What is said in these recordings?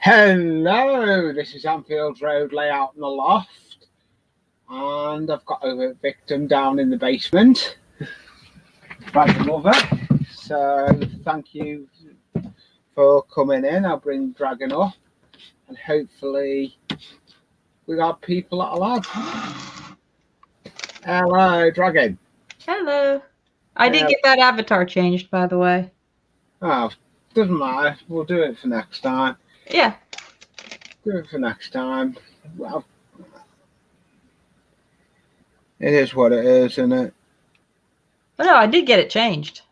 Hello, this is Anfield Road layout in the loft, and I've got a victim down in the basement by the mother. So thank you for coming in. I'll bring Dragon up, and hopefully we got people that are allowed. Hello, Dragon. Hello. I did get that avatar changed, by the way. Oh, doesn't matter. We'll do it for next time. Yeah. Do it for next time. Well, it is what it is, isn't it? But no, I did get it changed.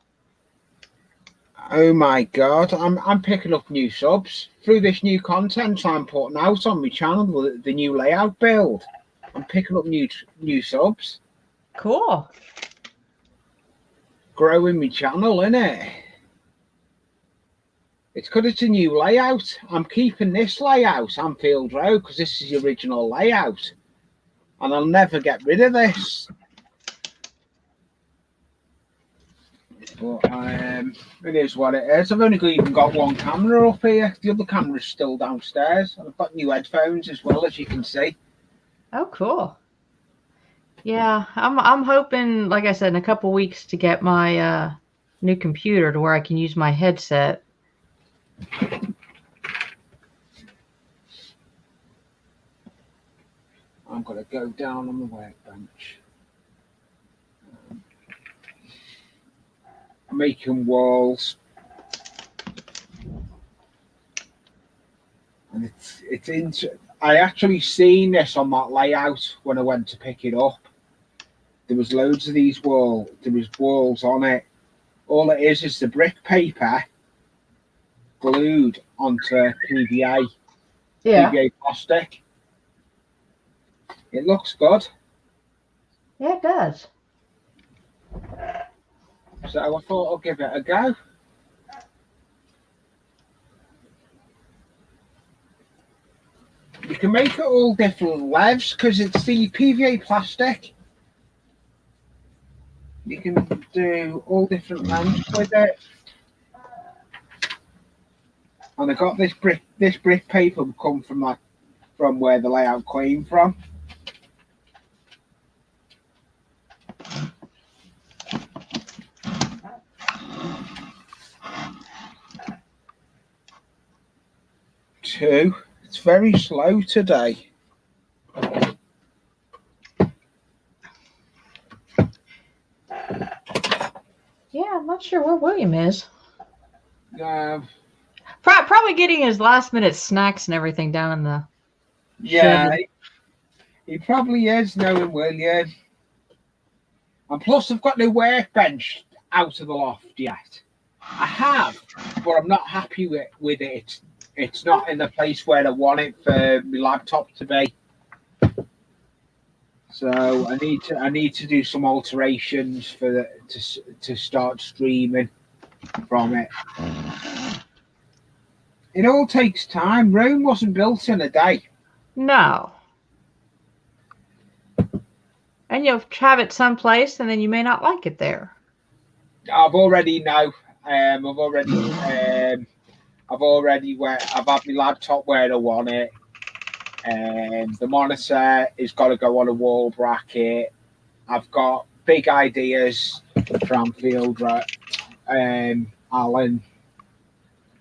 Oh my god, I'm picking up new subs through this new content I'm putting out on my channel, the new layout build. I'm picking up new subs. Cool. Growing my channel, innit? It's because it's a new layout. I'm keeping this layout, Anfield Road, because this is the original layout. And I'll never get rid of this. But it is what it is. I've only even got one camera up here. The other camera's still downstairs. And I've got new headphones as well, as you can see. Oh, cool. Yeah, I'm hoping, like I said, in a couple weeks to get my new computer to where I can use my headset. I'm going to go down on the workbench. I'm making walls. And I actually seen this on that layout when I went to pick it up. There was loads of these walls. There was walls on it. All it is the brick paper glued onto PVA. Yeah. PVA plastic. It looks good. Yeah, it does. So I thought I'll give it a go. You can make it all different lengths because it's the PVA plastic. You can do all different lengths with it. And I got this brick paper come from where the layout came from. It's very slow today. Yeah, I'm not sure where William is. Probably getting his last minute snacks and everything down in the shed. He probably is, knowing William. And plus, I've got no workbench out of the loft yet. I have, but I'm not happy with it. It's not in the place where I want it for my laptop to be. So I need to do some alterations to start streaming from it. It all takes time. Rome wasn't built in a day. No. And you'll have it someplace, and then you may not like it there. I've already I've had my laptop where I want it. The monitor has got to go on a wall bracket. I've got big ideas for Anfield, Alan.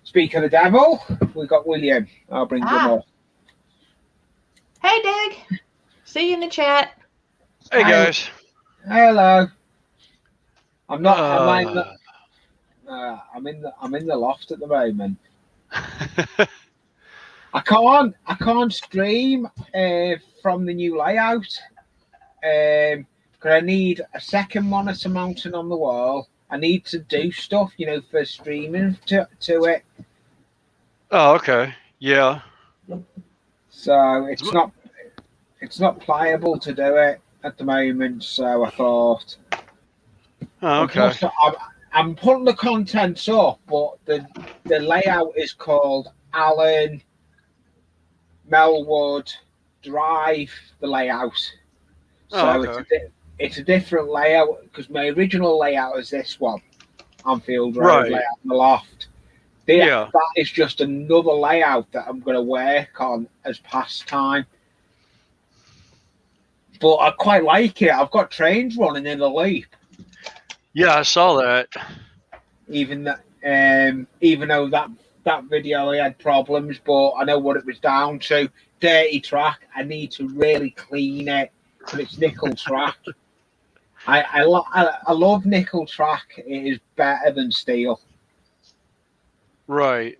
Speak of the devil, we got William. I'll bring him up. Hey, Dig. See you in the chat. Hey, guys. Hello. I'm not. I'm in the loft at the moment. I can't stream from the new layout because I need a second monitor mounted on the wall. I need to do stuff, for streaming to it. Oh, okay. Yeah. So it's not pliable to do it at the moment. So I thought. Oh, okay. I'm putting the contents up, but the layout is called Alan Melwood Drive. The layout. So it's a different layout because my original layout is this one, Anfield Road layout in the loft. Yeah. That is just another layout that I'm going to work on as pastime. But I quite like it. I've got trains running in the loop. Yeah, I saw that. Even though that video I had problems, but I know what it was down to. Dirty track. I need to really clean it so it's nickel track. I love nickel track. It is better than steel. Right.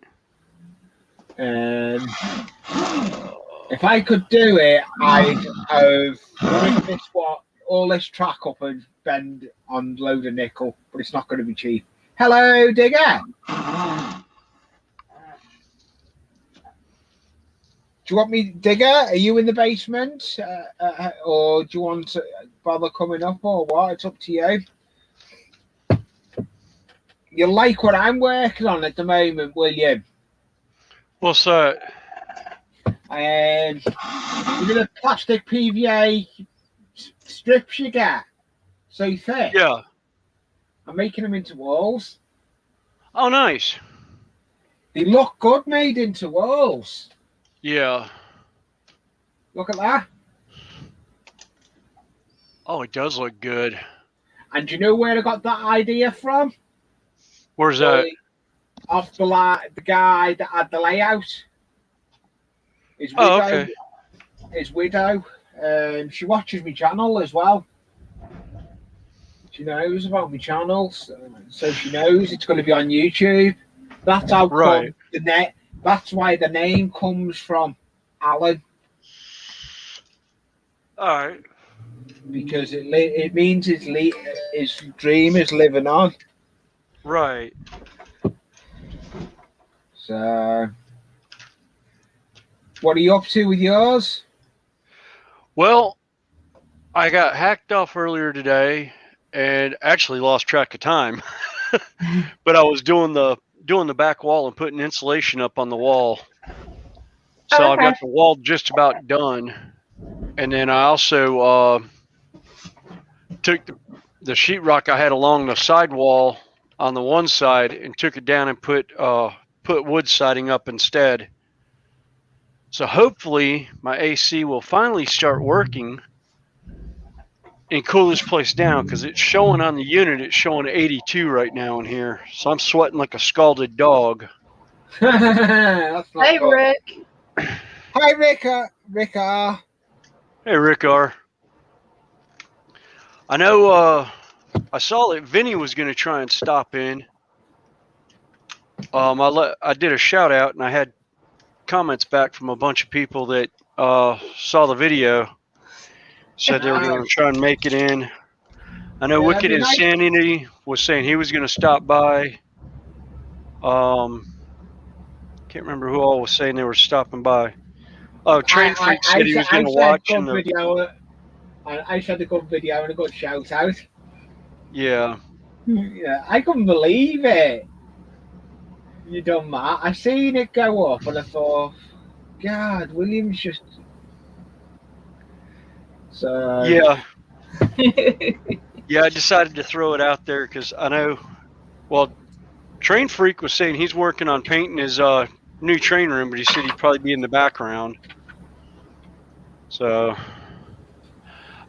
If I could do it, I'd have ripped all this track up and bend on load of nickel, but it's not going to be cheap. Hello, Digger. Do you want me, Digger? Are you in the basement, or do you want to bother coming up, or what? It's up to you. You like what I'm working on at the moment, will you? What's that? You know the plastic PVA strips you get, so thick. Yeah. I'm making them into walls. Oh, nice. They look good made into walls. Yeah. Look at that. Oh, it does look good. And do you know where I got that idea from? Where's that? Off the guy that had the layout. His widow. Oh, okay. His widow. She watches my channel as well. She knows about my channels, so she knows it's going to be on YouTube. That's how Right. That's why the name comes from Alan, All right. because it means his dream is living on. Right. So, what are you up to with yours? Well, I got hacked off earlier today and actually lost track of time. But I was doing the back wall and putting insulation up on the wall. So I've got the wall just about done. And then I also took the sheetrock I had along the side wall on the one side and took it down and put wood siding up instead. So hopefully my AC will finally start working and cool this place down, because it's showing on the unit, it's showing 82 right now in here. So I'm sweating like a scalded dog. That's not Hey, good. Rick. Hi, Rick R. Hey, Rick R. I know I saw that Vinny was going to try and stop in. I did a shout out and I had comments back from a bunch of people that saw the video, said they were going to try and make it in. I know Wicked Insanity was saying he was going to stop by. Can't remember who all was saying they were stopping by. Oh, Train Freak said he was going to watch. I said a good video and a good shout out. Yeah. Yeah, I couldn't believe it. You done that. I seen it go up and I thought, God, William's just. So. Yeah. Yeah, I decided to throw it out there because I know, well, Train Freak was saying he's working on painting his new train room, but he said he'd probably be in the background. So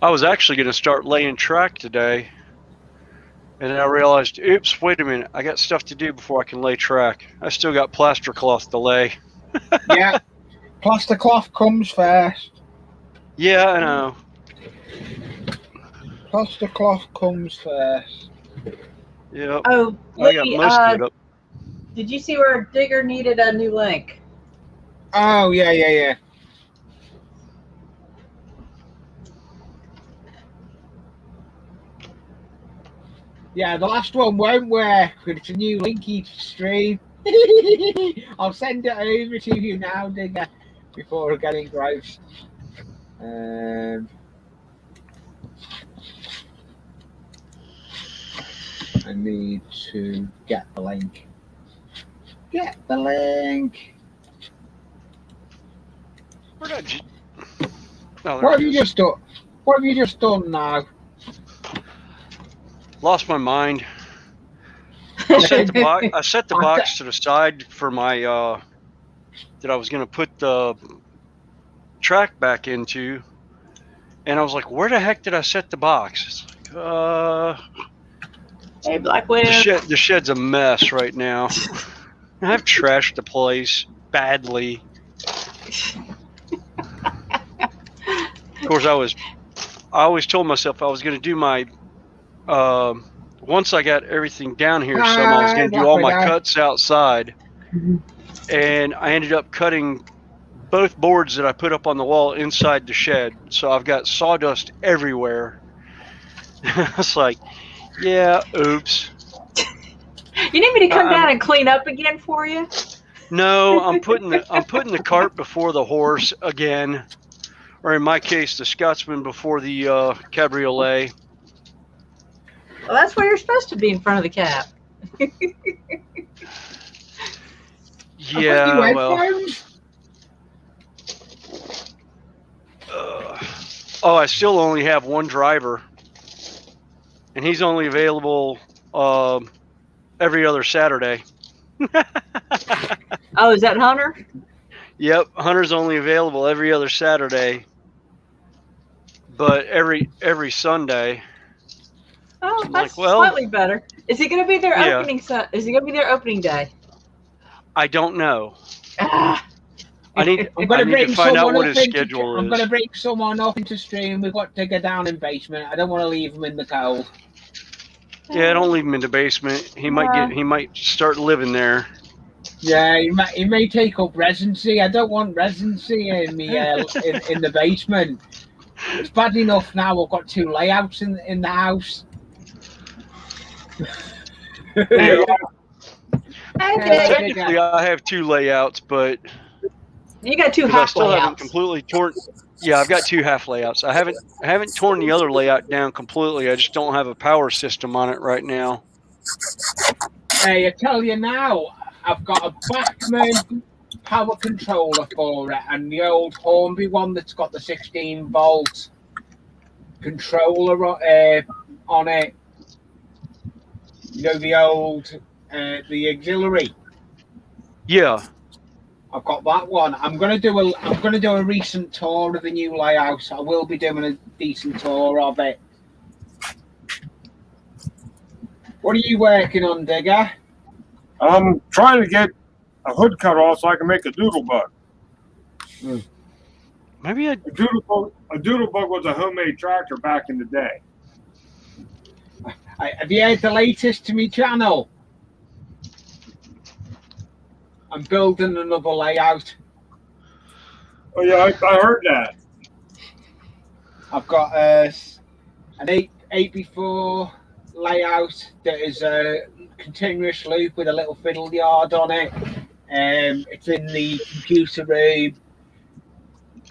I was actually going to start laying track today, and then I realized, oops, wait a minute, I got stuff to do before I can lay track. I still got plaster cloth to lay. Yeah, plaster cloth comes first. Yeah, I know. Plaster cloth comes first. Yep. Oh, I got Lee, most of it up. did you see where Digger needed a new link? Oh, yeah. Yeah, the last one won't work, but it's a new link each stream. I'll send it over to you now, Digger, before I get engrossed. I need to get the link. Get the link. Where did you? Oh, What have you just done? What have you just done now? Lost my mind. I set the box to the side for my that I was going to put the track back into, and I was like, where the heck did I set the box? It's like, Hey, Black Widow. the shed's a mess right now. I've trashed the place badly. Of course, I always told myself I was going to do my once I got everything down here, I was going to do all my cuts outside, and I ended up cutting both boards that I put up on the wall inside the shed. So I've got sawdust everywhere. It's like, yeah, oops. You need me to come down and clean up again for you? No, I'm putting the cart before the horse again, or in my case, the Scotsman before the cabriolet. Well, that's where you're supposed to be, in front of the cab. Yeah, well. I still only have one driver, and he's only available every other Saturday. Oh, is that Hunter? Yep, Hunter's only available every other Saturday, but every Sunday. Oh, that's slightly better. Is he going to be there opening? Is he going to be there opening day? I don't know. Ah. I need to find out what his schedule is. I'm going to bring someone off into stream. We've got to go down in basement. I don't want to leave him in the cold. Yeah, don't leave him in the basement. He might start living there. Yeah, he may take up residency. I don't want residency in me in the basement. It's bad enough now. I've got 2 layouts in the house. Technically, I have 2 layouts, but you got 2 half I still layouts. haven't completely torn. Yeah, I've got 2 half layouts. I haven't torn the other layout down completely. I just don't have a power system on it right now. Hey, I tell you now, I've got a Bachman power controller for it, and the old Hornby one that's got the 16-volt controller on it. You know, the old the auxiliary. Yeah. I've got that one. I'm gonna do a recent tour of the new layout. I will be doing a decent tour of it. What are you working on, Digger? I'm trying to get a hood cut off so I can make a doodle bug. Maybe a doodle bug was a homemade tractor back in the day. Have you heard the latest to my channel? I'm building another layout. Oh yeah, I heard that. I've got an 8x4 layout that is a continuous loop with a little fiddle yard on it. It's in the computer room.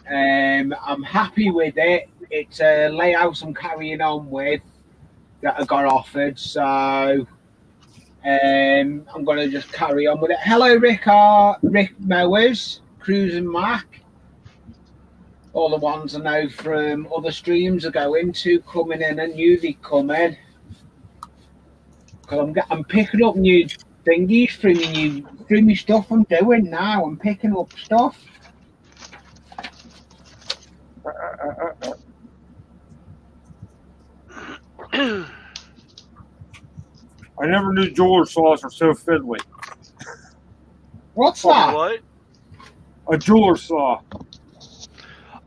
I'm happy with it. It's a layout I'm carrying on with that I got offered, so I'm going to just carry on with it. Hello, Rick Mowers, Cruz and Mac. All the ones I know from other streams I go into coming in and knew they'd come in. Because I'm picking up new thingies through me stuff I'm doing now. I'm picking up stuff. I never knew jeweler saws were so fiddly. What's that? What? A jeweler saw.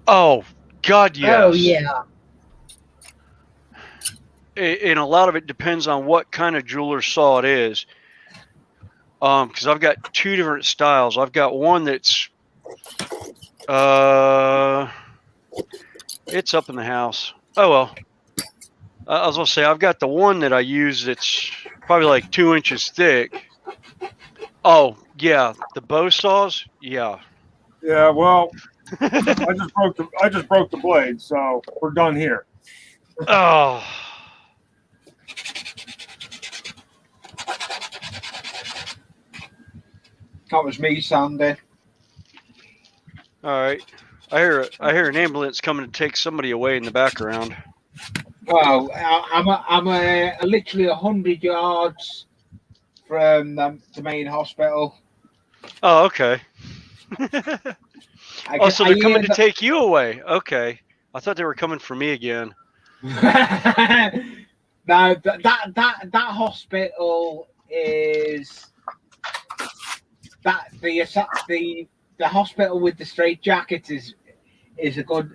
Oh, God, yes. Oh, yeah. And a lot of it depends on what kind of jeweler saw it is. Because I've got 2 different styles. I've got one that's it's up in the house. Oh well. I was gonna say I've got the one that I use that's probably like 2 inches thick. Oh yeah, the bow saws. Yeah. Yeah. Well, I just broke the blade, so we're done here. Oh. That was me, Sandy. All right. I hear an ambulance coming to take somebody away in the background. Well, I'm literally 100 yards from the main hospital. Oh, okay. Oh, so I they're coming hear to take you away. Okay. I thought they were coming for me again. No, that hospital is the hospital with the straight jacket is about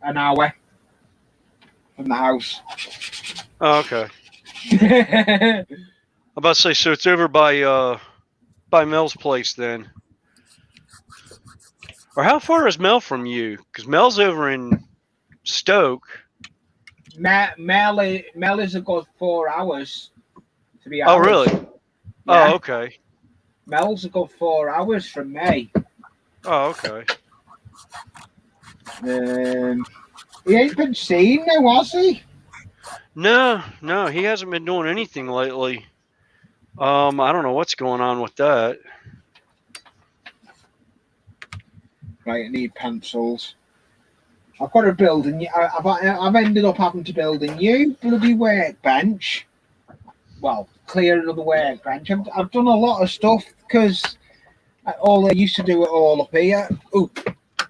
an hour from the house. Oh, okay. I'm about to say, so it's over by Mel's place then. Or how far is Mel from you? Because Mel's over in Stoke. Mel is a good 4 hours to be Oh, honest. really? Yeah. Oh, okay. Mel's a good 4 hours from me. Oh, okay. He ain't been seen though, has he? No, he hasn't been doing anything lately. I don't know what's going on with that. Right, I need pencils. I've got to build I've ended up having to build a new bloody workbench. Well, clear another workbench. I've done a lot of stuff because I used to do it all up here. Ooh,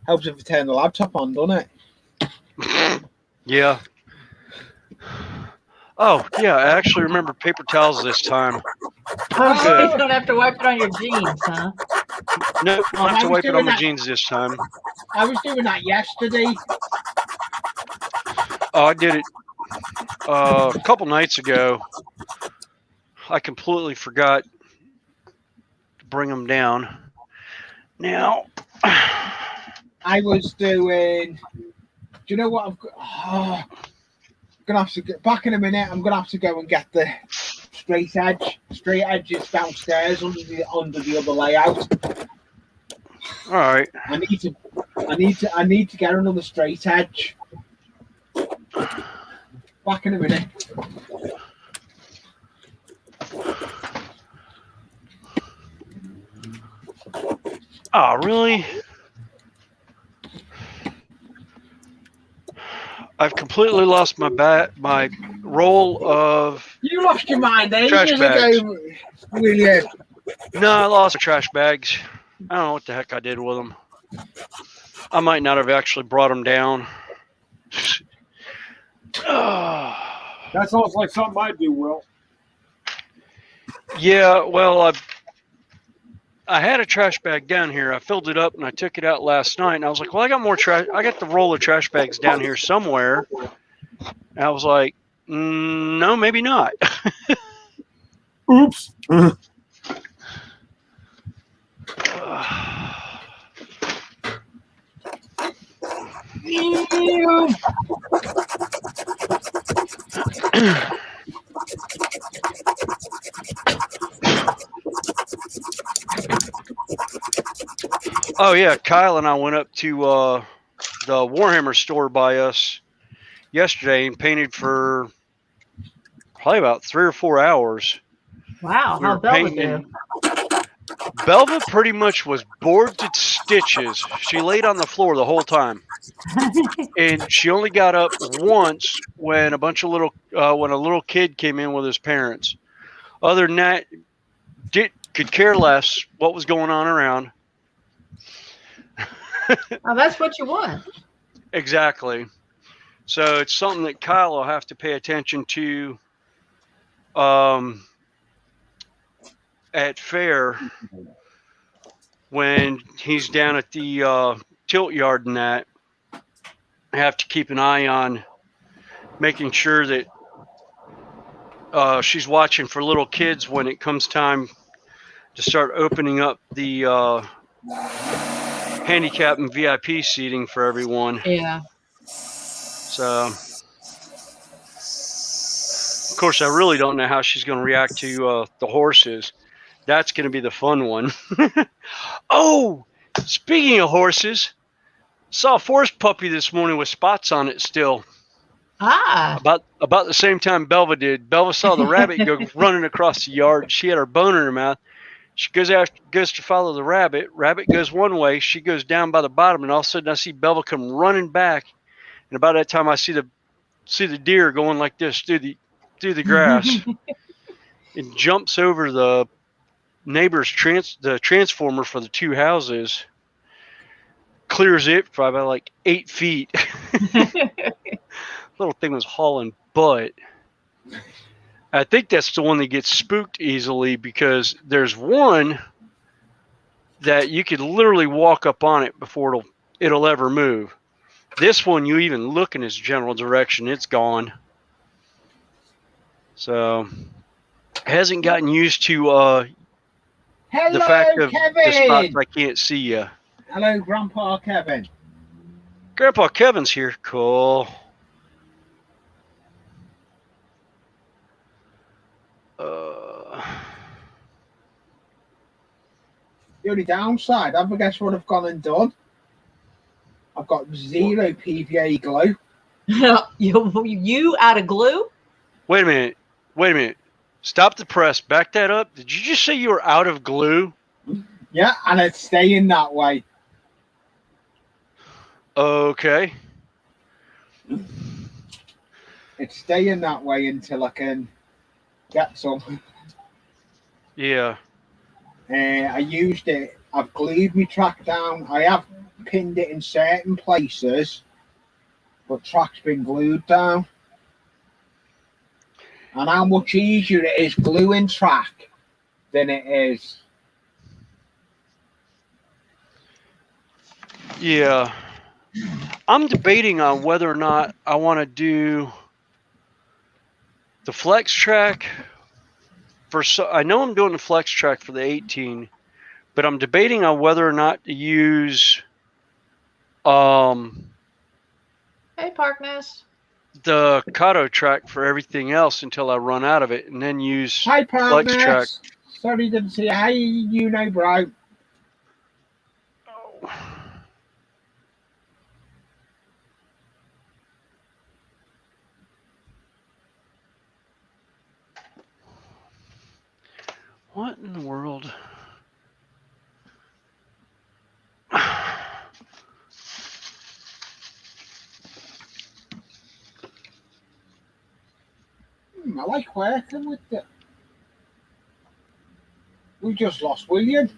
helps if I turn the laptop on, doesn't it? Yeah. Oh, yeah, I actually remember paper towels this time. Oh, Good. you don't have to wipe it on your jeans, huh? No, Oh, not to wipe it on my that. jeans this time. I was doing that yesterday. Oh, I did it a couple nights ago. I completely forgot to bring them down. Now, I was doing. Do you know what I've got? I'm gonna have to get back in a minute. I'm gonna have to go and get the straight edge. Straight edge is downstairs under the other layout. all right. I need to get another straight edge. Back in a minute. Oh, really? I've completely lost my roll of You lost your mind trash ages bags. ago, will you? No, I lost the trash bags. I don't know what the heck I did with them. I might not have actually brought them down. That sounds like something I do, Will. Yeah, well, I had a trash bag down here. I filled it up and I took it out last night. And I was like, well, I got more trash. I got the roll of trash bags down here somewhere. And I was like, no, maybe not. Oops. Oh yeah, Kyle and I went up to the Warhammer store by us yesterday and painted for probably about 3 or 4 hours. Wow, We were how'd Belva painting. do? Belva pretty much was bored to stitches. She laid on the floor the whole time, and she only got up once when when a little kid came in with his parents. Other than that, could care less what was going on around. Oh, that's what you want. Exactly. So it's something that Kyle will have to pay attention to at fair when he's down at the tilt yard and that. I have to keep an eye on making sure that she's watching for little kids when it comes time to start opening up the handicap and VIP seating for everyone. Yeah. So, of course, I really don't know how she's going to react to the horses. That's going to be the fun one. Oh, speaking of horses, saw a forest puppy this morning with spots on it still. Ah. About the same time Belva did. Belva saw the rabbit go running across the yard. She had her bone in her mouth. She goes to follow the rabbit. Rabbit goes one way. She goes down by the bottom, and all of a sudden I see Belva come running back. And about that time I see the deer going like this through through the grass and jumps over the neighbor's transformer for the two houses, clears it by about like 8 feet. Little thing was hauling butt. I think that's the one that gets spooked easily because there's one that you could literally walk up on it before it'll ever move. This one, you even look in its general direction, it's gone. So, hasn't gotten used to Hello, the fact of Kevin. the spots I can't see you. Hello, Grandpa Kevin. Grandpa Kevin's here. Cool. The only downside, I guess what I've gone and done. I've got 0 PVA glue. You out of glue? Wait a minute. Stop the press. Back that up. Did you just say you were out of glue? Yeah, and it's staying that way. Okay. It's staying that way until I can get some. Yeah. I used it. I've glued my track down. I have pinned it in certain places, but track's been glued down. And how much easier it is gluing track than it is. Yeah. I'm debating on whether or not I want to do the flex track I know I'm doing the flex track for the 18, but I'm debating on whether or not to use Hey, Parkness. the Kato track for everything else until I run out of it, and then use Hi, flex track. partners. Sorry, didn't see you. Hey, you know, bro. What in the world? I like working with it. We just lost William.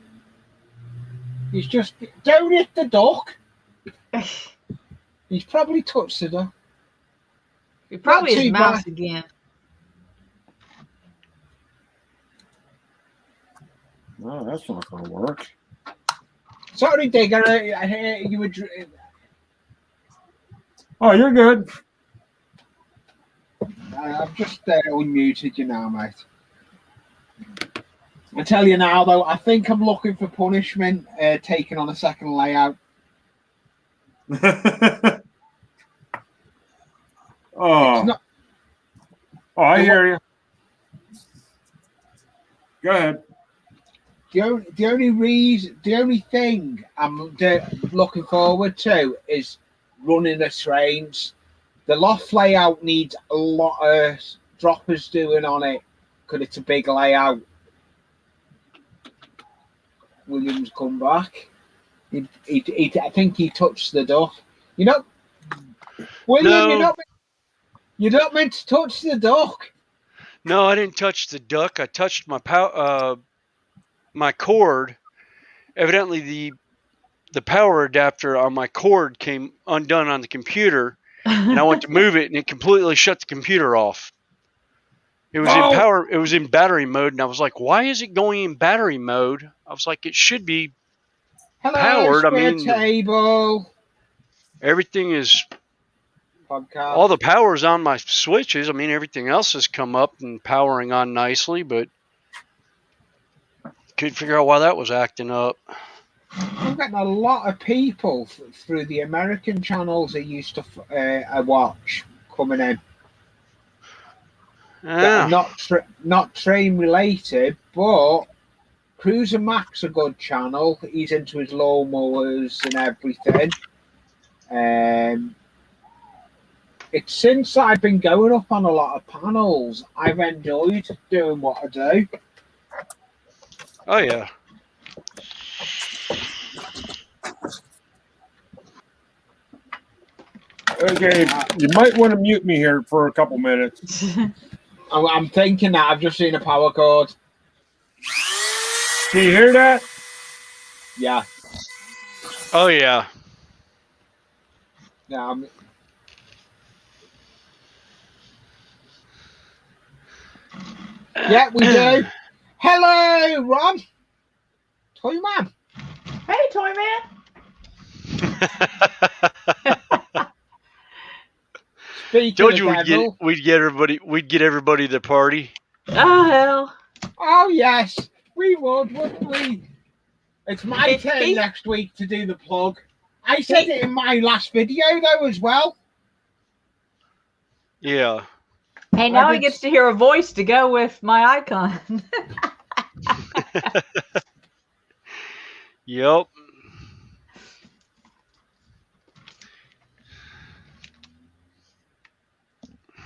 He's just don't hit the duck. He's probably touched the duck. He probably Not his too mouse bad. again. No, that's not going to work. Sorry, Digger. I hear you were. Oh, you're good. I've just unmuted you now, mate. I tell you now, though, I think I'm looking for punishment taking on a second layout. Oh, It's not, I hear you. Go ahead. the only thing I'm looking forward to is running the trains. The loft layout needs a lot of droppers doing on it because it's a big layout. Williams come back. I think he touched the duck. You know, William, No. you're not meant to touch the duck. No, I didn't touch the duck. I touched my my cord. Evidently, the power adapter on my cord came undone on the computer, and I went to move it, and it completely shut the computer off. It was in power. It was in battery mode, and I was like, "Why is it going in battery mode?" I was like, "It should be Hello, powered." I square mean, table. everything is. Podcast. All the power's on my switches. I mean, everything else has come up and powering on nicely, but couldn't figure out why that was acting up. I'm getting a lot of people through the American channels I used to watch coming in. Yeah. Not train related, but Cruiser Mac's a good channel. He's into his lawnmowers and everything. It's since I've been going up on a lot of panels, I've enjoyed doing what I do. Oh yeah. Okay, you might want to mute me here for a couple minutes. I'm thinking that I've just seen a power cord. Do you hear that? Yeah. Oh yeah. Yeah. Yeah, we do. Hello, Rob. Toy man. Hey, Toy Man. Speaking Told of you devil. we'd get everybody to the party. Oh, hell. Oh yes, we would, wouldn't we? It's my turn He- next week to do the plug. I said it in my last video though as well. Yeah. Hey, now he gets to hear a voice to go with my icon. Yep.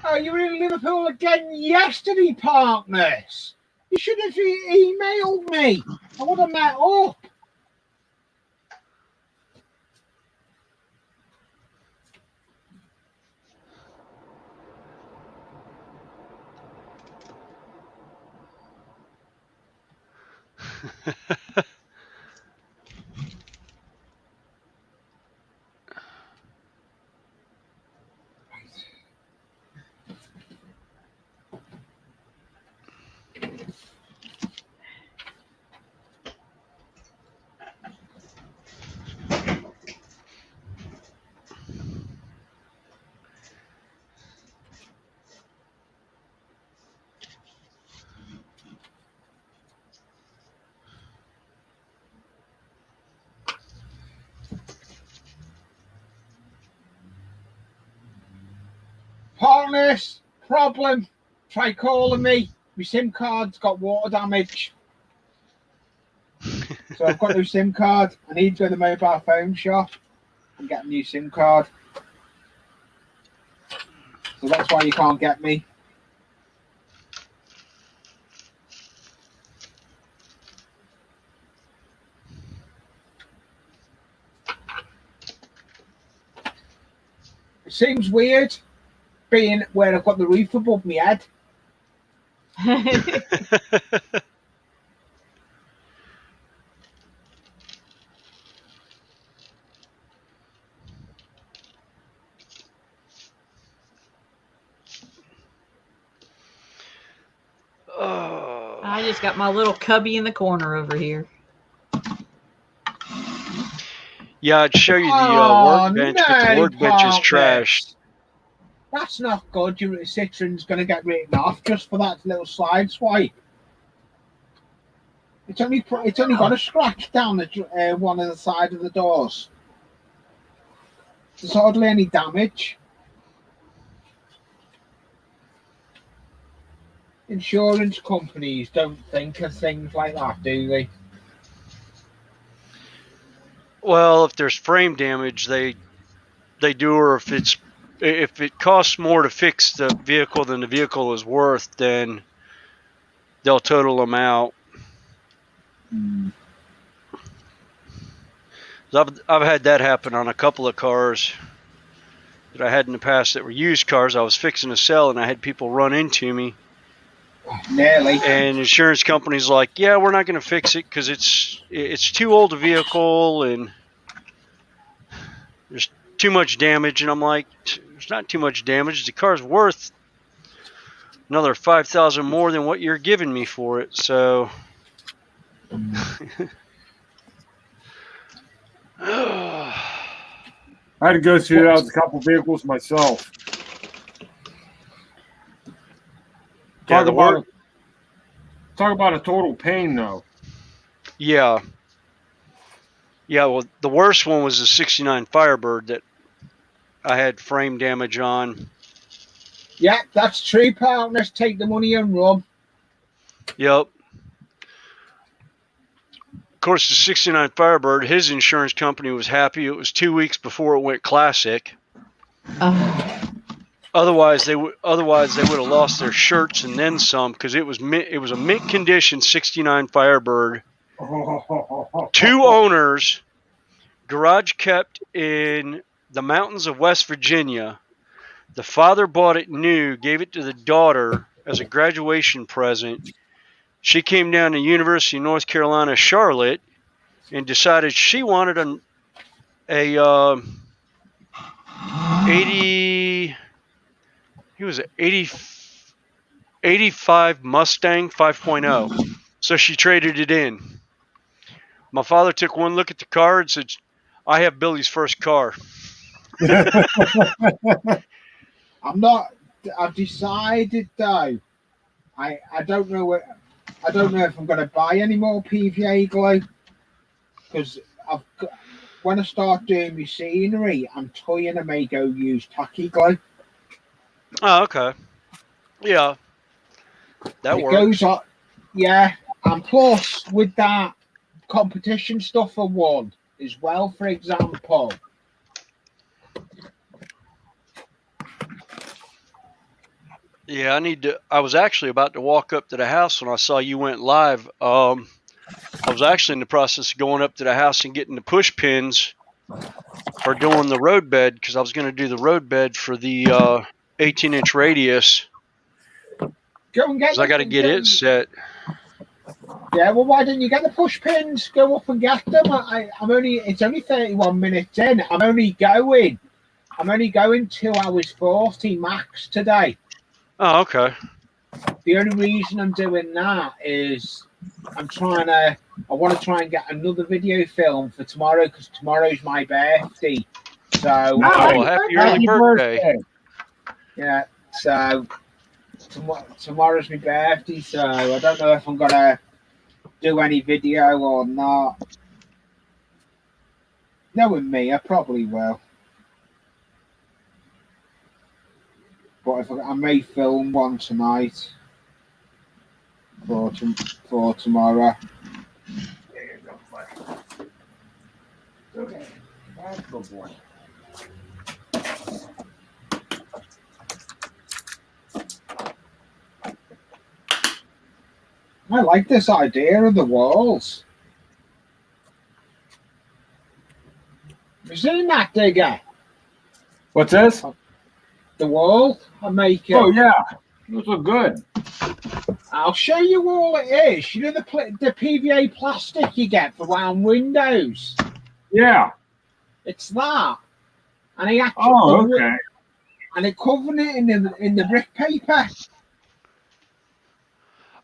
Oh, you were in Liverpool again yesterday, partners. You should have emailed me. I would have met up. Partners, problem. Try calling me. My SIM card's got water damage. So I've got no SIM card. I need to go to the mobile phone shop and get a new SIM card. So that's why you can't get me. It seems weird being where I've got the roof above my head. Oh. I just got my little cubby in the corner over here. Yeah, I'd show you the workbench, but the workbench is trash. That's not good. Your Citroen's going to get written off just for that little slide swipe. It's only got a scratch down the one of the side of the doors. There's hardly any damage. Insurance companies don't think of things like that, do they? Well, if there's frame damage, they do, or if it costs more to fix the vehicle than the vehicle is worth, then they'll total them out. I've had that happen on a couple of cars that I had in the past that were used cars. I was fixing to sell, and I had people run into me. Nearly. And insurance company's like, yeah, we're not going to fix it because it's too old a vehicle and there's too much damage. And I'm like, there's not too much damage. The car's worth another $5,000 more than what you're giving me for it. So I had to go through that with a couple vehicles myself. yeah, Talk about a total pain, though. Yeah. Well, the worst one was the 69 Firebird that I had frame damage on. Yeah, that's true, partners. Take the money and run. Yep. Of course, the 69 Firebird, his insurance company was happy. It was 2 weeks before it went classic. Otherwise, they would have lost their shirts and then some, because it was a mint condition 69 Firebird. 2 owners, garage kept in the mountains of West Virginia. The father bought it new, gave it to the daughter, as a graduation present. She came down to University of North Carolina, Charlotte, and decided she wanted a 85 Mustang 5.0. So she traded it in. My father took one look at the car and said, I have Billy's first car. I've decided though. I don't know if I'm going to buy any more PVA glue, because when I start doing my scenery, I'm toying I may go use tacky glue. Oh, okay. Yeah. That it works. Goes on, yeah. And plus, with that competition stuff I won as well, for example. Yeah, I was actually about to walk up to the house when I saw you went live. I was actually in the process of going up to the house and getting the push pins for doing the road bed, because I was going to do the road bed for the 18-inch radius. Go and get. I got to get it set. Yeah, well, why didn't you get the push pins? Go up and get them. It's only 31 minutes in. I'm only going 2 hours 40 max today. Oh, okay. The only reason I'm doing that is I want to try and get another video film for tomorrow, because tomorrow's my birthday. So, happy early birthday. Yeah, so tomorrow's my birthday, so I don't know if I'm going to do any video or not. Knowing me, I probably will. But I may film one tonight for tomorrow. There you go, buddy. Okay, that's good boy. I like this idea of the walls. Have you seen that, Digger? What's this? The wall I'm making. Oh yeah, those look good. I'll show you all it is. You know the PVA plastic you get for round windows? Yeah. It's that. And I actually okay. And I covered it in the brick paper.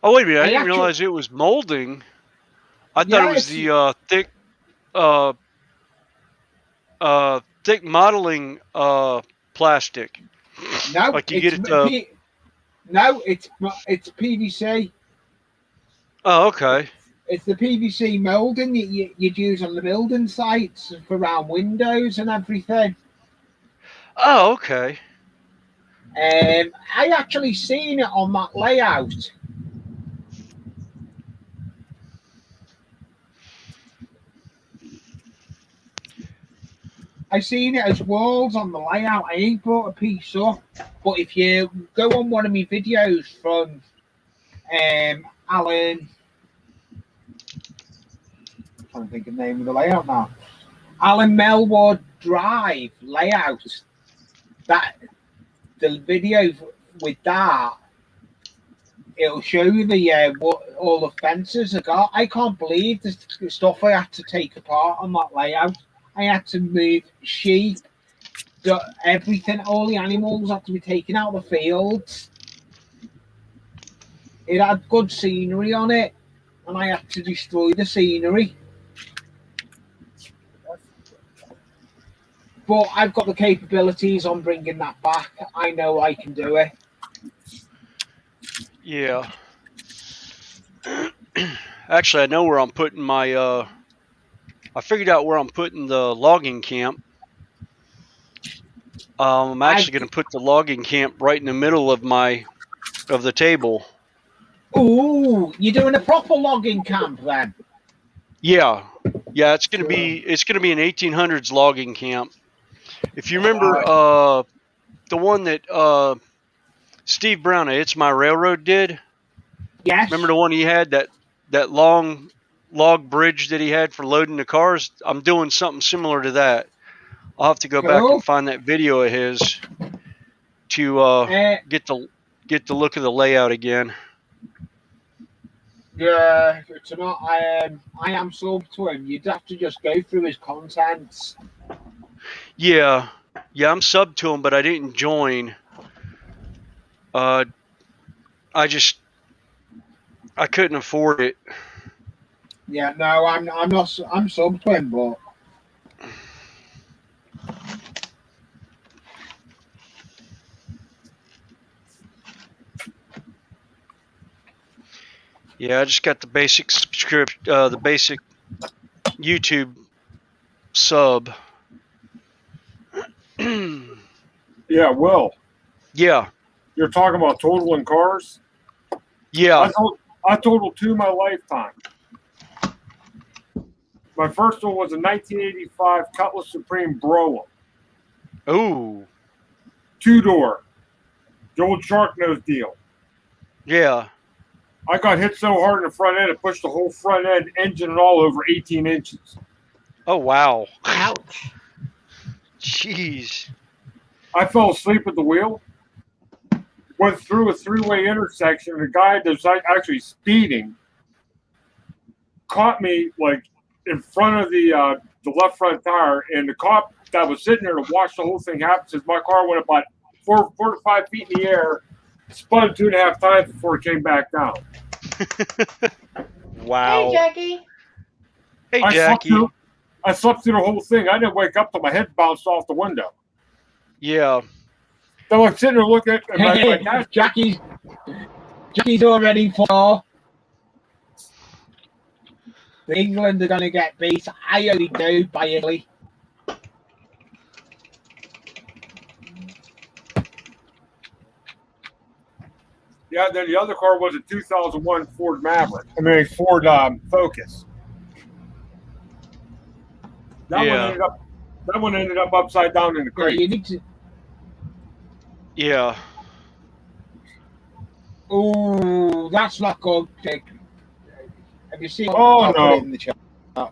Oh, wait a minute. I didn't realize it was molding. I thought it was the thick modeling plastic. No, like you get it. No, it's PVC. Oh, okay. It's the PVC molding that you'd use on the building sites for round windows and everything. Oh, okay. I actually seen it on that layout. I seen it as walls on the layout. I ain't brought a piece up, but if you go on one of my videos from Alan, I'm trying to think of the name of the layout now. Alan Melwood Drive layout. That the video with that, it'll show you the what all the fences I got. I can't believe the stuff I had to take apart on that layout. I had to move sheep, everything, all the animals had to be taken out of the fields. It had good scenery on it, and I had to destroy the scenery. But I've got the capabilities on bringing that back. I know I can do it. Yeah. Actually, I know where I'm putting my... I figured out where I'm putting the logging camp. I'm actually going to put the logging camp right in the middle of the table. Ooh, you're doing a proper logging camp then? Yeah, it's going to be an 1800s logging camp. If you remember the one that Steve Brown at It's My Railroad did. Yes. Remember the one he had, that long log bridge that he had for loading the cars? I'm doing something similar to that. I'll have to go back and find that video of his to get the get the look of the layout again. Yeah, tonight I am sub to him. You'd have to just go through his contents. Yeah, I'm sub to him, but I didn't join. I couldn't afford it. Yeah, no, I'm not. I'm sub to him, but Yeah, I just got the basic the basic YouTube sub. Yeah, Will. Yeah, You're talking about totaling cars? yeah. I totaled 2 in my lifetime. My first one was a 1985 Cutlass Supreme Brougham. Ooh, 2-door. The old shark nose deal. yeah. I got hit so hard in the front end, it pushed the whole front end engine and all over 18 inches. Oh, wow. Ouch. Jeez. I fell asleep at the wheel, went through a 3-way intersection, and the guy that was actually speeding caught me like in front of the left front tire, and the cop that was sitting there to watch the whole thing happen says my car went about 4 to 5 feet in the air, spun 2.5 times before it came back down. Wow. Hey, Jackie. Hey, Jackie. I slept through the whole thing. I didn't wake up till my head bounced off the window. Yeah. So I'm sitting there looking at my dash. Jackie's already for. England are going to get beat. I only do by Italy. Yeah, then the other car was a 2001 Ford Maverick. Ford Focus. That one ended up upside down in the Yeah, crate. you need to. Yeah. Oh, that's not good. Jake. Have you seen? Oh, I'll no. put it in the chat. Bear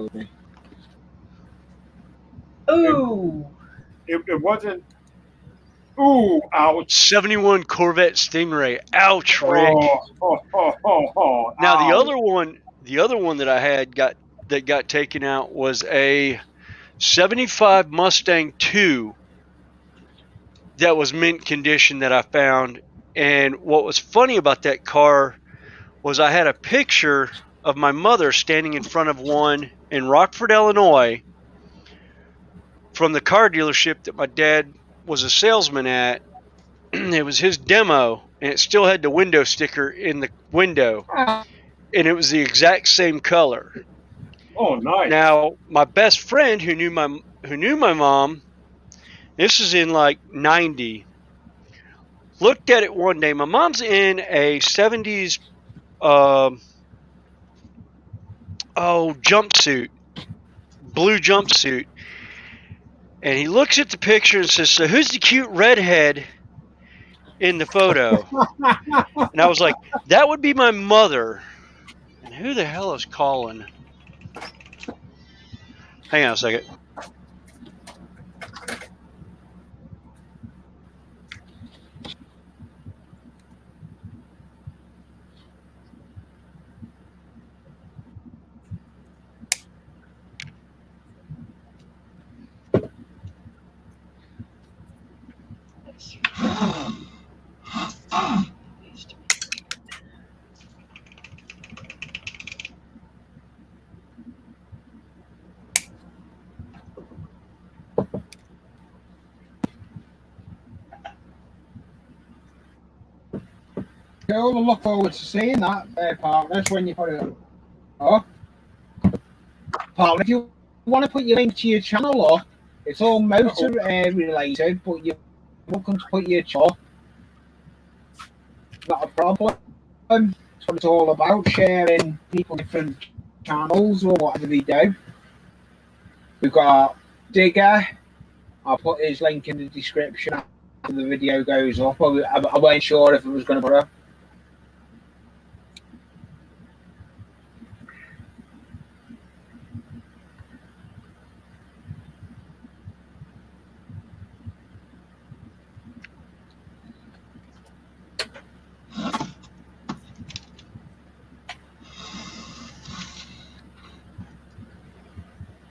with me. Ooh. It wasn't. Ooh, ouch. 71 Corvette Stingray. Ouch, Rick. Oh, Now ouch. the other one that I had got taken out was a 75 Mustang 2 that was mint condition that I found. And what was funny about that car was I had a picture of my mother standing in front of one in Rockford, Illinois, from the car dealership that my dad was a salesman at. It was his demo, and it still had the window sticker in the window, and it was the exact same color. Oh, nice. Now, my best friend who knew my mom, this is in like 90, looked at it one day. My mom's in a 70s jumpsuit, blue jumpsuit. And he looks at the picture and says, "So who's the cute redhead in the photo?" And I was like, "That would be my mother." And who the hell is calling? Hang on a second. Cool. I look forward to seeing that, partners, when you put it up. Partner, if you want to put your link to your channel up, it's all motor related, but you're welcome to put your channel. Not a problem. It's what it's all about, sharing people different channels or whatever they do. We've got Digger. I'll put his link in the description after the video goes up. I wasn't sure if I was going to put it.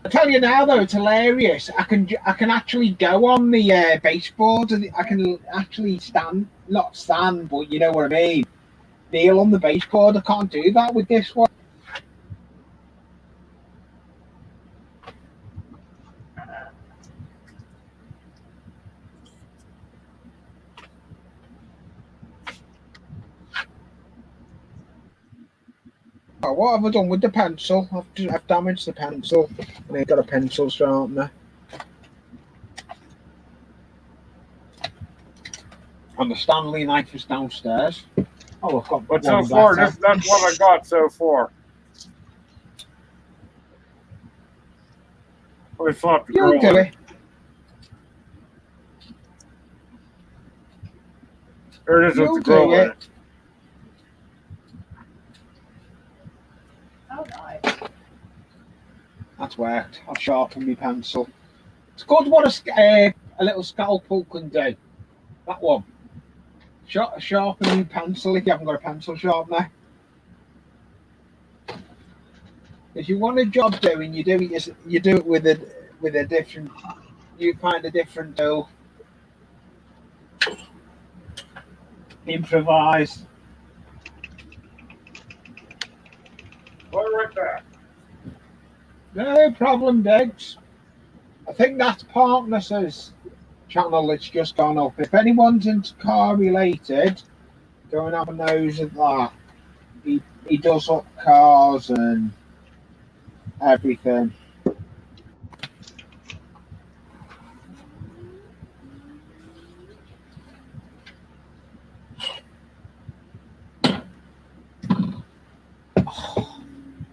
I tell you now, though, it's hilarious. I can actually go on the baseboard, and I can actually not stand, but you know what I mean. Kneel on the baseboard. I can't do that with this one. Oh, what have I done with the pencil? I've damaged the pencil. I ain't got a pencil sharpener. And the Stanley knife is downstairs. Oh, I've got. But so far, that's what I got so far. I thought the You'll do it. There it is with You'll the grill do in it. it. Oh, nice. That's worked. I've sharpened my pencil. It's good what a little scalpel can do. That one. Sharpen your pencil if you haven't got a pencil sharpener. If you want a job doing, you do it with a different. You find a different tool. Improvise. Right back. No problem, Diggs. I think that's Partners' channel that's just gone up. If anyone's into car related, go and have a nose at that. He does up cars and everything.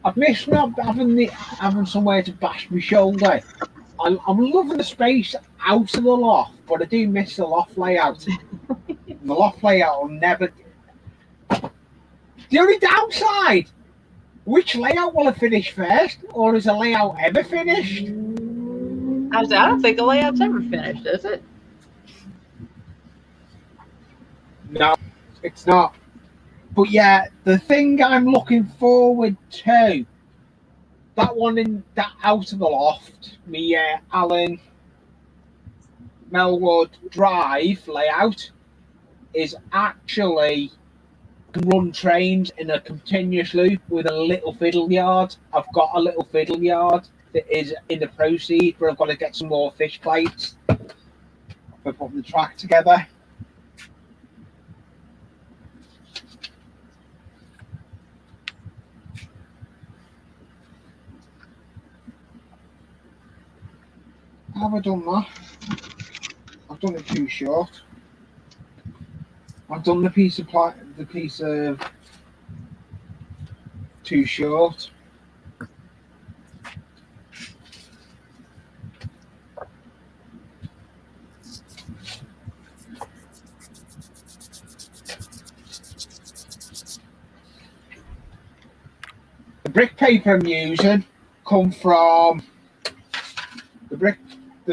I've missed not having somewhere to bash my shoulder. I'm loving the space out of the loft, but I do miss the loft layout. The loft layout will never. The only downside, which layout will I finish first, or is a layout ever finished? I don't think the layout's ever finished, is it? No, it's not. But yeah, the thing I'm looking forward to, that one in that out of the loft, me Alan Melwood Drive layout, is actually can run trains in a continuous loop with a little fiddle yard. I've got a little fiddle yard that is in the proceed, but I've got to get some more fish plates for putting the track together. Have I done that? I've done it too short. I've done the piece of too short. The brick paper I'm using come from the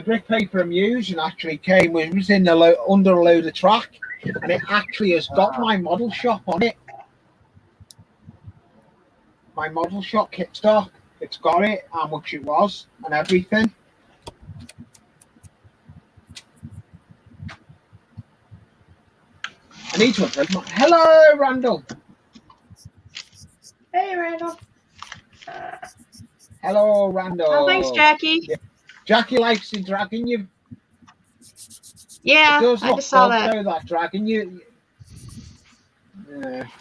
brick paper I'm using actually was in under a load of track, and it actually has got my model shop on it. My model shop kit stock. It's got it, how much it was, and everything. I need to upgrade my. Hello, Randall. Hey, Randall. Hello, Randall. Oh, thanks, Jackie. Yeah. Jackie likes the dragon. Yeah, It does I look just saw good, that. though, that dragon. Yeah,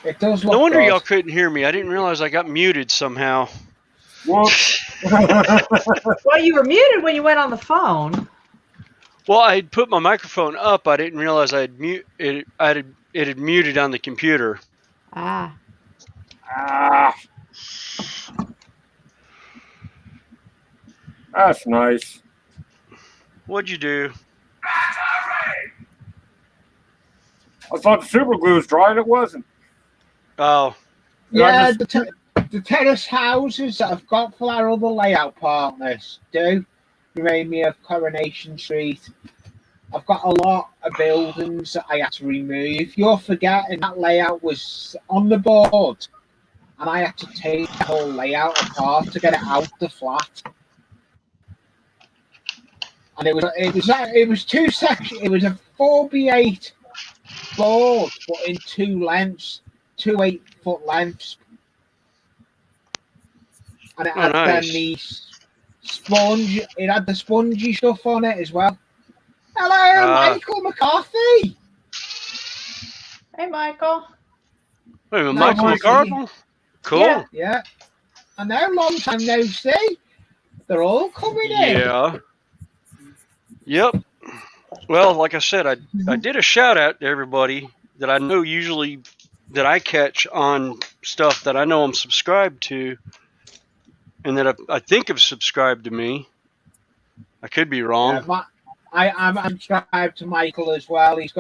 it does look No wonder good. y'all couldn't hear me. I didn't realize I got muted somehow. Whoops. Well, you were muted when you went on the phone. Well, I had put my microphone up. I didn't realize I had it had muted on the computer. Ah. That's nice. What'd you do? I thought the super glue was dry and it wasn't. Oh. Yeah, the terrace houses that I've got for our other layout partners do remind me of Coronation Street. I've got a lot of buildings that I had to remove. You're forgetting that layout was on the board, and I had to take the whole layout apart to get it out the flat. and it was two sections. It was a 4x8 board, but in two lengths, two 8-foot lengths, and it had then nice. the sponge. It had the spongy stuff on it as well. Hello, Michael McCarthy. Hey, Michael. Wait a minute, Nice Michael to see McCardle? Cool. Yeah. Yeah, I know. Long time no see. They're all coming in. Yeah. Yep. Well, like I said, I did a shout out to everybody that I know usually that I catch on stuff that I know I'm subscribed to, and that I think have subscribed to me. I could be wrong. Yeah, I'm subscribed to Michael as well. He's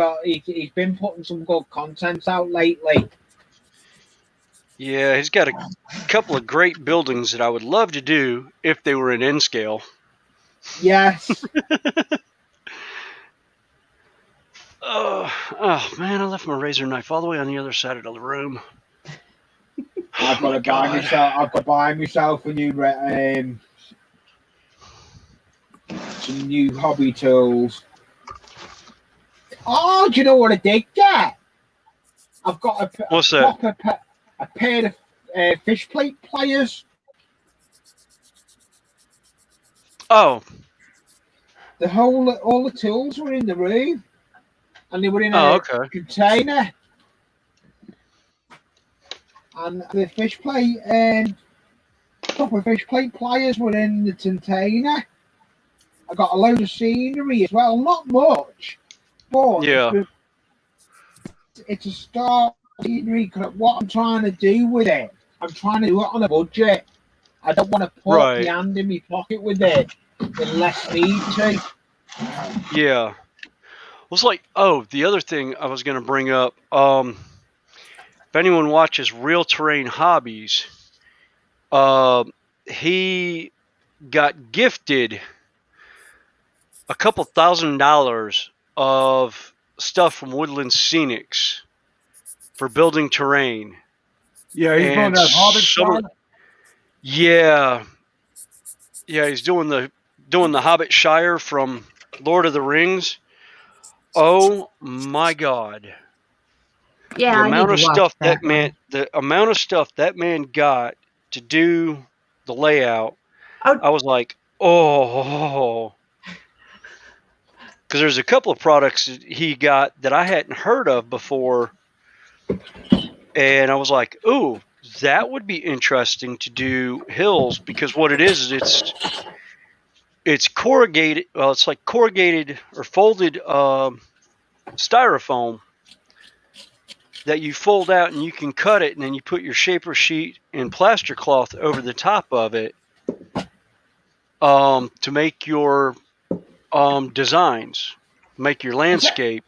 been putting some good content out lately. Yeah, he's got a couple of great buildings that I would love to do if they were in N scale. Yes. Oh man, I left my razor knife all the way on the other side of the room. I've got to buy myself a new some new hobby tools. Oh, do you know what I did get? I've got What's that? A pair of fish plate pliers. Oh, All the tools were in the room, and they were in a okay. container. And the fish plate couple of fish plate pliers were in the container. I got a load of scenery as well, not much, but Yeah. it's a start scenery. What I'm trying to do with it, I'm trying to do it on a budget. I don't want to put Right. my hand in my pocket with it unless need to. Yeah. It was like, the other thing I was going to bring up, if anyone watches Real Terrain Hobbies, he got gifted a couple $1,000 of stuff from Woodland Scenics for building terrain. Yeah, he's going to Hobbit Shire. Yeah, he's doing the Hobbit Shire from Lord of the Rings. Oh my God! Yeah, the I amount need of to watch stuff that the amount of stuff that man got to do the layout. Oh. I was like, oh, because there's a couple of products that he got that I hadn't heard of before, and I was like, ooh, that would be interesting to do hills, because what it is it's corrugated. Well, it's like corrugated or folded styrofoam that you fold out, and you can cut it, and then you put your shaper sheet and plaster cloth over the top of it to make your designs, make your landscape.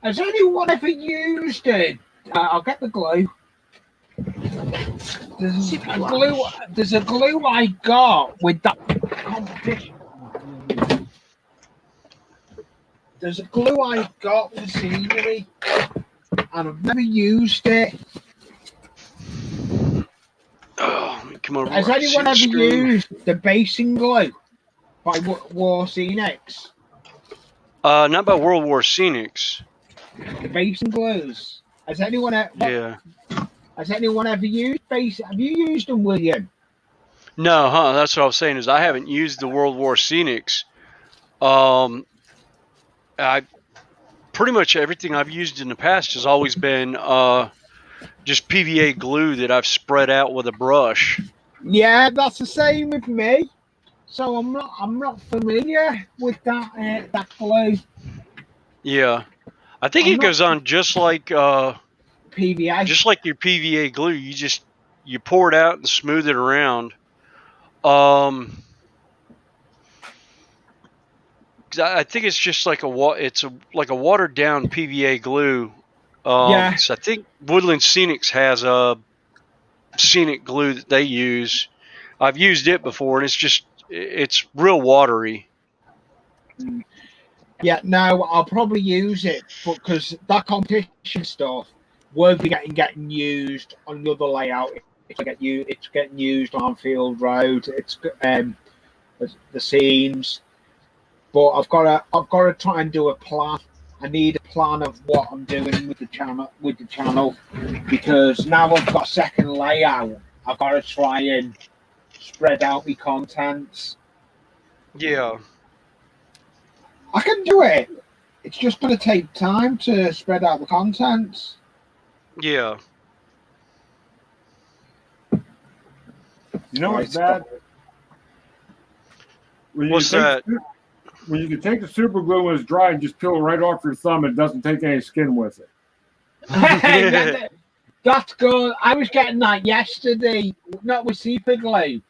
Has anyone ever used it? I'll get the glue. There's a glue I got with that competition. There's a glue I got for scenery, and I've never used it. Oh, come over. Has anyone ever used the basing glue by War Scenics? Not by World War Scenics. The basing glues. Has anyone ever used base? Have you used them, William? No, that's what I was saying, is I haven't used the World War Scenics. I pretty much everything I've used in the past has always been just PVA glue that I've spread out with a brush. Yeah, that's the same with me. So I'm not familiar with that glue. Yeah, I think it goes on just like PVA, just like your PVA glue. You pour it out and smooth it around. I think it's just like a watered down PVA glue. Yeah. So I think Woodland Scenics has a scenic glue that they use. I've used it before, and it's real watery. Yeah, no, I'll probably use it because that competition stuff will be getting used on the other layout. It's getting used on Anfield Road. It's the seams. But I've got to try and do a plan. I need a plan of what I'm doing with the channel, because now I've got a second layout. I've got to try and spread out my contents. Yeah. I can do it. It's just going to take time to spread out the contents. Yeah. You know what's bad? What's that? When you can take the super glue when it's dry and just peel it right off your thumb, it doesn't take any skin with it. That's good. I was getting that yesterday, not with super glue,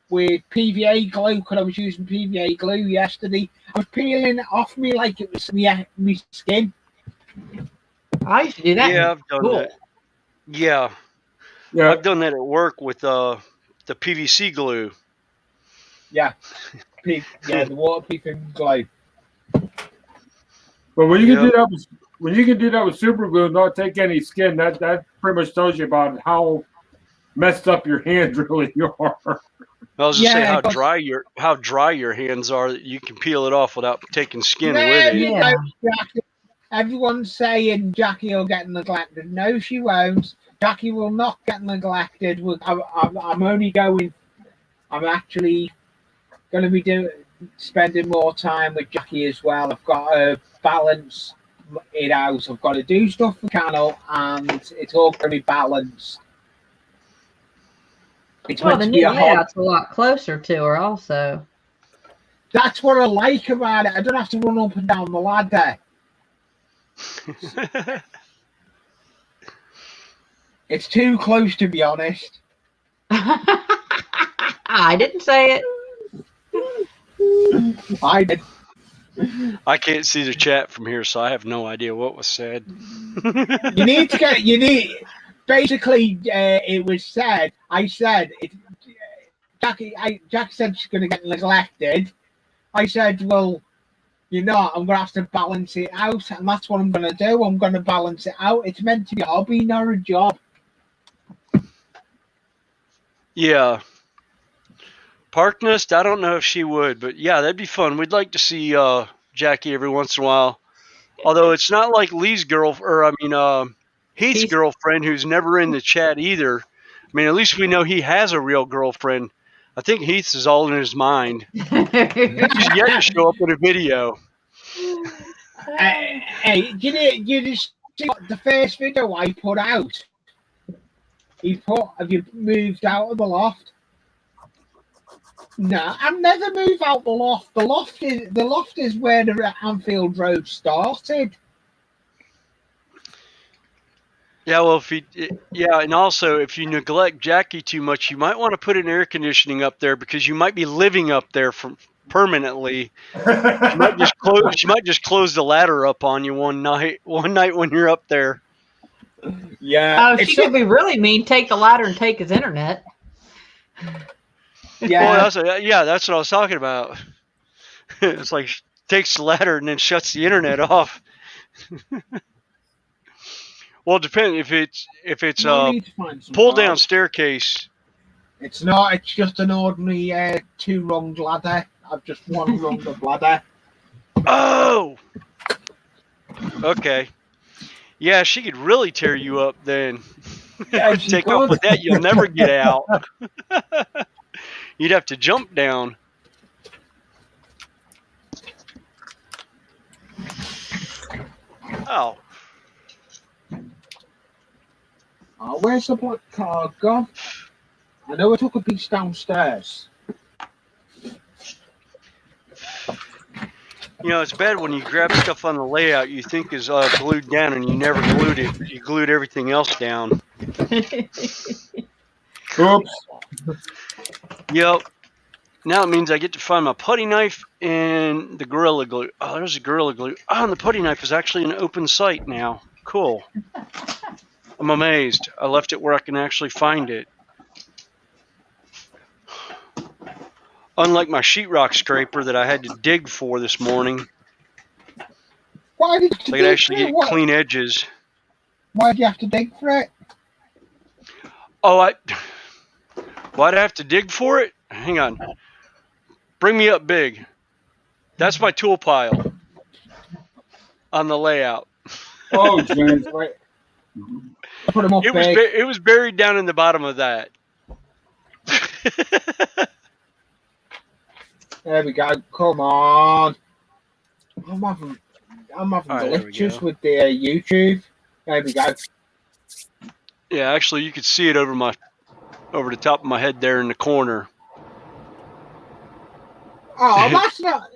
with PVA glue, because I was using PVA glue yesterday. I was peeling it off me like it was my skin. I used to do that. Yeah, I've done that. Yeah. I've done that at work with the PVC glue. Yeah. The waterproofing glue. But when you can do that with super glue and not take any skin, that pretty much tells you about how messed up your hands really are. I was just saying how dry your hands are that you can peel it off without taking skin with it. Yeah. Everyone's saying Jackie will get neglected. No, she won't. Jackie will not get neglected. I'm actually going to be spending more time with Jackie as well. I've got to balance it out. I've got to do stuff for the channel, and it's all going to be balanced. Well, the new layout's a lot closer to her also. That's what I like about it. I don't have to run up and down the ladder. It's too close, to be honest. I didn't say it. I did. I can't see the chat from here, so I have no idea what was said. Basically, it was said, Jackie said she's going to get neglected. I said, well, I'm going to have to balance it out, and that's what I'm going to do. I'm going to balance it out. It's meant to be a hobby, not a job. Yeah. Parknest, I don't know if she would, but yeah, that'd be fun. We'd like to see Jackie every once in a while. Although it's not like Heath's girlfriend, who's never in the chat either. I mean, at least we know he has a real girlfriend. I think Heath's is all in his mind. He's yet to show up in a video. Hey, you just see the first video I put out? Have you moved out of the loft? No, I've never moved out the loft. The loft is where the Anfield Road started. Yeah, well, and also if you neglect Jackie too much, you might want to put an air conditioning up there, because you might be living up there permanently. She might just close the ladder up on you one night when you're up there. Yeah. Oh, she could be really mean. Take the ladder and take his internet. Yeah. Well, that's what I was talking about. It's like takes the ladder and then shuts the internet off. Well, it depends if it's pull down staircase. It's not. It's just an ordinary 2-runged ladder. I've just one rung of ladder. Oh. Okay. Yeah, she could really tear you up then. Yeah, take off with that, you'll never get out. You'd have to jump down. Oh. Where's the black car gone? I know I took a piece downstairs. It's bad when you grab stuff on the layout you think is glued down, and you never glued it. You glued everything else down. Oops. Yep. Now it means I get to find my putty knife and the Gorilla Glue. Oh, there's a Gorilla Glue. Oh, and the putty knife is actually an open site now. Cool. I'm amazed. I left it where I can actually find it. Unlike my sheetrock scraper that I had to dig for this morning. Why did I could actually get clean edges. Why did you have to dig for it? Oh, why'd I have to dig for it? Hang on. Bring me up big. That's my tool pile on the layout. Oh, jeez. Wait. Put them up big. It was buried down in the bottom of that. There we go. Come on. I'm having All right, there we glitches go. with the YouTube. There we go. Yeah, actually, you could see it over the top of my head there in the corner. Oh, that's not.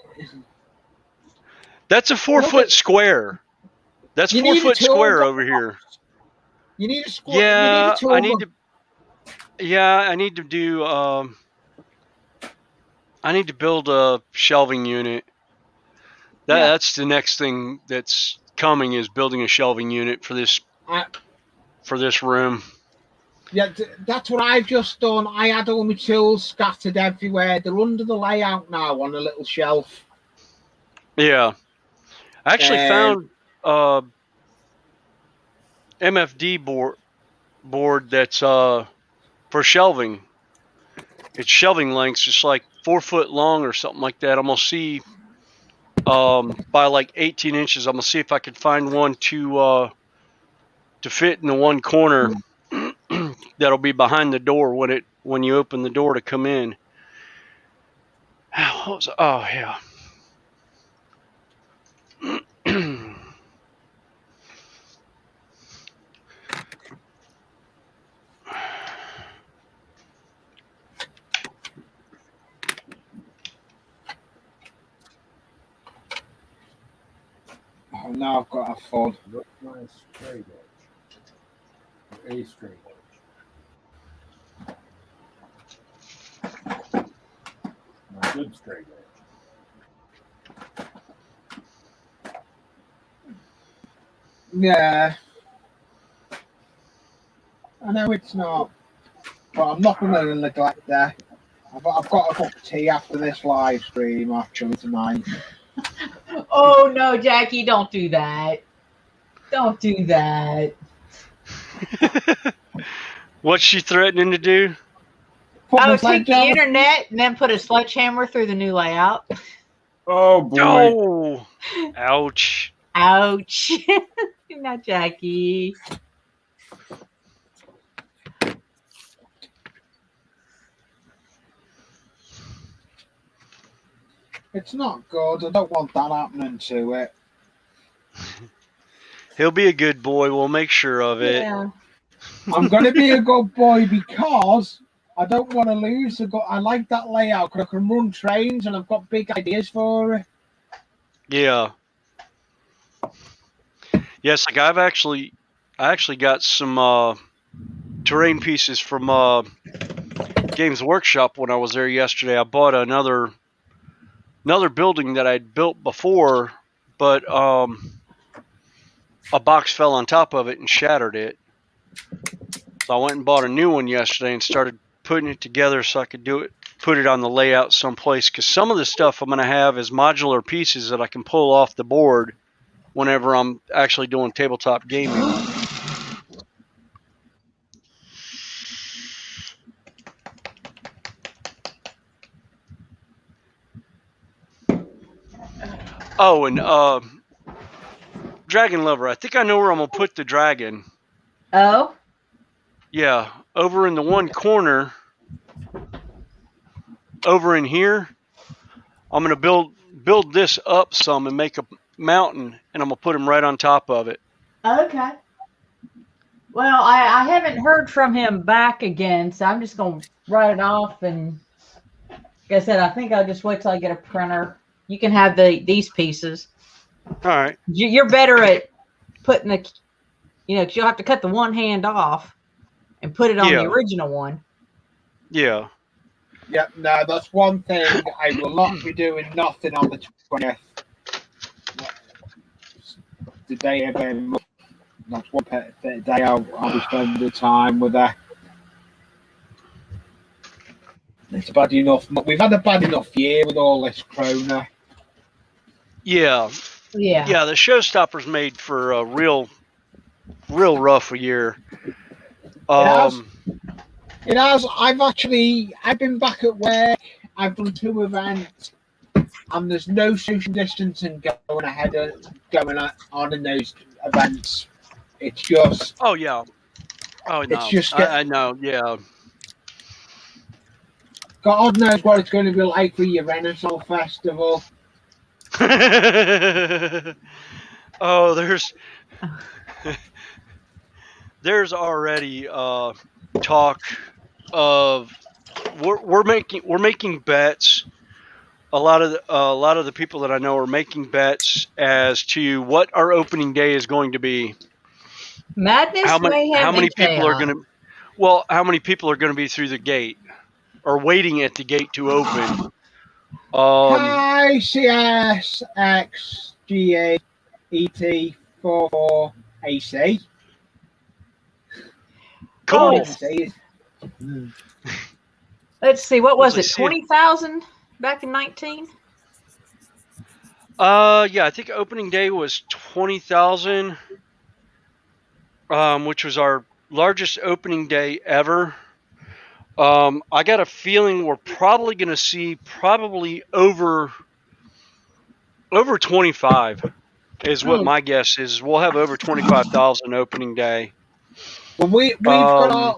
That's a 4-foot square. That's You 4 need a foot square toolbox. over here. You need a square. Yeah, you need a toolbox. I need to do. I need to build a shelving unit. That's the next thing that's coming, is building a shelving unit for this room. Yeah, that's what I've just done. I had all my tools scattered everywhere. They're under the layout now on a little shelf. Yeah, I actually found MFD board that's for shelving. It's shelving lengths, just like 4 foot long or something like that. I'm gonna see by like 18 inches. I'm gonna see if I can find one to fit in the one corner that'll be behind the door when you open the door to come in. Oh yeah. Oh, now I've got a phone. What's my straight edge? A straight edge. My good straight edge. Yeah. I know it's not, but I'm not going to neglect that. I've got a cup of tea after this live stream actually tonight. Oh no, Jackie, don't do that. Don't do that. What's she threatening to do? I would take the internet and then put a sledgehammer through the new layout. Oh boy. Oh, ouch. Ouch. Not Jackie. It's not good. I don't want that happening to it. He'll be a good boy. We'll make sure of it. Yeah. I'm going to be a good boy because I don't want to lose. I like that layout because I can run trains and I've got big ideas for it. Yeah. Yes, like I actually got some terrain pieces from Games Workshop when I was there yesterday. I bought another building that I'd built before, but a box fell on top of it and shattered it. So I went and bought a new one yesterday and started putting it together so I could put it on the layout someplace, because some of the stuff I'm going to have is modular pieces that I can pull off the board whenever I'm actually doing tabletop gaming. Oh, and Dragon Lover, I think I know where I'm going to put the dragon. Oh? Yeah, over in the one corner, over in here, I'm going to build this up some and make a mountain, and I'm going to put him right on top of it. Okay. Well, I haven't heard from him back again, so I'm just going to write it off. And like I said, I think I'll just wait till I get a printer. You can have these pieces. All right. You're better at putting the, 'cause you'll have to cut the one hand off and put it on the original one. Yeah. Yeah, no, that's one thing. I will not be doing nothing on the 20th. The day of him. That's one day I'll be spending the time with her. It's bad enough. We've had a bad enough year with all this Corona. Yeah. Yeah. Yeah, the showstopper's made for a real rough year. It has. I've been back at work. I've done 2 events. and there's no social distancing going on in those events. It's just Oh yeah. Oh it's no. just I know. Yeah. God knows what it's going to be like for your Renaissance festival. Oh, there's already talk of we're making bets. A lot of the people that I know are making bets as to what our opening day is going to be. Madness, How mayhem, many and people are chaos. going to how many people are going to be through the gate or waiting at the gate to open? Hi, CSXGAET44AC. All I Cool. can say is, Let's see, what was Let's it? see if 20,000 back in 19? yeah, I think opening day was 20,000, which was our largest opening day ever. I got a feeling we're probably going to see over 25 is what Oh, my guess is. We'll have over 25,000 opening day. well, Um,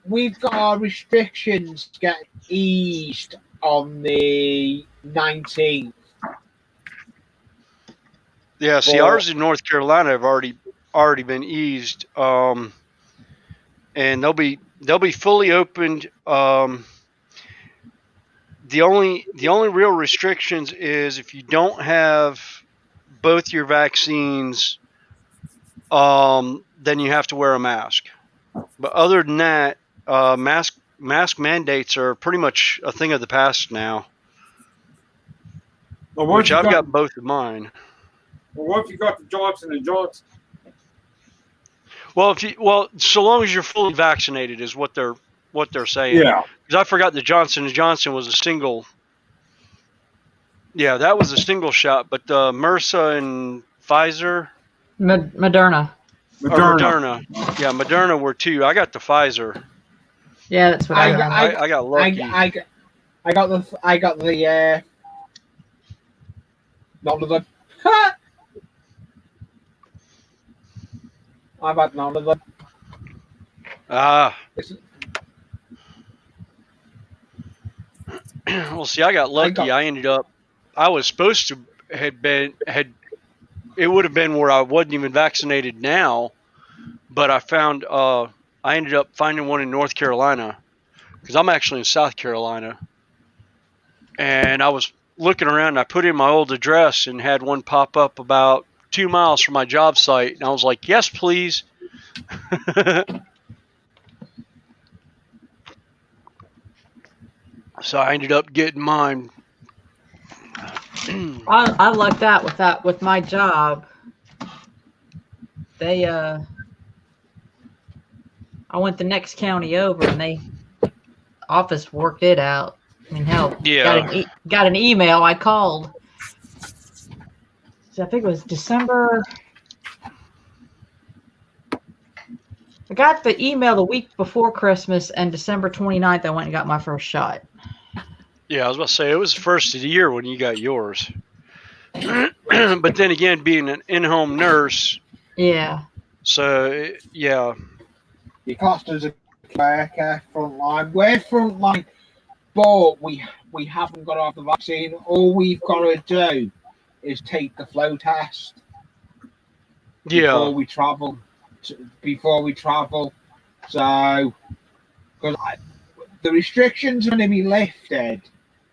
we've got our restrictions get eased on the 19th. yeah, see, But ours in North Carolina have already been eased, and they'll be fully opened. The only real restrictions is if you don't have both your vaccines, then you have to wear a mask. But other than that, mask mandates are pretty much a thing of the past now. Well, Which I've got both of mine. what if you got the Johnson and Johnson? Well, so long as you're fully vaccinated is what they're saying. Yeah. Because I forgot the Johnson and Johnson was a single. Yeah, that was a single shot, but MRSA and Pfizer Moderna. or Moderna. Yeah, Moderna were two. I got the Pfizer. Yeah, that's what I got. I got lucky. I got the none of them. I've had none of them. Well, see, I got lucky. I was supposed to it would have been where I wasn't even vaccinated now, but I ended up finding one in North Carolina because I'm actually in South Carolina, and I was looking around and I put in my old address and had one pop up about 2 miles from my job site, and I was like, yes, please. So I ended up getting mine. I lucked out with my job. They I went the next county over and they office worked it out. I mean, hell, Yeah. got an email. I called. So I think it was December. I got the email the week before Christmas, and December 29th, I went and got my first shot. Yeah, I was about to say, it was the first of the year when you got yours. But then again, being an in-home nurse. Yeah. So, yeah. Your cost us a worker frontline. We're frontline, but we haven't got off the vaccine. All we've got to do is take the flow test before we travel. So, because the restrictions are going to be lifted,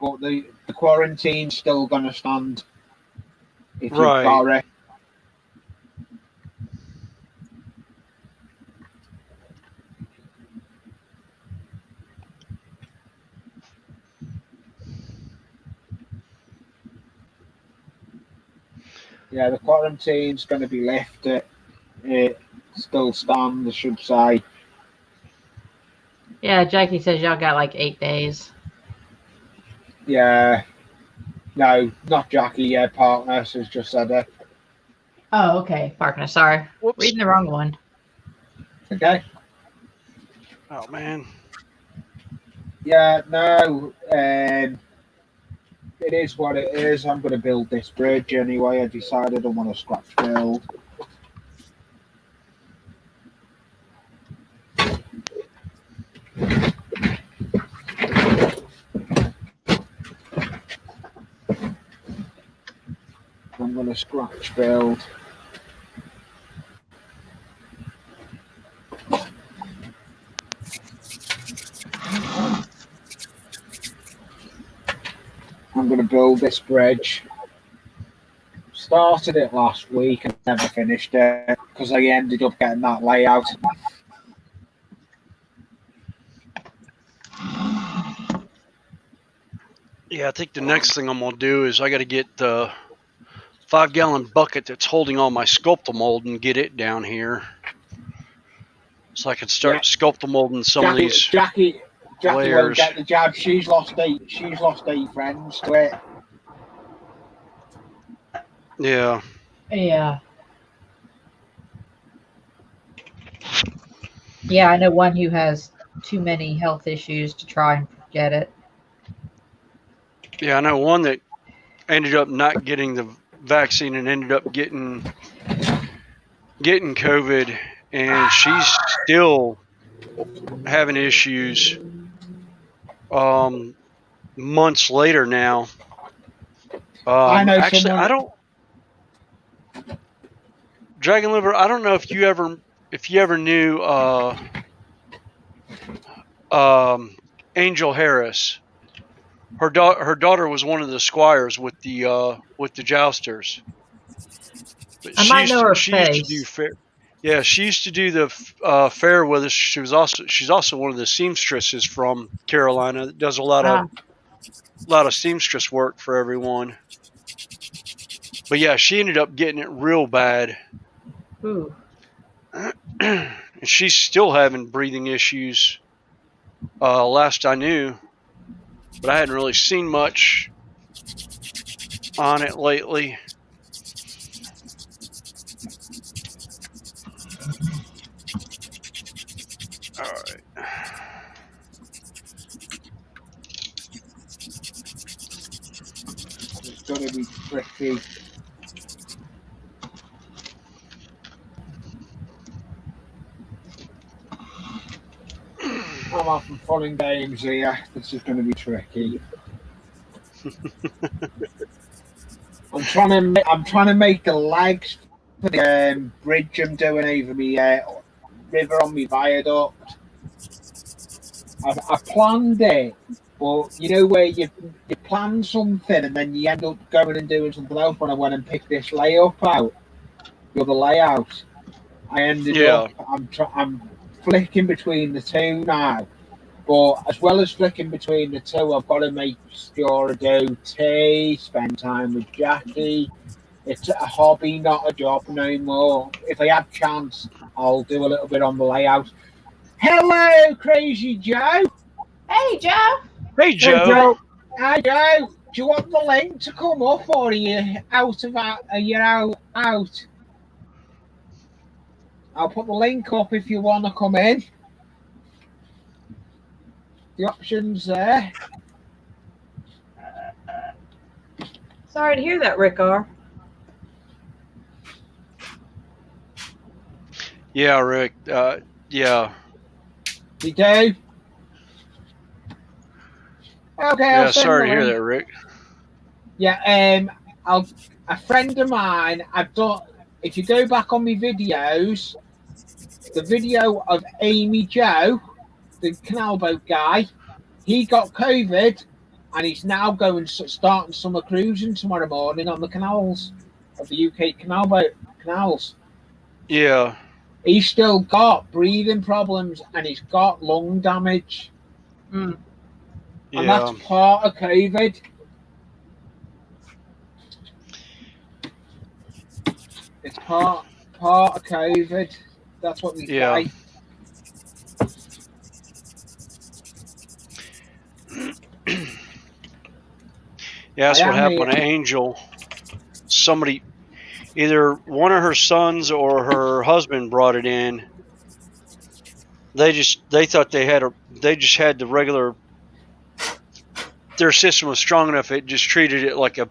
but the quarantine's still going to stand. If you've got it. Yeah, the quarantine's going to be lifted. It still stands, I should say. Yeah, Jackie says y'all got like 8 days. Yeah. No, not Jackie. Yeah, Partners has just said it. Oh, okay. Partner, sorry. Whoops. Reading the wrong one. Okay. Oh, man. Yeah, no. it is what it is. I'm going to build this bridge anyway. I decided I want to scratch build. I'm going to scratch build. I'm going to build this bridge. Started it last week and never finished it because I ended up getting that layout. Yeah, I think the next thing I'm gonna do is I got to get the 5-gallon bucket that's holding all my sculptor mold and get it down here, so I can start sculptor molding some of these Jackie layers. won't get the jab. She's lost 8 friends to it. Yeah. Yeah. Yeah, I know one who has too many health issues to try and get it. Yeah, I know one that ended up not getting the vaccine and ended up getting COVID, and she's still having issues months later now. I know actually, someone. I don't. Dragon Liver, I don't know if you ever knew Angel Harris. Her daughter was one of the squires with the jousters. But I might know her she face. used to do fair. Yeah, she used to do the fair with us. She's also one of the seamstresses from Carolina that does a lot of seamstress work for everyone. But yeah, she ended up getting it real bad. Ooh. And she's still having breathing issues. Last I knew, but I hadn't really seen much on it lately. All right. It's going to be tricky. I'm often following games here. This is going to be tricky. I'm trying to make the legs for the bridge I'm doing over my river on my viaduct. I planned it, but you know where you plan something and then you end up going and doing something else. When I went and picked this layout out, the other layout, I ended up. I'm flicking between the two now. But as well as flicking between the two, I've got to make sure I do tea, spend time with Jackie. It's a hobby, not a job no more. If I have chance, I'll do a little bit on the layout. Hello, Crazy Joe. Hey, Joe. Hey, Joe. Hi, Joe. Do you want the link to come up, or are you out of that? Are you out? I'll put the link up if you want to come in. The options there. Sorry to hear that, Rickar. Yeah, Rick. Yeah. You do? Okay. Yeah, sorry to hear that, Rick. Yeah. A friend of mine. I've done. If you go back on my videos, the video of Amy Joe, the canal boat guy, he got COVID, and he's now starting summer cruising tomorrow morning on the canals of the UK canals. Yeah. He's still got breathing problems and he's got lung damage. Mm. And that's part of COVID. It's part of COVID. That's what we say. Yeah, that's what happened to Angel. Somebody, either one of her sons or her husband, brought it in. They thought they just had the regular their system was strong enough, it just treated it like a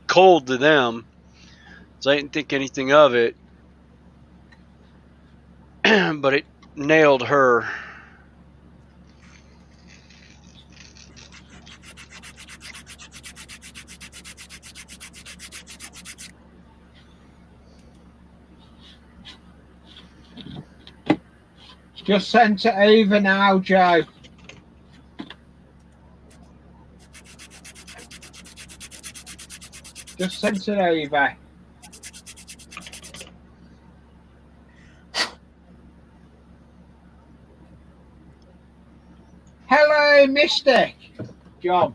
cold to them. So I didn't think anything of it. But it nailed her. Just sent it over now, Joe. Just sent it over. Hello, Mystic. John,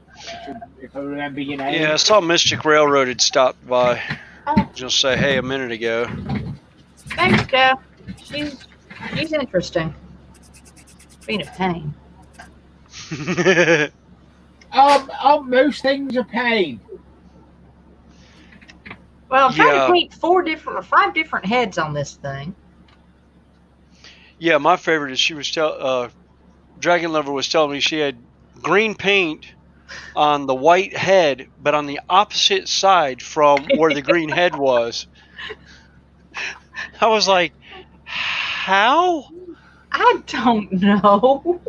if I remember your name. Yeah, I saw Mystic Railroad had stopped by. Oh, Just say hey a minute ago. thanks, Joe. She's interesting. Being a pain. Most things are pain. Well, I'm trying Yeah. to paint 5 different heads on this thing. Yeah, my favorite is she was Dragon Lover was telling me she had green paint on the white head, but on the opposite side from where the green head was. I was like, how? I don't know.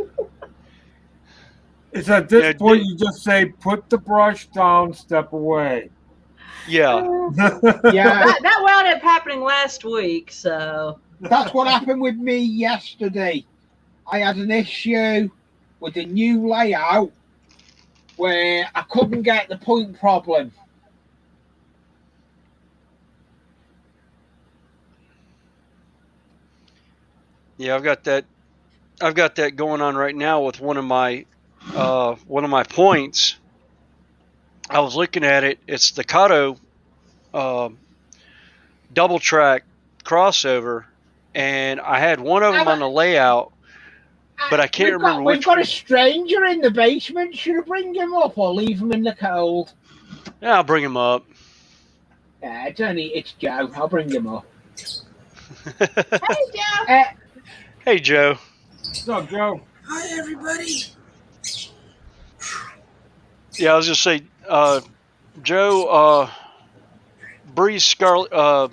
It's at this Yeah, point you just say, put the brush down, step away. Yeah. Yeah, That wound up happening last week, so. that's what happened with me yesterday. I had an issue with the new layout where I couldn't get the point problem. Yeah, I've got that going on right now with one of my points. I was looking at it. It's the Kato double track crossover, and I had one of them on the layout, but I can't remember We've which got one. a stranger in the basement. Should I bring him up or leave him in the cold? Yeah, I'll bring him up. Yeah, it's Joe. I'll bring him up. Hey, Joe. Hey, Joe. What's up, Joe? Hi, everybody. Yeah, I was just saying, Joe, Breeze Scarlet,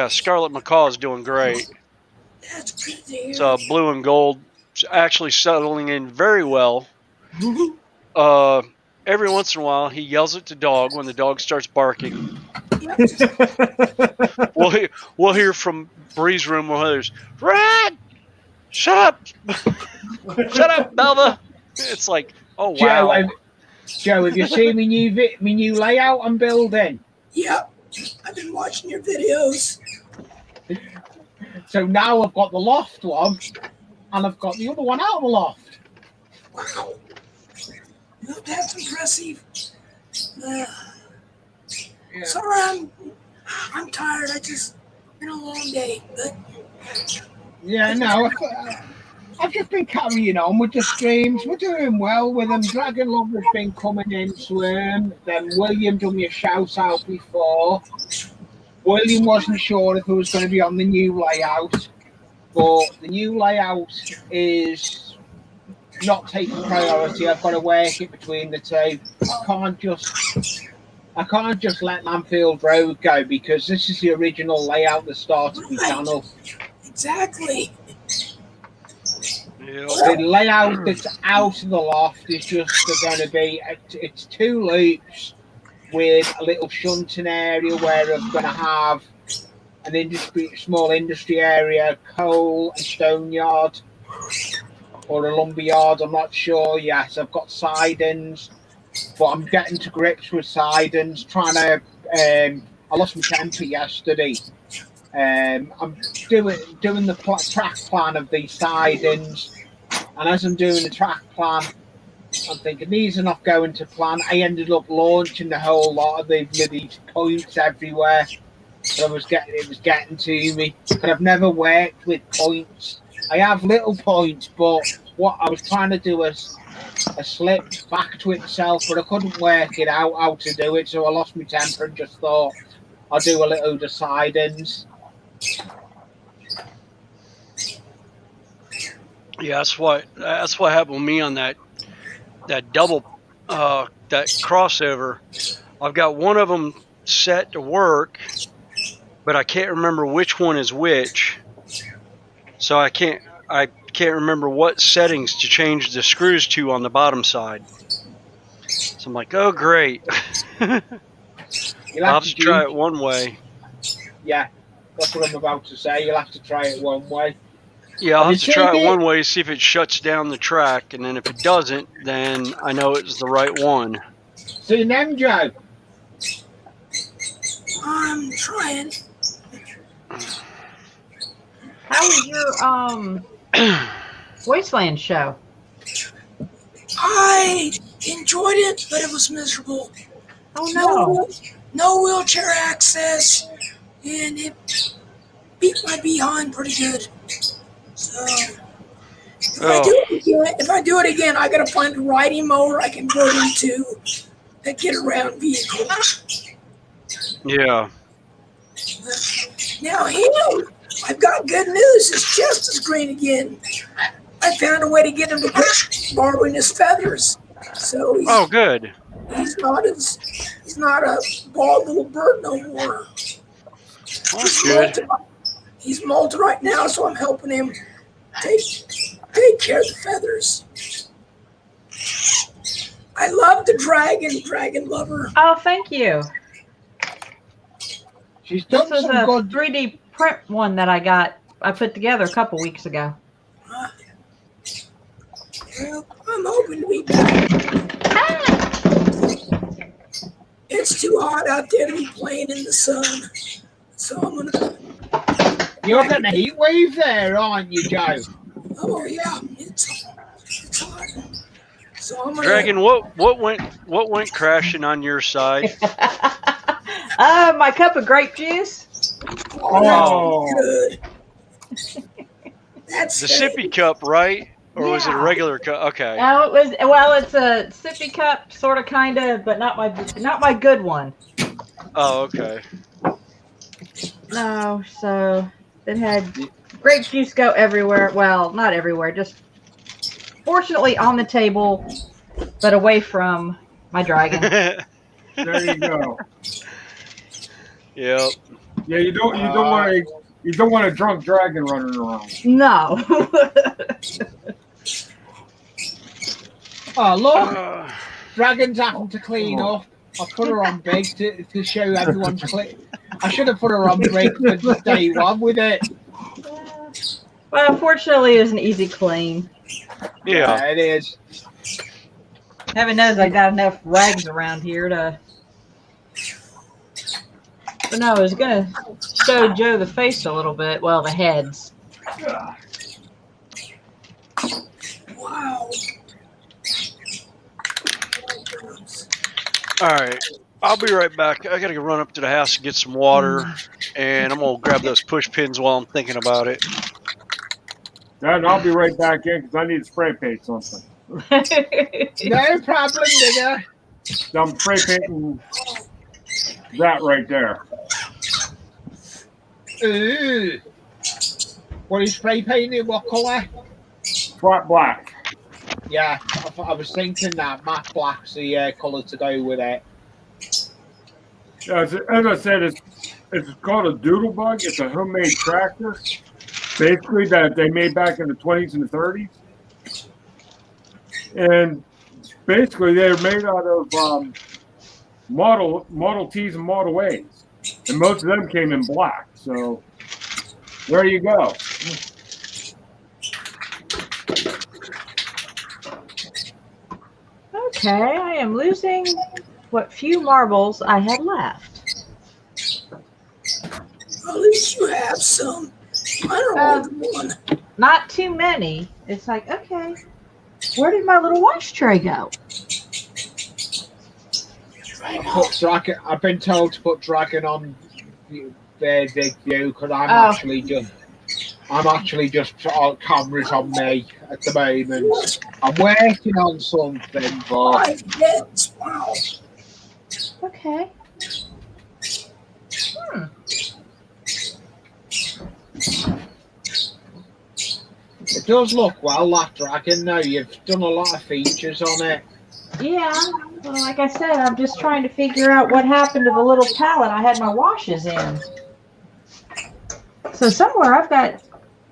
Scarlet Macaw is doing great. That's good to hear. So blue and gold is actually settling in very well. Every once in a while, he yells at the dog when the dog starts barking. We'll hear from Breeze Room or others. Red, shut up, shut up, Belva. It's like, oh wow. Joe, have you seen my new layout I'm building? Yep, I've been watching your videos. So now I've got the loft one, and I've got the other one out of the loft. Wow, that's impressive. Sorry, I'm tired. It's been a long day, but Yeah, no, I've just been carrying on with the streams. We're doing well with them. Dragon Lover's been coming in swim. Then William done me a shout out before. William wasn't sure if it was going to be on the new layout, but the new layout is not taking priority. I've got to work it between the two. I can't just let Anfield Road go because this is the original layout that started the channel. exactly. Yeah. The layout that's out of the loft is just going to be it's 2 loops with a little shunting area where I'm going to have an small industry area, coal and stone yard, or a lumber yard. I'm not sure yet. I've got sidings, but I'm getting to grips with sidings. I lost my temper yesterday. I'm doing the track plan of these sidings, and as I'm doing the track plan, I'm thinking these are not going to plan. I ended up launching the whole lot of these points everywhere. But it was getting to me. But I've never worked with points. I have little points, but what I was trying to do was a slip back to itself, but I couldn't work it out how to do it, so I lost my temper and just thought I'll do a little of the sidings. Yeah, that's what happened with me on that double that crossover. I've got one of them set to work, but I can't remember which one is which. So I can't remember what settings to change the screws to on the bottom side. So I'm like, oh great. I'll have to try it one way. Yeah, that's what I'm about to say. You'll have to try it one way. Yeah, I'll have to try it one way, see if it shuts down the track, and then if it doesn't, then I know it's the right one. Seen them, Joe? I'm trying. How was your Wasteland show? I enjoyed it, but it was miserable. Oh no. No wheelchair access, and it beat my behind pretty good. So if I do it again, I gotta find a riding mower I can put into a get around vehicle. Yeah. Now him, I've got good news. His chest is green again. I found a way to get him to quit borrowing his feathers. So good. He's not a bald little bird no more. That's good. He's molted right now, so I'm helping him take care of the feathers. I love the dragon lover. Oh, thank you. She's done This was some a good 3D print one that I put together a couple weeks ago. Well, I'm hoping to be back. It's too hot out there to be playing in the sun, so I'm gonna. You're getting a heat wave there, aren't you, Joe? Oh yeah, it's hot. So I'm gonna. Dragon, what went crashing on your side? My cup of grape juice. Oh, good. That's the sippy cup, right? Or was it a regular cup? Okay. No, it was. Well, it's a sippy cup, sort of, kind of, but not my good one. Oh, okay. No, so it had grape juice go everywhere. Well, not everywhere, just fortunately on the table, but away from my dragon. There you go. Yep. Yeah, you don't want a drunk dragon running around. No. Oh, look. Dragon's having to clean up. I put her on big to show everyone's clean. I should have put her on big for just day one with it. Well, unfortunately, it was an easy clean. Yeah, it is. Heaven knows I got enough rags around here to. But no, I was gonna show Joe the face a little bit. Well, the heads. wow. All right. I'll be right back. I got to run up to the house and get some water, and I'm going to grab those push pins while I'm thinking about it. And I'll be right back in because I need to spray paint something. No problem, digger. So I'm spray painting that right there. Ooh. What are you spray painting? What colour? Flat black. Yeah, I was thinking that matte black's the colour to go with it. Yeah, as I said, it's called a doodle bug. It's a homemade tractor, basically that they made back in the 20s and the 30s. And basically, they're made out of Model Ts and Model As, and most of them came in black. So there you go. Okay, I am losing what few marbles I had left. At least you have some. I don't want one. Not too many. It's like, okay, where did my little wash tray go? I've been told to put dragon on their view because I'm actually just cameras on me at the moment. I'm working on something, but Wow. Okay. it does look well, that dragon. Now you've done a lot of features on it. Yeah, well, like I said, I'm just trying to figure out what happened to the little pallet I had my washes in. So somewhere I've got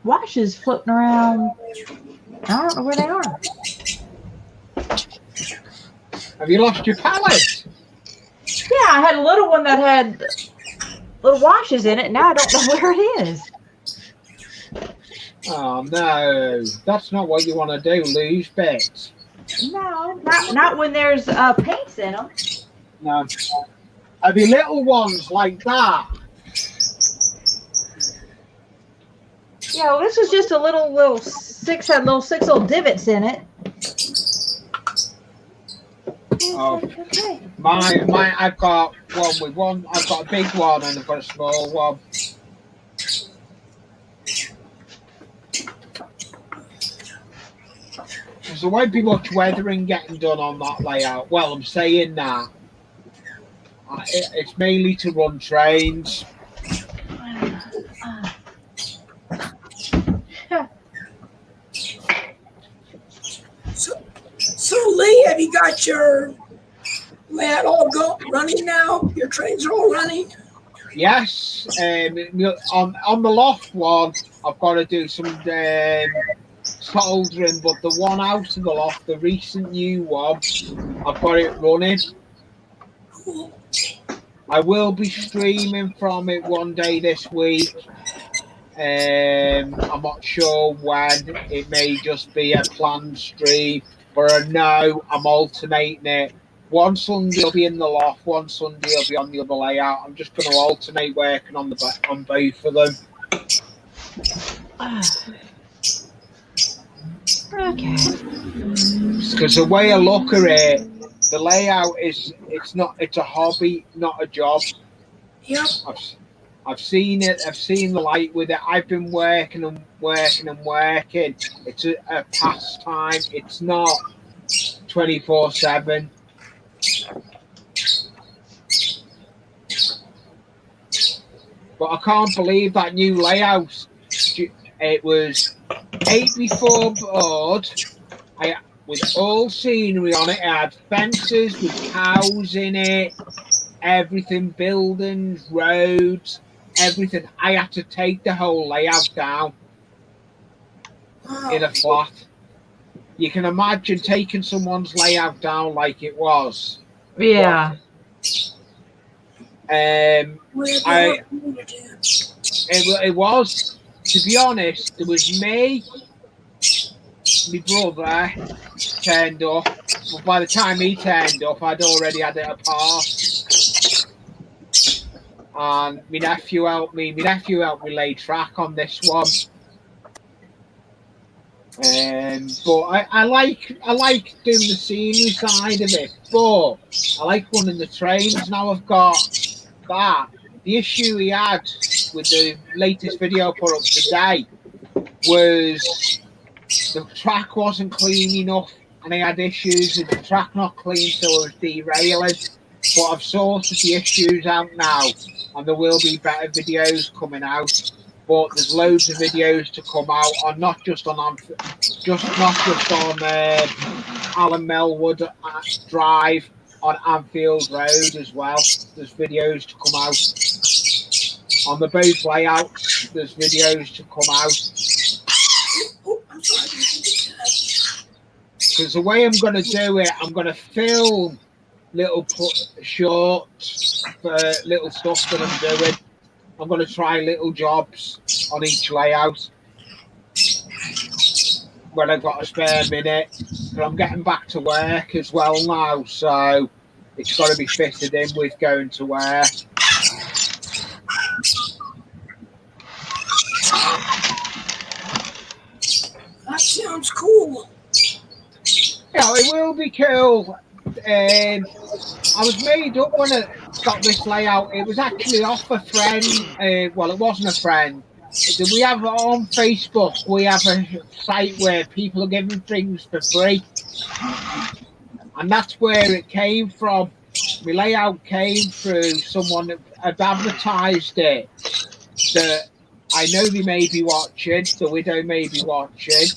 washes floating around. I don't know where they are. Have you lost your pallet? Yeah, I had a little one that had little washes in it. Now I don't know where it is. Oh no, that's not what you want to do. Lose bits. No, not when there's paints in them. No. Are the little ones like that? Yeah, well, this was just a little six had little 6 little divots in it. Oh, Okay. I've got one with one. I've got a big one and I've got a small one. There won't be much weathering getting done on that layout. Well, I'm saying that. It's mainly to run trains. So Lee, have you got your layout all running now? Your trains are all running? Yes. On the loft one, I've got to do some soldering, but the one out of the loft, the recent new one, I've got it running. Cool. I will be streaming from it one day this week. I'm not sure when. It may just be a planned stream, but I know I'm alternating it. One Sunday will be in the loft, one Sunday will be on the other layout. I'm just going to alternate working on both of them. Okay. Because the way I look at it, the layout it's a hobby, not a job. Yep. I've seen it. I've seen the light with it. I've been working and working and working. It's a pastime. It's not 24/7. But I can't believe that new layout. It was 84 board. With all scenery on it. It had fences with cows in it. Everything, buildings, roads, everything. I had to take the whole layout down in a flat. You can imagine taking someone's layout down like it was. Yeah. It was, to be honest, there was me, my brother turned up, but by the time he turned up, I'd already had it apart. And my nephew helped me. My nephew helped me lay track on this one. But I like doing the scenery side of it. But I like running the trains. Now I've got that. The issue he had with the latest video put up today was the track wasn't clean enough, and he had issues with the track not clean, so it was derailing. But I've sorted the issues out now, and there will be better videos coming out. But there's loads of videos to come out, on not just on Alan Melwood Drive, on Anfield Road as well. There's videos to come out on the both layouts. There's videos to come out. Because the way I'm going to do it, I'm going to film little shorts for little stuff that I'm doing. I'm going to try little jobs on each layout when I've got a spare minute. But I'm getting back to work as well now, so it's got to be fitted in with going to work. That sounds cool. Yeah, it will be cool. I was made up when I got this layout. It was actually off a friend. Well, it wasn't a friend. We have on Facebook. We have a site where people are giving things for free, and that's where it came from. My layout came through someone that had advertised it. That I know they may be watching. The widow may be watching.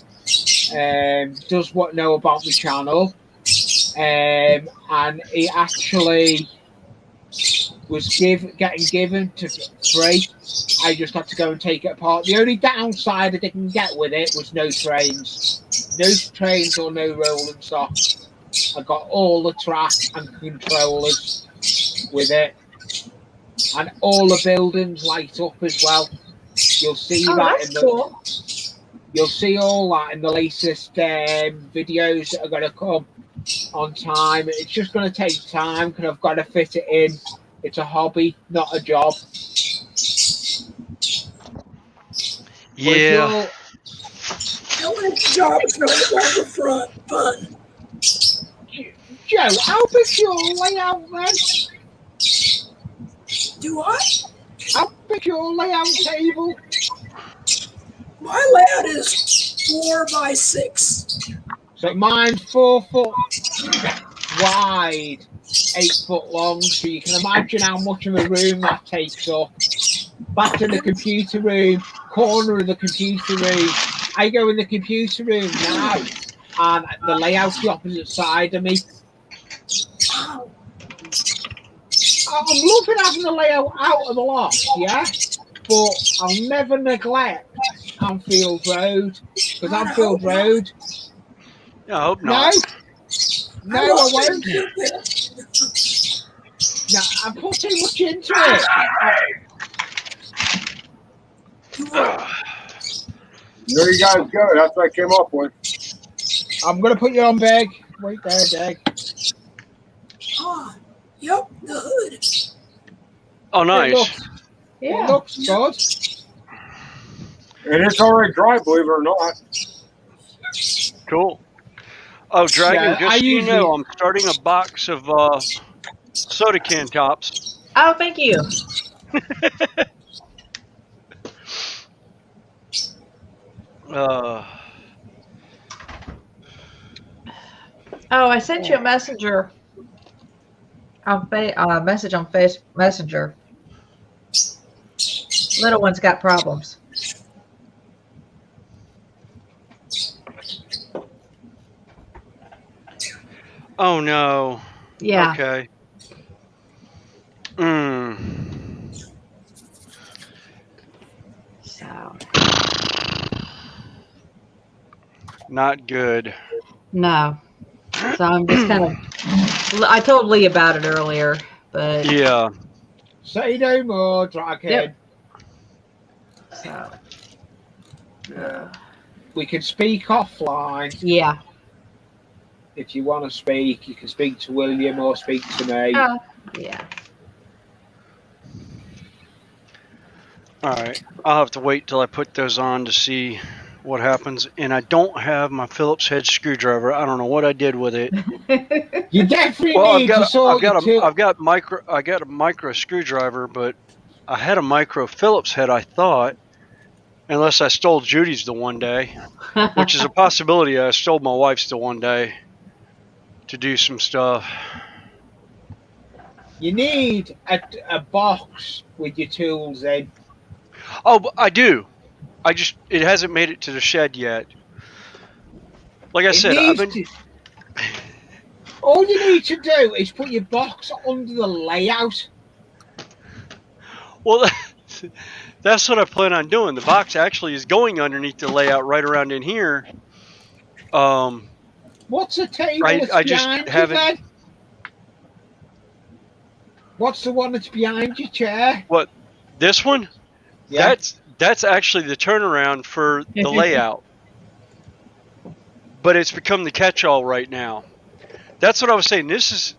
Does what know about my channel. and it actually was getting given to free. I just had to go and take it apart. The only downside I didn't get with it was no trains. No trains or no rolling stock. I got all the track and controllers with it. And all the buildings light up as well. You'll see that in the cool. You'll see all that in the latest videos that are going to come on time. It's just going to take time because I've got to fit it in. It's a hobby, not a job. Yeah. Now when it's a job, it's no longer fun. Joe, how big's your layout then? Do I? How big's your layout table? My layout is 4 by 6. So mine's 4 foot wide, 8 foot long. So you can imagine how much of a room that takes up. Back in the computer room, corner of the computer room. I go in the computer room now, and the layout's the opposite side of me. Wow. I'm loving having the layout out of the loft, yeah? But I'll never neglect Anfield Road, because Anfield Road... I hope not. No, I won't. No, I put too much into it. There you guys go. That's what I came up with. I'm going to put you on, Beg. Wait there, Beg. Ah, yep, the hood. Oh, nice. It looks good. And it's already dry, believe it or not. Cool. Oh, Dragon, Yeah, just so you know, I'm starting a box of soda can tops. Oh, thank you. Oh, I sent you a messenger. Message on Messenger. Little one's got problems. Oh no. Yeah. Okay. So. Not good. No. So I'm just kind of. I told Lee about it earlier, but. Yeah. Say no more, Dragon. Yep. So. We can speak offline. Yeah. If you want to speak, you can speak to William or speak to me. Yeah. All right. I'll have to wait till I put those on to see what happens. And I don't have my Phillips head screwdriver. I don't know what I did with it. You definitely Well, need to sort I've got a micro screwdriver, but I had a micro Phillips head, I thought, unless I stole Judy's the one day, which is a possibility. I stole my wife's the one day to do some stuff. You need a box with your tools in. Oh, I do. It hasn't made it to the shed yet. Like I said, all you need to do is put your box under the layout. Well, that's what I plan on doing. The box actually is going underneath the layout right around in here. What's the table I just haven't. Then? What's the one that's behind your chair? What? This one? Yeah. That's actually the turnaround for the layout. But it's become the catch-all right now. That's what I was saying. This is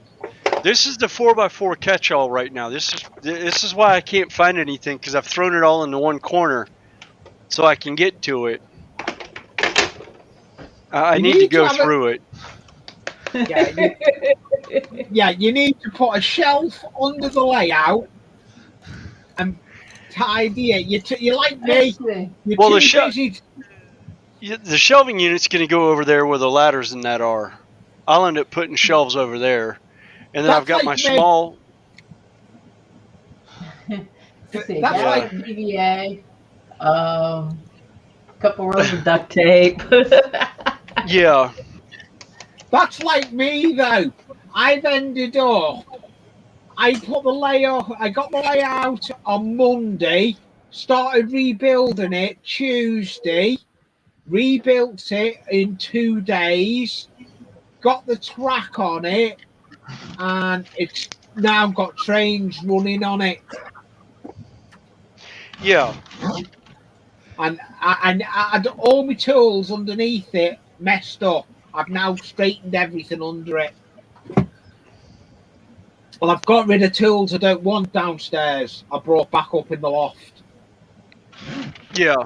the 4x4 catch-all right now. This is why I can't find anything, because I've thrown it all into one corner so I can get to it. I need to go through it. Yeah, you need to put a shelf under the layout and tidy it. You're like me. Well, the shelving unit's going to go over there where the ladders and that are. I'll end up putting shelves over there. And then I've got my small... That's like DVA. Couple rows of duct tape. Yeah. That's like me though. I've ended up. I got the layout on Monday, started rebuilding it Tuesday, rebuilt it in 2 days, got the track on it, and it's now got trains running on it. Yeah. And I had all my tools underneath it messed up. I've now straightened everything under it. Well, I've got rid of tools I don't want downstairs. I brought back up in the loft. Yeah.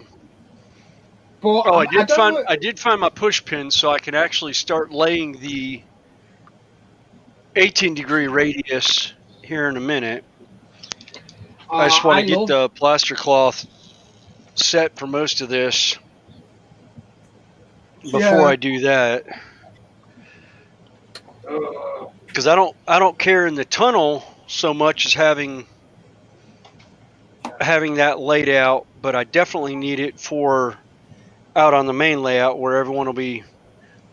But Oh, I I did find my push pin, so I can actually start laying the 18-degree radius here in a minute. I just want to get the plaster cloth set for most of this before I do that. Because I don't care in the tunnel so much as having that laid out, but I definitely need it for out on the main layout where everyone will be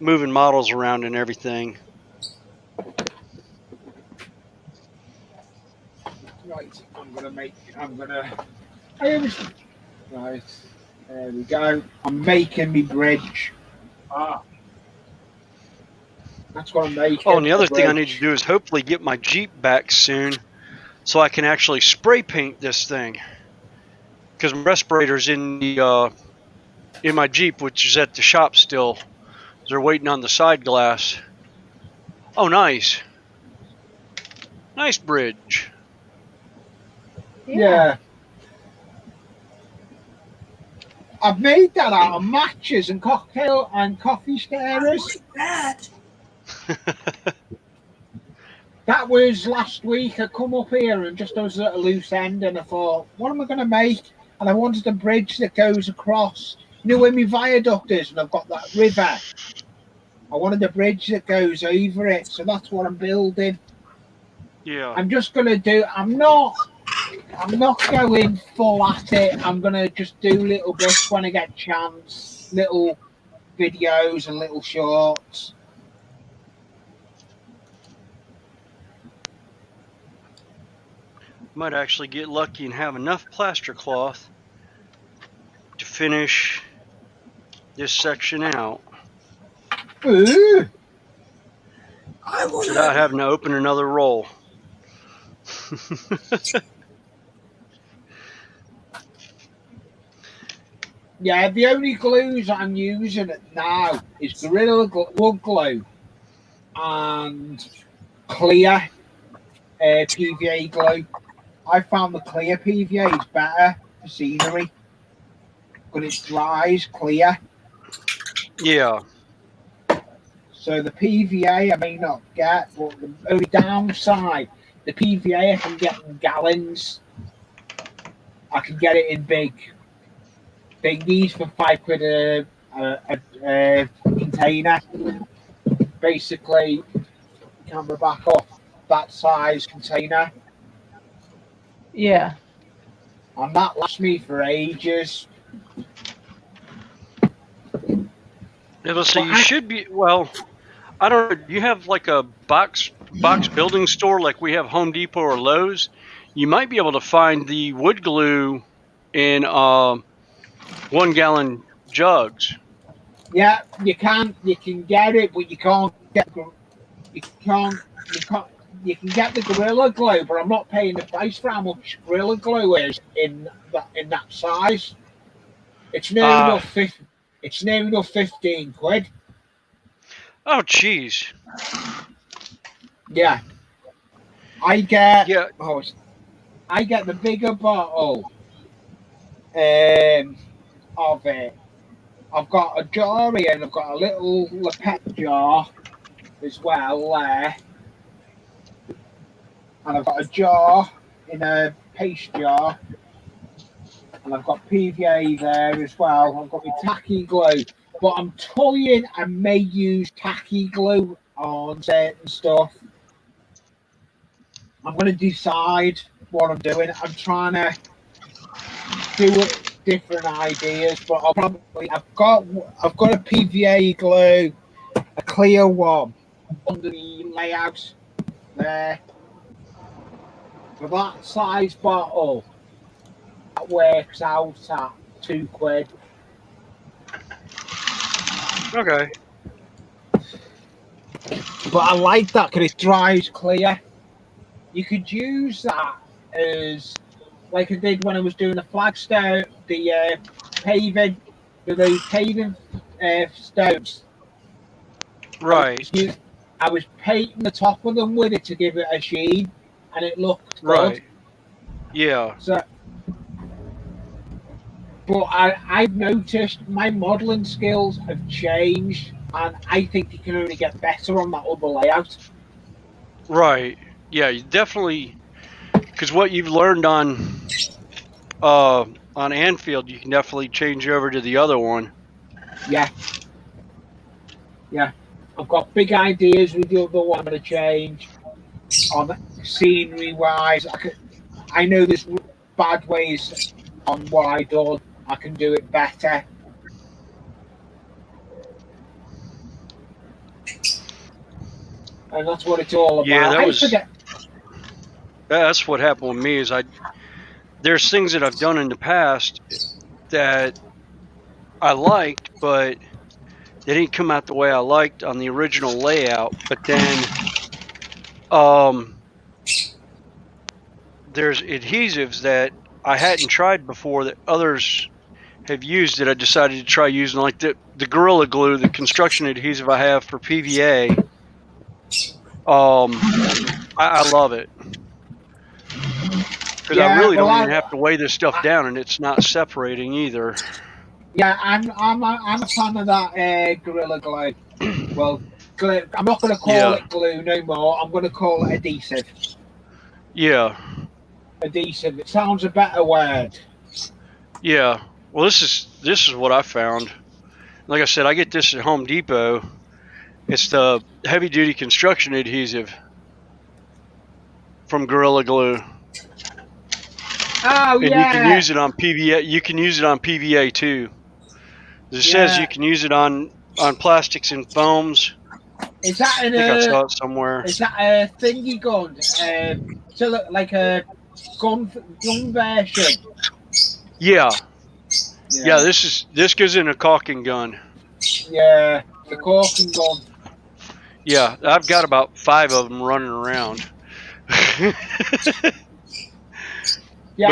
moving models around and everything. Right, right, there we go. I'm making me bridge. That's what I'm making. Oh, and the other thing I need to do is hopefully get my Jeep back soon so I can actually spray paint this thing. Because my respirator's in my Jeep, which is at the shop still. They're waiting on the side glass. Oh, nice. Nice bridge. Yeah. I've made that out of matches and cocktail and coffee stirrers. Like that. That was last week. I come up here and just was at a loose end, and I thought, what am I going to make? And I wanted a bridge that goes across. You know where my viaduct is, and I've got that river. I wanted a bridge that goes over it, so that's what I'm building. Yeah. I'm just going to do. I'm not going full at it. I'm going to just do little bits when I get a chance, little videos and little shorts. Might actually get lucky and have enough plaster cloth to finish this section out. Ooh. Without having to open another roll. Yeah, the only glues I'm using now is Gorilla Wood Glue and clear PVA glue. I found the clear PVA is better for scenery because it dries clear. Yeah. So the PVA I may not get, but the only downside, the PVA I can get in gallons. I can get it in big thingies for £5 a container. Basically, camera back off that size container. Yeah. And that lasts me for ages. Yeah, so you should be, well, I don't know, you have like a box building store like we have Home Depot or Lowe's. You might be able to find the wood glue in 1 gallon jugs. Yeah, you can get it, but you can get the Gorilla Glue, but I'm not paying the price for how much Gorilla Glue is in that size. It's near enough it's near enough 15 quid. Oh, jeez. Yeah. I get the bigger bottle of it. I've got a jar here and I've got a little lapet jar as well there. And I've got a jar in a paste jar. And I've got PVA there as well. I've got my tacky glue. But I'm toying I may use tacky glue on certain stuff. I'm going to decide what I'm doing. I'm trying to do different ideas, but I've got a PVA glue, a clear one, under the layout there. For that size bottle, that works out at £2. Okay. But I like that because it dries clear. You could use that as, like I did when I was doing the flagstone, the paving, those paving stones. Right. I was painting the top of them with it to give it a sheen, and it looked Right. good. Yeah. So, but I've noticed my modelling skills have changed, and I think you can only get better on that other layout. Right. Yeah, you definitely, because what you've learned on Anfield, you can definitely change over to the other one. Yeah. Yeah. I've got big ideas with the other one to change on scenery wise. I know there's bad ways on what I done. I can do it better. And that's what it's all about. Yeah, that's what happened with me. Is there's things that I've done in the past that I liked, but they didn't come out the way I liked on the original layout. But then, there's adhesives that I hadn't tried before that others have used that I decided to try using, like the Gorilla Glue, the construction adhesive I have for PVA. I love it because I really don't even have to weigh this stuff down, and it's not separating either. Yeah, I'm a fan of that Gorilla Glue. Well, glue. I'm not going to call it glue no more. I'm going to call it adhesive. Yeah. Adhesive. It sounds a better word. Yeah. Well, this is what I found. Like I said, I get this at Home Depot. It's the heavy duty construction adhesive from Gorilla Glue. Oh, and you can use it on PVA. You can use it on PVA too. It says you can use it on plastics and foams. Is that I think I saw it somewhere. Is that a thingy gun? So like a gun version? Yeah. Yeah, this goes in a caulking gun. Yeah, the caulking gun. Yeah, I've got about 5 of them running around. But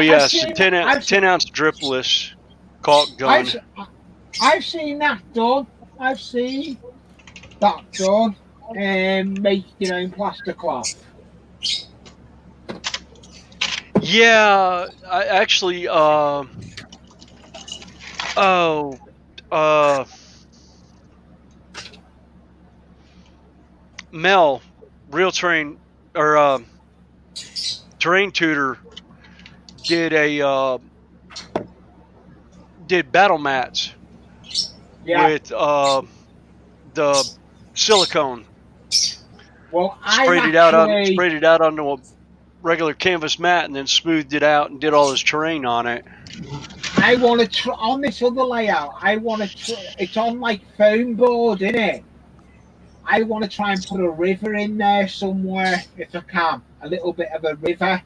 yeah, it's a 10 ounce dripless caulk gun. I've seen that done. I've seen that done. Make your own plaster cloth. Yeah, I actually Mel, real terrain or terrain tutor, did battle mats with the silicone. Well, sprayed it out onto a regular canvas mat and then smoothed it out and did all his terrain on it. I want to try on this other layout. It's on like foam board, isn't it? I want to try and put a river in there somewhere if I can. A little bit of a river.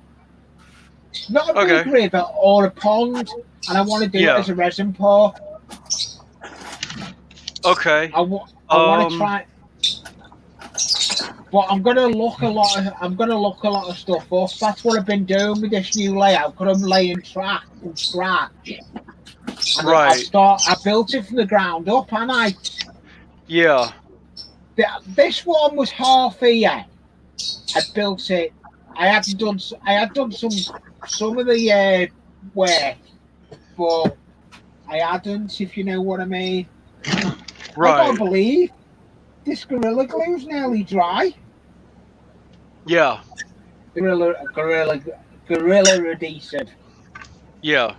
Not a big river or a pond. And I want to do it as a resin pour. Okay. I want to try. But I'm gonna look a lot of stuff up. That's what I've been doing with this new layout. Because I'm laying track from scratch. And I built it from the ground up, and Yeah. This one was half here. I built it. I had done some of the work, but I hadn't, if you know what I mean. Right. I can't believe this Gorilla Glue's nearly dry. Yeah. Gorilla adhesive. Yeah.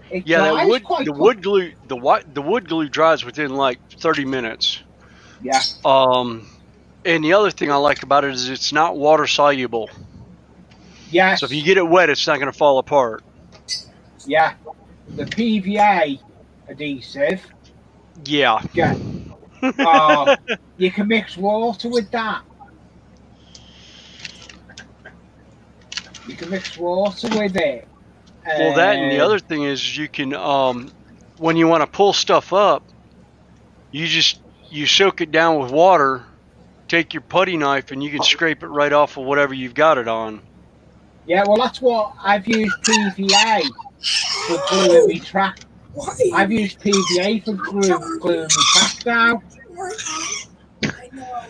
The wood glue dries within like 30 minutes. Yeah. And the other thing I like about it is it's not water soluble. Yeah. So if you get it wet, it's not going to fall apart. Yeah. The PVA adhesive. Yeah. Yeah. Oh, you can mix water with that. You can mix water with it. Well, that and the other thing is you can, when you want to pull stuff up, you soak it down with water, take your putty knife, and you can scrape it right off of whatever you've got it on. Yeah, well, that's what I've used PVA for gluing me track. Why? I've used PVA for gluing me track down. I know.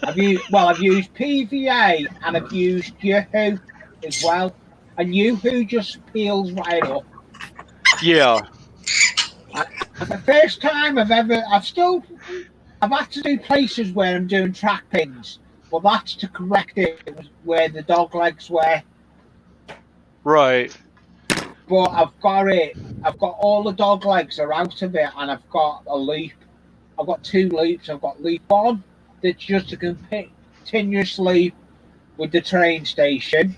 I've used PVA and I've used Yoo-hoo as well. And Yoo-hoo just peels right up. Yeah. The first time I've had to do places where I'm doing track pins, but that's to correct it where the dog legs were. Right. But I've got all the dog legs are out of it, and I've got a loop. I've got 2 loops. I've got loop 1 that's just a continuous loop with the train station,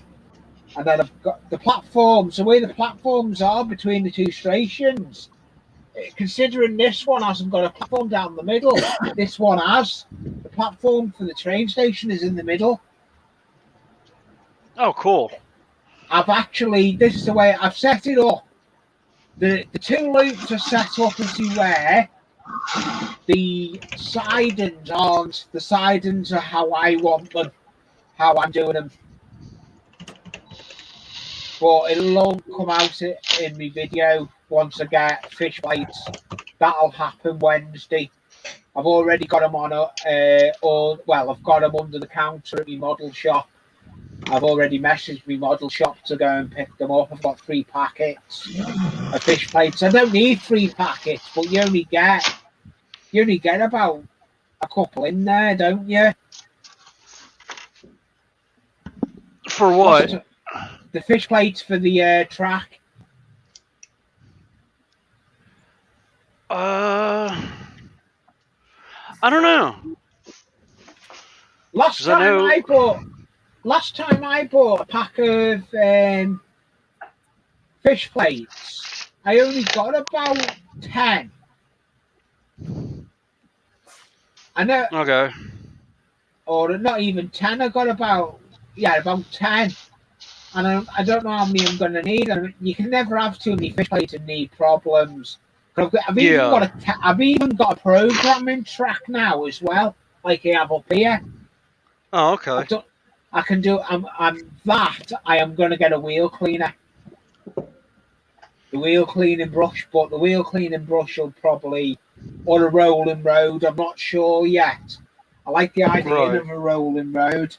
and then I've got the platforms. The way the platforms are between the 2 stations, considering this one hasn't got a platform down the middle, this one has. The platform for the train station is in the middle. Oh, cool. This is the way I've set it up. The 2 loops are set up as you where the sidings aren't. The sidings are how I want them, how I'm doing them. But it'll all come out in my video once I get fish plates. That'll happen Wednesday. I've already got them on I've got them under the counter at my model shop. I've already messaged my model shop to go and pick them up. I've got 3 packets of fish plates. I don't need 3 packets, but you only get about a couple in there, don't you? For what? The fish plates for the track. I don't know. Last time I bought a pack of fish plates, I only got about 10. I know. Okay. Or not even 10. I got about 10. And I don't know how many I'm going to need. You can never have too many fish plates and need problems. I've even got a programming track now as well, like I have up here. Oh, okay. I can do. I am going to get a wheel cleaner, the wheel cleaning brush, but the wheel cleaning brush will probably, or a rolling road. I'm not sure yet. I like the idea of a rolling road.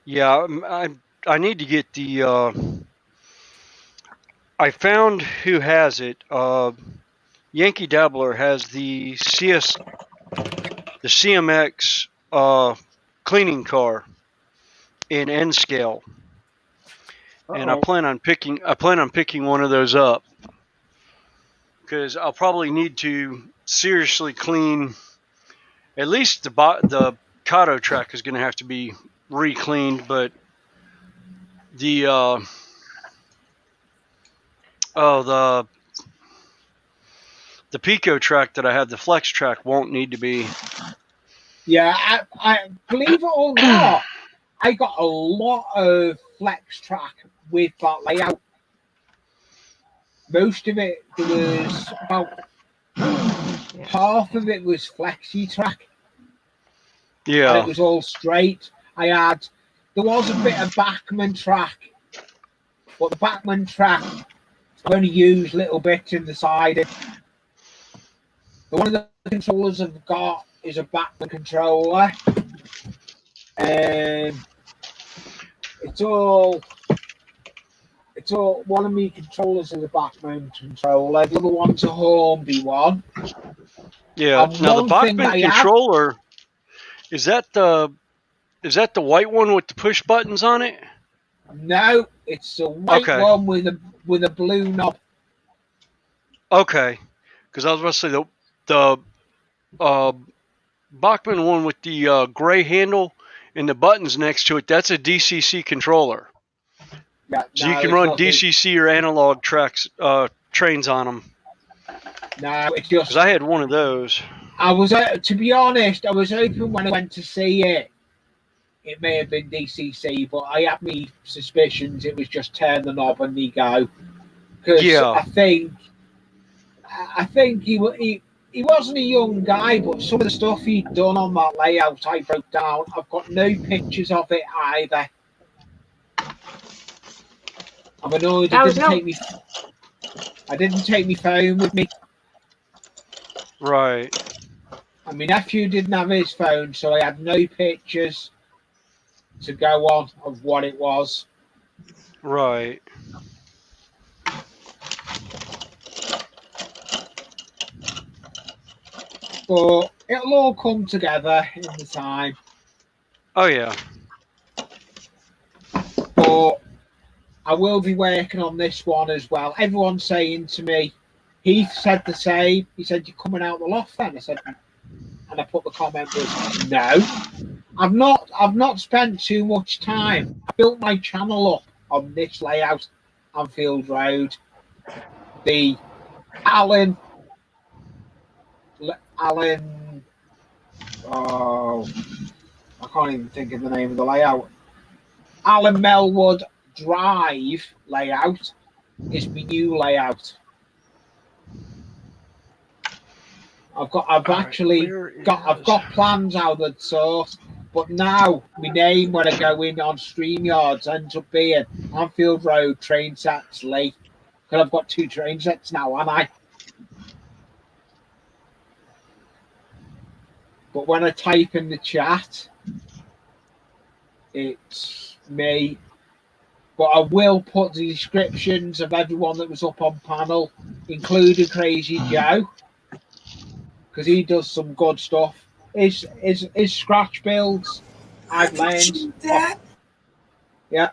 Yeah, I need to get the. I found who has it. Yankee Dabbler has the CMX cleaning car in N scale, and I plan on picking one of those up because I'll probably need to seriously clean. At least the Kato track is going to have to be re-cleaned, but the Pico track that I have, the Flex track, won't need to be. Yeah, I believe it or not, I got a lot of Flex track with that layout. Most of it, there was about half of it was Flexi track. Yeah. And it was all straight. There was a bit of Bachman track, but the Bachman track I only used little bits in the side. One of the controllers I've got is a Bachman controller. It's all one of my controllers is a Bachman controller. The other one's a Hornby one. Yeah. Now the Bachman controller is that the white one with the push buttons on it? No, it's a white one with a blue knob. Okay, because I was about to say the Bachman one with the gray handle and the buttons next to it. That's a DCC controller. Yeah, so you can run DCC or analog trains on them. No, it's just. Because I had one of those. I was, to be honest, I was hoping when I went to see it, it may have been DCC, but I had me suspicions it was just turn the knob and they go. Because Yeah. I think he wasn't a young guy, but some of the stuff he'd done on that layout, I broke down. I've got no pictures of it either. I'm annoyed I didn't take my phone with me. Right. And my nephew didn't have his phone, so I had no pictures to go on of what it was. Right. But it'll all come together in the time. Oh, yeah. But I will be working on this one as well. Everyone's saying to me, Heath said the same. He said, "You're coming out the loft then?" I said, and I put the comment was, "No, I've not spent too much time. I built my channel up on this layout, Anfield Road. The Alan, oh, I can't even think of the name of the layout. Alan Melwood Drive layout is my new layout. I've got plans how they'd sort, but now my name when I go in on StreamYards ends up being Anfield Road Train Sets Lee, because I've got 2 train sets now, haven't I? But when I type in the chat, it's me. But I will put the descriptions of everyone that was up on panel, including Crazy Joe, because he does some good stuff. His scratch builds, I've learned. That. Yeah.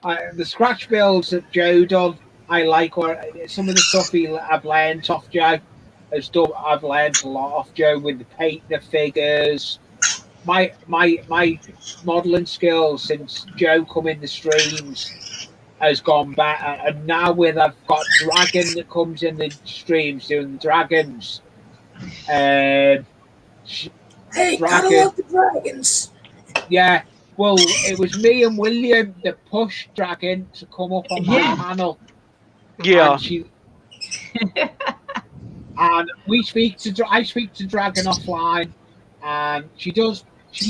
The scratch builds that Joe done, I like. Or some of the stuff I've learned off Joe. I've learned a lot off Joe with the paint, the figures. My modelling skills since Joe come in the streams has gone back, and now with I've got Dragon that comes in the streams doing the dragons. Hey, gotta love the dragons. Yeah, well, it was me and William that pushed Dragon to come up on my panel. Yeah. And I speak to Dragon offline, and she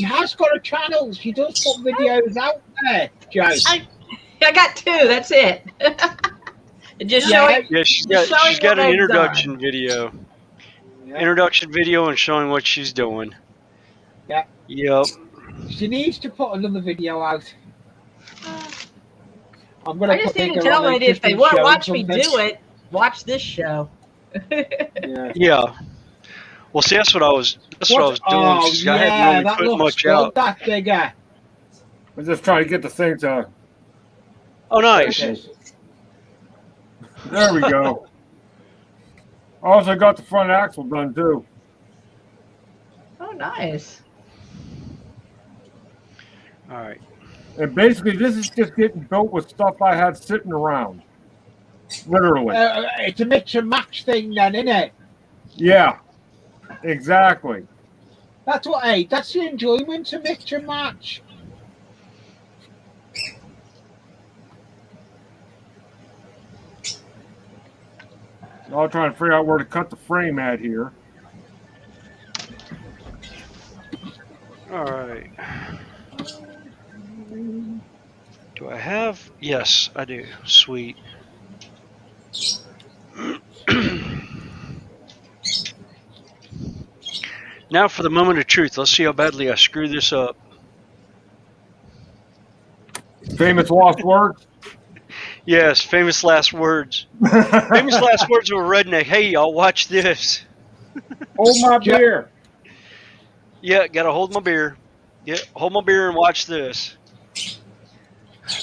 has got a channel. She does put videos out there, Joe. I got 2. That's it. Just showing. Yeah, she's got an introduction video. Yeah. Introduction video and showing what she's doing. Yeah. Yep. She needs to put another video out. I just need to tell it if they want to watch me do it, watch this show. Yeah. Well, see, that's what I was doing. Oh, I hadn't really put much out. That bigger. I'm just trying to get the thing to. Oh, nice. There we go. Also got the front axle done too. Oh, nice. All right. And basically, this is just getting built with stuff I had sitting around. Literally. It's a mix and match thing then, isn't it? Yeah. Exactly. That's the enjoyment of mix and match. I'll try and figure out where to cut the frame at here. All right. Do I have? Yes, I do. Sweet. Now for the moment of truth. Let's see how badly I screw this up. Famous lost words? Yes, famous last words. Famous last words of a redneck. Hey, y'all, watch this. Hold my beer. Yeah, gotta hold my beer. Yeah, hold my beer and watch this.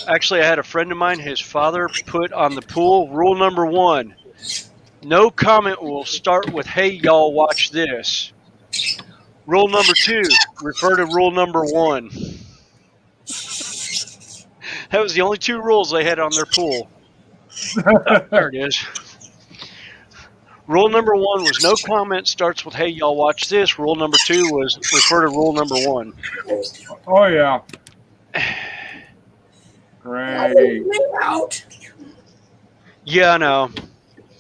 Actually, I had a friend of mine, his father put on the pool, rule number 1. No comment will start with, hey, y'all, watch this. Rule number 2, refer to rule number 1. That was the only 2 rules they had on their pool. There it is. Rule number 1 was no comment starts with, hey, y'all watch this. Rule number 2 was refer to rule number 1. Oh, yeah. I Great. went out. Yeah, I know.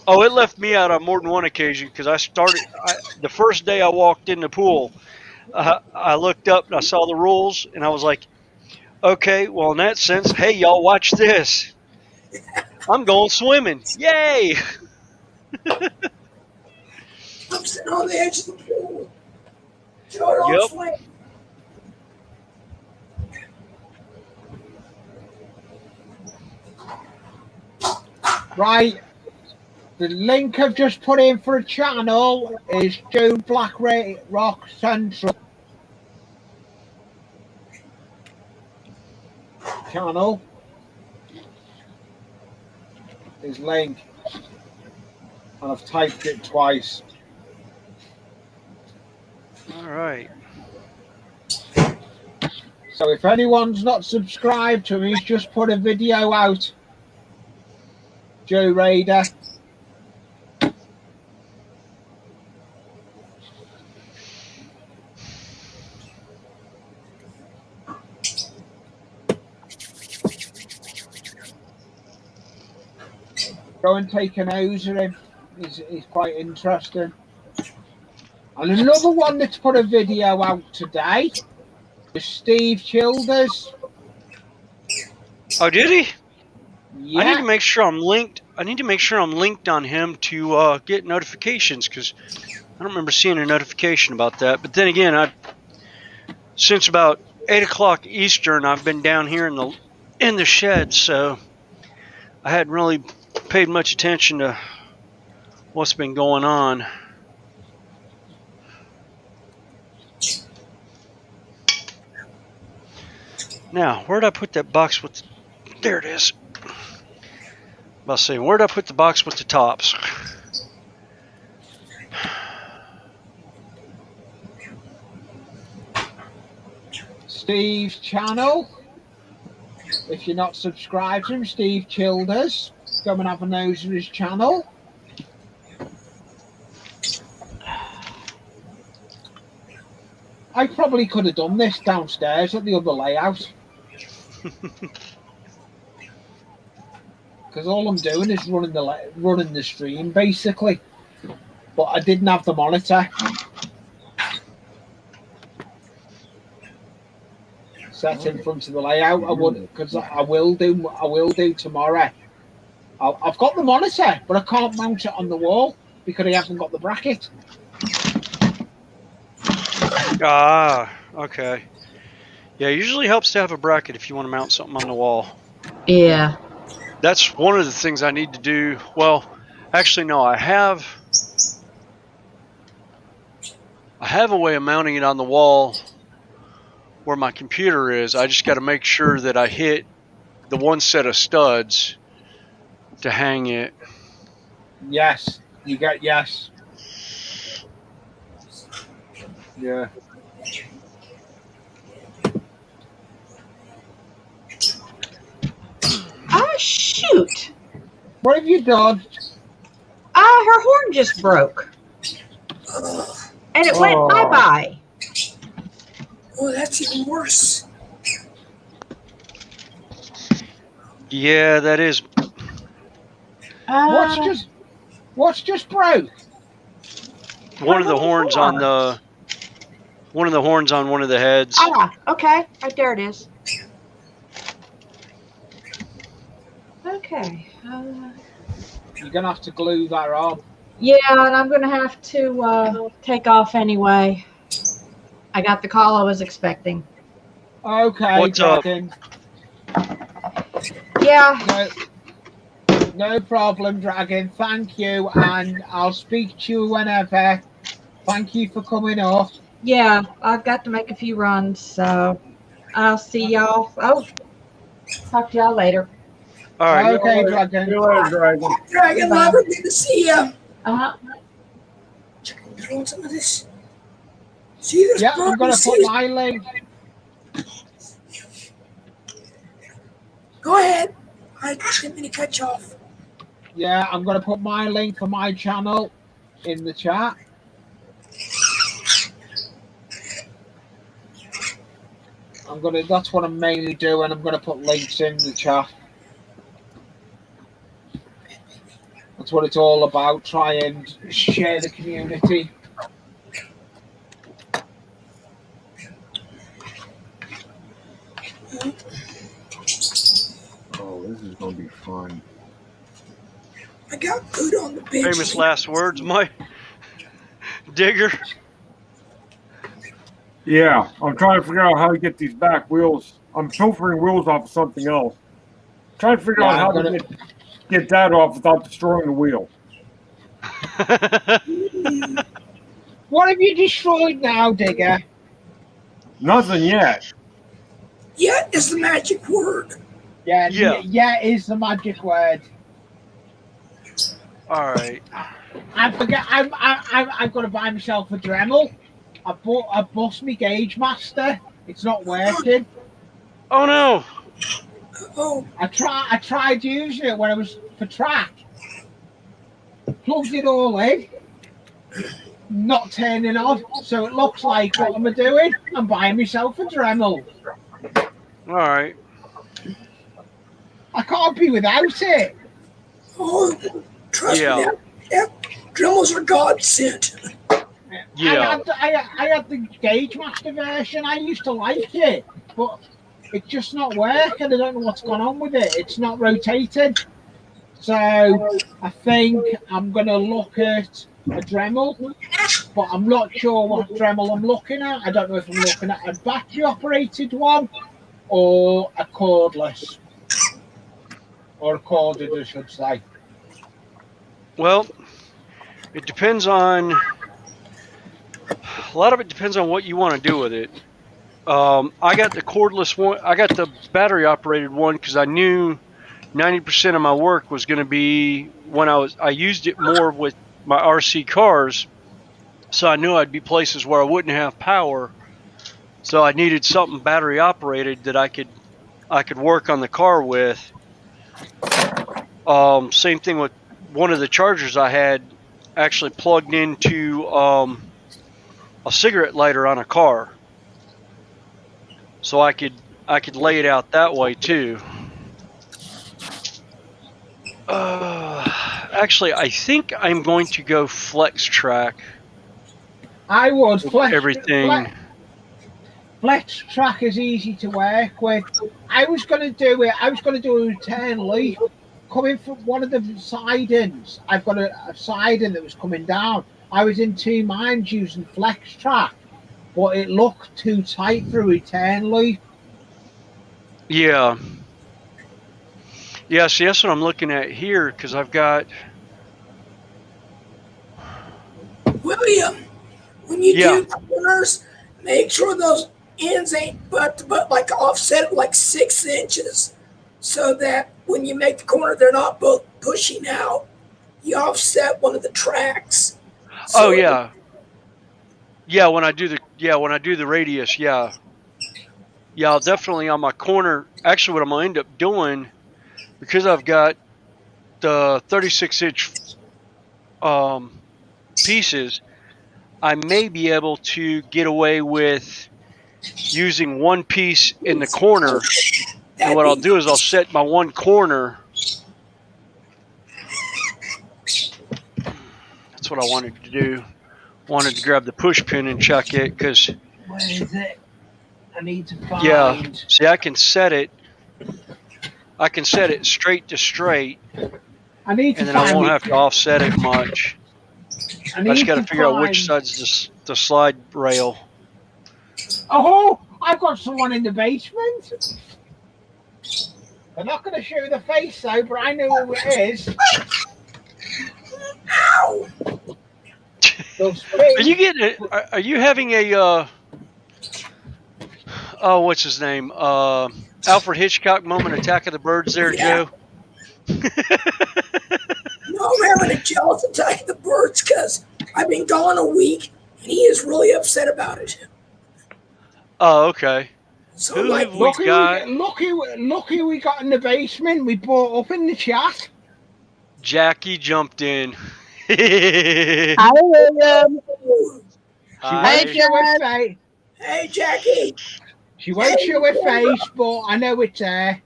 Oh, it left me out on more than one occasion because the first day I walked in the pool, I looked up and I saw the rules and I was like, okay, well, in that sense, hey, y'all watch this. I'm going swimming. Yay! I'm sitting on the edge of the pool. Throw it on Yep. flame. Right. The link I've just put in for a channel is Joe Black Rock Central channel. His link, and I've typed it twice. All right. So if anyone's not subscribed to him, he's just put a video out. Joe Raider. Go and take a nose at him. He's quite interesting. And another one that's put a video out today is Steve Childers. Oh, did he? Yeah. I need to make sure I'm linked. I need to make sure I'm linked on him to get notifications because I don't remember seeing a notification about that. But then again, since about 8 o'clock Eastern, I've been down here in the shed, so I hadn't really paid much attention to what's been going on. Now, where'd I put that box with? There it is. I'll say, where'd I put the box with the tops? Steve's channel. If you're not subscribed to him, Steve Childers, go and have a nose at his channel. I probably could have done this downstairs at the other layout. Because all I'm doing is running the stream, basically. But I didn't have the monitor. Set in front of the layout. I would, because I will do tomorrow. I've got the monitor, but I can't mount it on the wall because I haven't got the bracket. Ah, okay. Yeah, it usually helps to have a bracket if you want to mount something on the wall. Yeah. That's one of the things I need to do. Well, actually, no, I have a way of mounting it on the wall where my computer is. I just got to make sure that I hit the one set of studs to hang it. Yes, you get yes. Yeah. Oh, shoot. What have you done? Her horn just broke. And it went bye-bye. Oh, that's even worse. Yeah, that is. What's just broke? One of the horns on one of the heads. Ah, okay. Right there it is. Okay. You're gonna have to glue that on. Yeah, and I'm going to have to take off anyway. I got the call I was expecting. Okay, What's up? Dragon. Yeah. No problem, Dragon. Thank you, and I'll speak to you whenever. Thank you for coming up. Yeah, I've got to make a few runs, so I'll see y'all. Oh, talk to y'all later. All right. Okay, Dragon. See you later, Dragon. Dragon Bye. lover, good to see ya. Uh-huh. You want some of this? See, there's Yeah, I'm gonna probably put my link. Go ahead. I didn't mean to cut you off. Yeah, I'm going to put my link for my channel in the chat. That's what I'm mainly doing. I'm going to put links in the chat. That's what it's all about. Try and share the community. Oh, this is gonna be fun. I got food on the bench. Famous last words, Mike Digger. Yeah, I'm trying to figure out how to get these back wheels. I'm pilfering wheels off of something else. Trying to figure out how to get that off without destroying the wheel. What have you destroyed now, Digger? Nothing yet. Yet is the magic word. Yeah, Yeah. yeah is the magic word. All right. I forget. I've got to buy myself a Dremel. I bust my Gauge Master. It's not working. Oh no. Oh, I tried using it when I was for track. Plugged it all in. Not turning on. So it looks like, what am I doing? I'm buying myself a Dremel. All right. I can't be without it. oh, trust Yeah. me. Dremels are God sent. Yeah. I had the Gauge Master version. I used to like it, but it's just not working. I don't know what's gone on with it. It's not rotating. So I think I'm going to look at a Dremel, but I'm not sure what Dremel I'm looking at. I don't know if I'm looking at a battery operated one or a cordless. Or a corded, I should say. Well, it depends on. A lot of it depends on what you want to do with it. I got the cordless one. I got the battery operated one because I knew 90% of my work was going to be when I used it more with my RC cars. So I knew I'd be places where I wouldn't have power. So I needed something battery operated that I could work on the car with. Same thing with one of the chargers I had actually plugged into a cigarette lighter on a car, so I could lay it out that way too. Actually, I think I'm going to go flex track. I would. Everything. Flex track is easy to work with. I was going to do it. I was going to do a return leaf coming from one of the sidings. I've got a siding that was coming down. I was in two minds using flex track, but it looked too tight for a return leaf. Yeah. Yeah, see, that's what I'm looking at here because I've got. William, when you do corners, make sure those ends ain't but like offset like 6 inches, so that when you make the corner, they're not both pushing out. You offset one of the tracks. So yeah. Yeah, when I do the radius, yeah. Yeah, I'll definitely on my corner. Actually, what I'm gonna end up doing, because I've got the 36-inch pieces, I may be able to get away with using one piece in the corner. And what I'll do is I'll set my one corner. That's what I wanted to do. Wanted to grab the push pin and check it because. Where is it? I need to find. Yeah. See, I can set it straight to straight. I need to and then I won't have to offset it much. I just got to figure out which side's the slide rail. Oh, I've got someone in the basement. I'm not going to show the face though, but I know who it is. Ow! Are you getting it? Are you having a oh, what's his name? Alfred Hitchcock moment, Attack of the Birds there, Joe? No, I'm having a jealous attack of the birds because I've been gone a week and he is really upset about it. Oh, okay. So who like, have we got? Look who we got in the basement. We brought up in the chat. Jackie jumped in. Hi, William. She Hi. won't show her face. Hey, Jackie. She won't Hey, show her face, but I know it's there.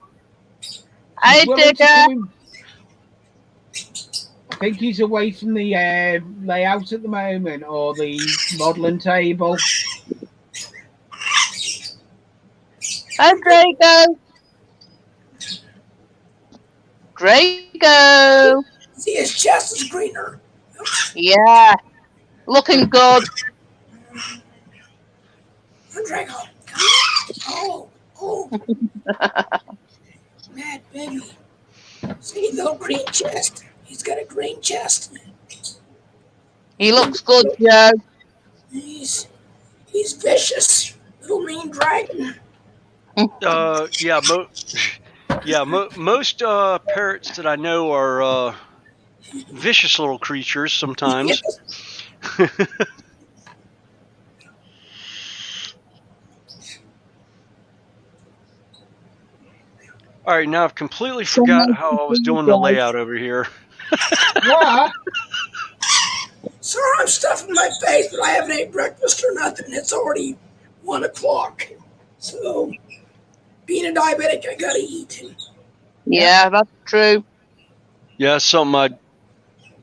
Hi, He's willing to Dicker. come in. I think he's away from the layout at the moment, or the modelling table. Hi, Draco. Draco. See, his chest is greener. Yeah. Looking good. Draco. Oh. Mad baby. See, little green chest. He's got a green chest. He looks good, Joe. He's vicious. Little mean dragon. Most parrots that I know are vicious little creatures sometimes. All right, now I've completely forgot how I was doing the layout over here. What? Sir, I'm stuffing my face, but I haven't ate breakfast or nothing. It's already 1 o'clock. So, being a diabetic, I gotta eat. Yeah, that's true. Yeah, something I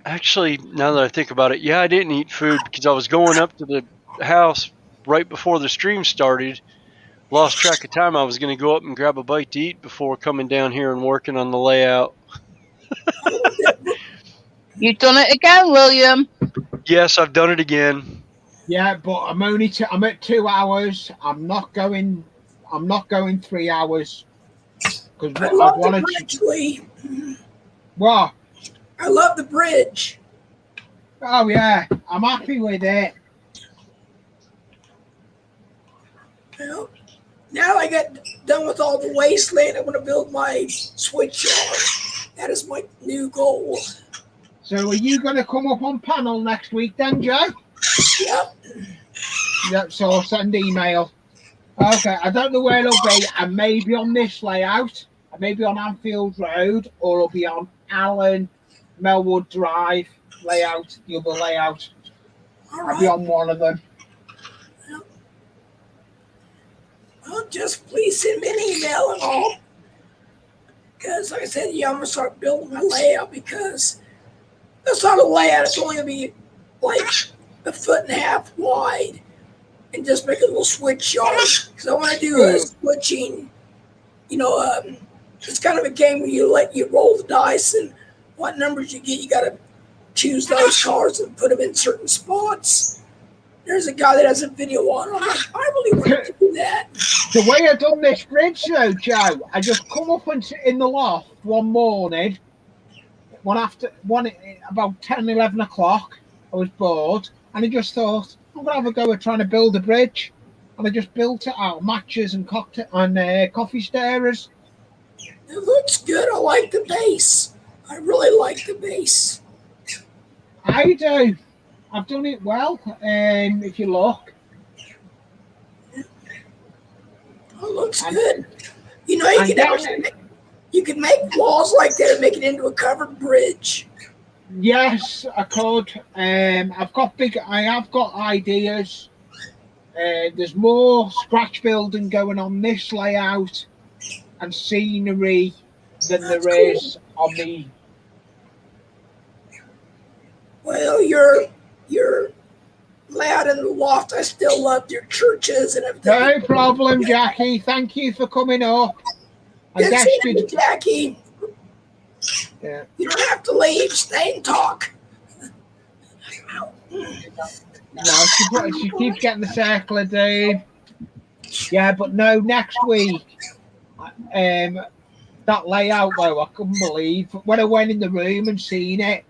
actually, now that I think about it, I didn't eat food because I was going up to the house right before the stream started. Lost track of time. I was going to go up and grab a bite to eat before coming down here and working on the layout. You've done it again, William. Yes, I've done it again. Yeah, but I'm at 2 hours. I'm not going 3 hours because I I love the wanted bridge, Lee. What? I love the bridge. Oh yeah, I'm happy with it. Well, now I got done with all the wasteland. I want to build my switch yard. That is my new goal. So are you going to come up on panel next week then, Joe? Yep. Yep, so I'll send email. Okay, I don't know where it'll be. I may be on this layout. I may be on Anfield Road, or it'll be on Allen, Melwood Drive layout, the other layout. All I'll be right. on one of them. Well, just please send me an email and all. Because, like I said, I'm going to start building my layout because that's not a layout. It's only going to be like 1.5 feet wide and just make a little switch yard. Because I want to do a switching, it's kind of a game where you roll the dice and what numbers you get, you got to choose those cards and put them in certain spots. There's a guy that has a video on it. I'm like, I really want to do that. The way I done this bridge though, Joe, I just come up and sit in the loft one morning, about 10, 11 o'clock, I was bored, and I just thought, I'm going to have a go at trying to build a bridge. And I just built it out, matches and coffee stirrers. It looks good. I like the base. I really like the base. I do. I've done it well, if you look. It looks good. You can make walls like that and make it into a covered bridge. Yes, I could. I have got ideas. There's more scratch building going on this layout and scenery than there is on the. Well, your layout in the loft, I still loved your churches and everything. No problem, Jackie. Thank you for coming up. Good seeing you, Jackie. Yeah. You don't have to leave. Stay and talk. No, she keeps getting the circle, dude. Yeah, but no, next week, that layout though, I couldn't believe when I went in the room and seen it.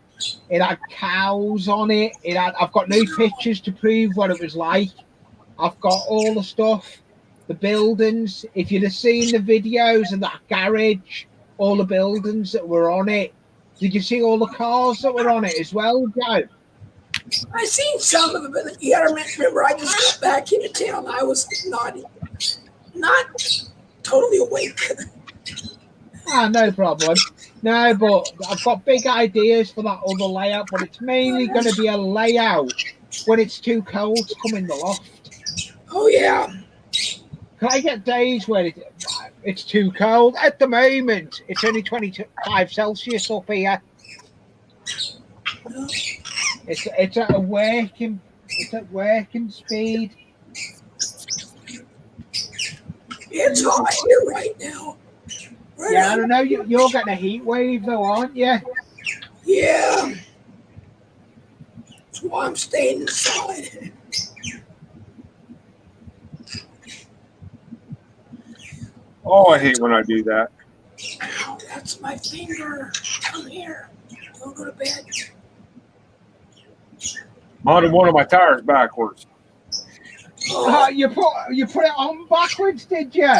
It had cows on it. I've got no pictures to prove what it was like. I've got all the stuff, the buildings. If you'd have seen the videos of that garage, all the buildings that were on it. Did you see all the cars that were on it as well, Joe? I seen some of it, but you gotta remember, I just got back into town. I was not totally awake. No problem. No, but I've got big ideas for that other layout, but it's mainly going to be a layout when it's too cold to come in the loft. Oh yeah. Can I get days where it's too cold? At the moment, it's only 25 Celsius up here. It's at working speed. It's hot here right now. Right Yeah, I on. don't know. You're getting a heat wave though, aren't you? Yeah. That's why I'm staying inside. Oh, I hate when I do that. Ow, that's my finger. Come here. Don't go to bed. Mounted one of my tires backwards. Oh, You put it on backwards, did you?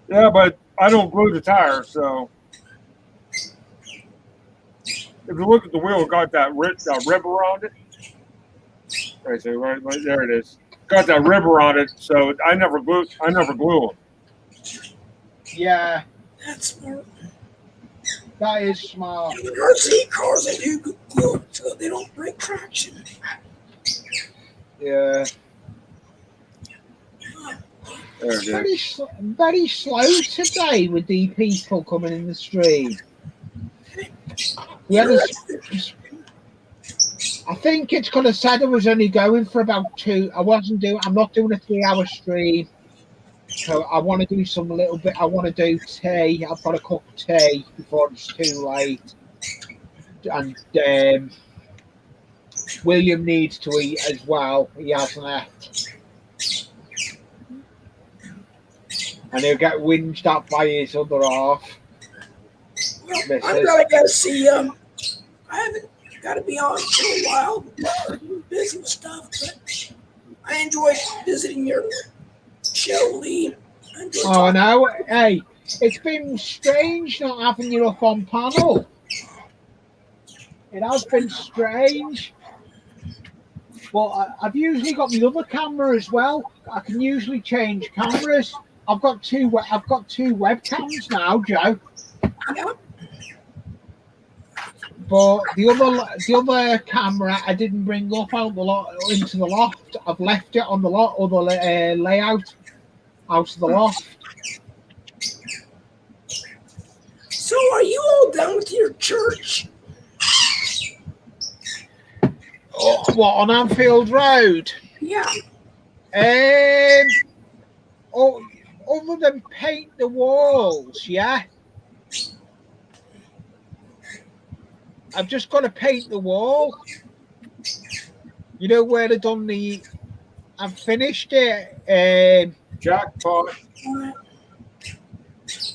Yeah, but I don't glue the tires, so if you look at the wheel, it got that rib around it. Right, so right there it is. Got that rib around it, so I never glue them. Yeah, that's smart. that is smart. In RC cars, they do glue it so they don't break traction. Yeah. There it is. Very slow today with the people coming in the stream. Yeah, I think it's because I said I was only going for about 2. I'm not doing a 3-hour stream. So I want to do some little bit. I want to do tea. I've got to cook tea before it's too late. And William needs to eat as well. He hasn't ate. And he'll get whinged up by his other half. Well, I'm gonna go see. I haven't got to be on for a while. I'm busy with stuff, but I enjoy visiting your show, Lee. Oh no! Hey, it's been strange not having you up on panel. It has been strange. But I've usually got the other camera as well. I can usually change cameras. I've got two webcams now, Joe. Yeah. But the other camera I didn't bring up out into the loft. I've left it on the layout out of the loft. So, are you all done with your church? What, on Anfield Road? Yeah. Other than paint the walls, yeah. I've just got to paint the wall. You know where they've done the... I've finished it. Jackpot.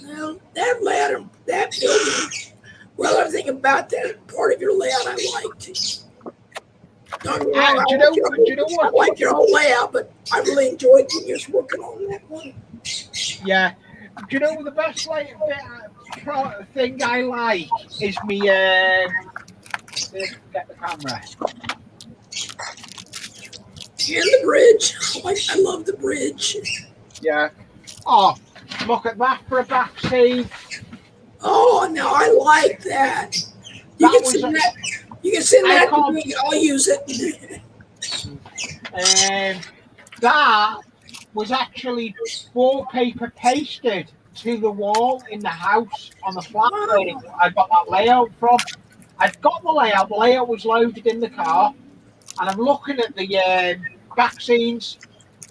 Well, that ladder, that building, well, everything about that part of your layout I liked. Don't get me wrong, Do you know what? I like your whole layout, but I really enjoyed when you was working on that one. Yeah. Do you know the best thing I like is me... get the camera. And the bridge. I love the bridge. Yeah. Oh, look at that for a back seat. Oh, now I like that. You can send that. You can send that to me. I'll use it. That was actually wallpaper pasted to the wall in the house on the flat. I got that layout from. I've got the layout. The layout was loaded in the car, and I'm looking at the back scenes.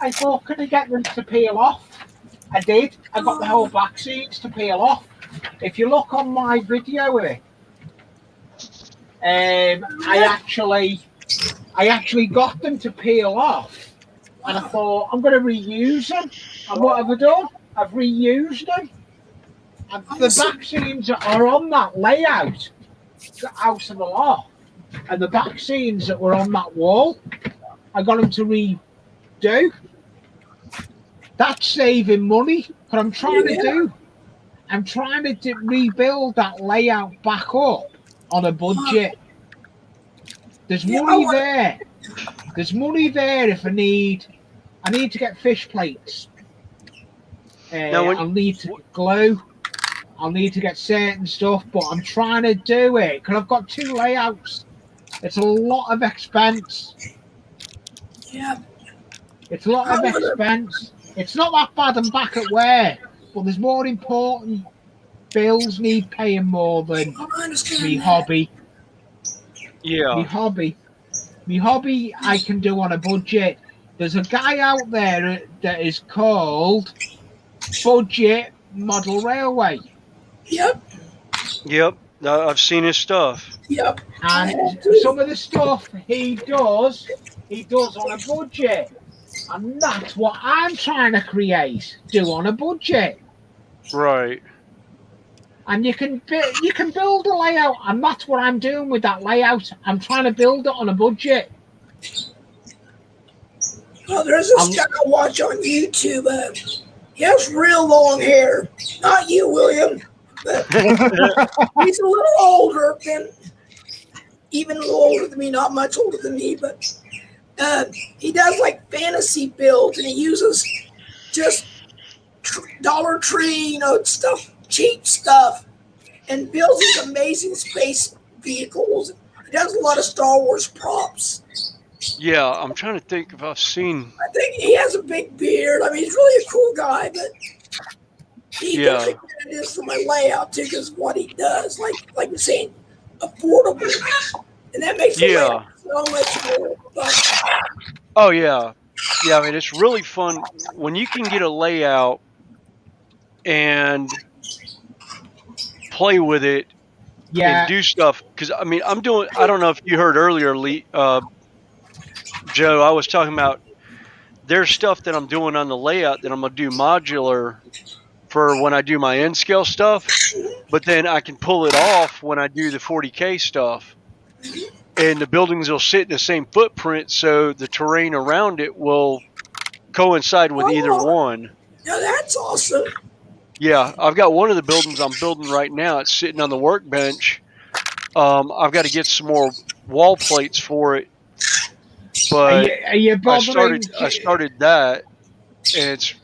I thought, could I get them to peel off? I did. I got the whole back scenes to peel off. If you look on my video of it, I actually got them to peel off, and I thought I'm going to reuse them. And what have I done? I've reused them. And the back scenes are on that layout out of the loft, and the back scenes that were on that wall, I got them to redo. That's saving money. What I'm trying to do, I'm trying to rebuild that layout back up on a budget. There's money there. There's money there if I need to get fish plates. I'll need to glue. I'll need to get certain stuff, but I'm trying to do it because I've got 2 layouts. It's a lot of expense. Yeah. It's a lot of expense. It's not that bad. I'm back at work, but there's more important bills need paying more than I understand me that. hobby. Yeah. Me hobby I can do on a budget. There's a guy out there that is called Budget Model Railway. Yep. Yep. I've seen his stuff. Yep. And some of the stuff he does on a budget. And that's what I'm trying to create, do on a budget. Right. And you can build a layout, and that's what I'm doing with that layout. I'm trying to build it on a budget. Well, there's this guy I watch on YouTube. He has real long hair. Not you, William. But he's a little older than, even a little older than me, not much older than me, but he does like fantasy builds, and he uses just Dollar Tree, stuff, cheap stuff, and builds these amazing space vehicles. He does a lot of Star Wars props. Yeah, I'm trying to think if I've seen. I think he has a big beard. I mean, he's really a cool guy, but he gives me credit for my layout too, because what he does, like you're saying, affordable, and that makes the layout so much more fun. Oh yeah, yeah. I mean, it's really fun when you can get a layout and play with it and do stuff. Because I mean, I don't know if you heard earlier, Joe. I was talking about there's stuff that I'm doing on the layout that I'm gonna do modular for when I do my N scale stuff, but then I can pull it off when I do the 40K stuff. And the buildings will sit in the same footprint, so the terrain around it will coincide with either one. Now that's awesome. Yeah, I've got one of the buildings I'm building right now. It's sitting on the workbench. I've got to get some more wall plates for it, but I started that, and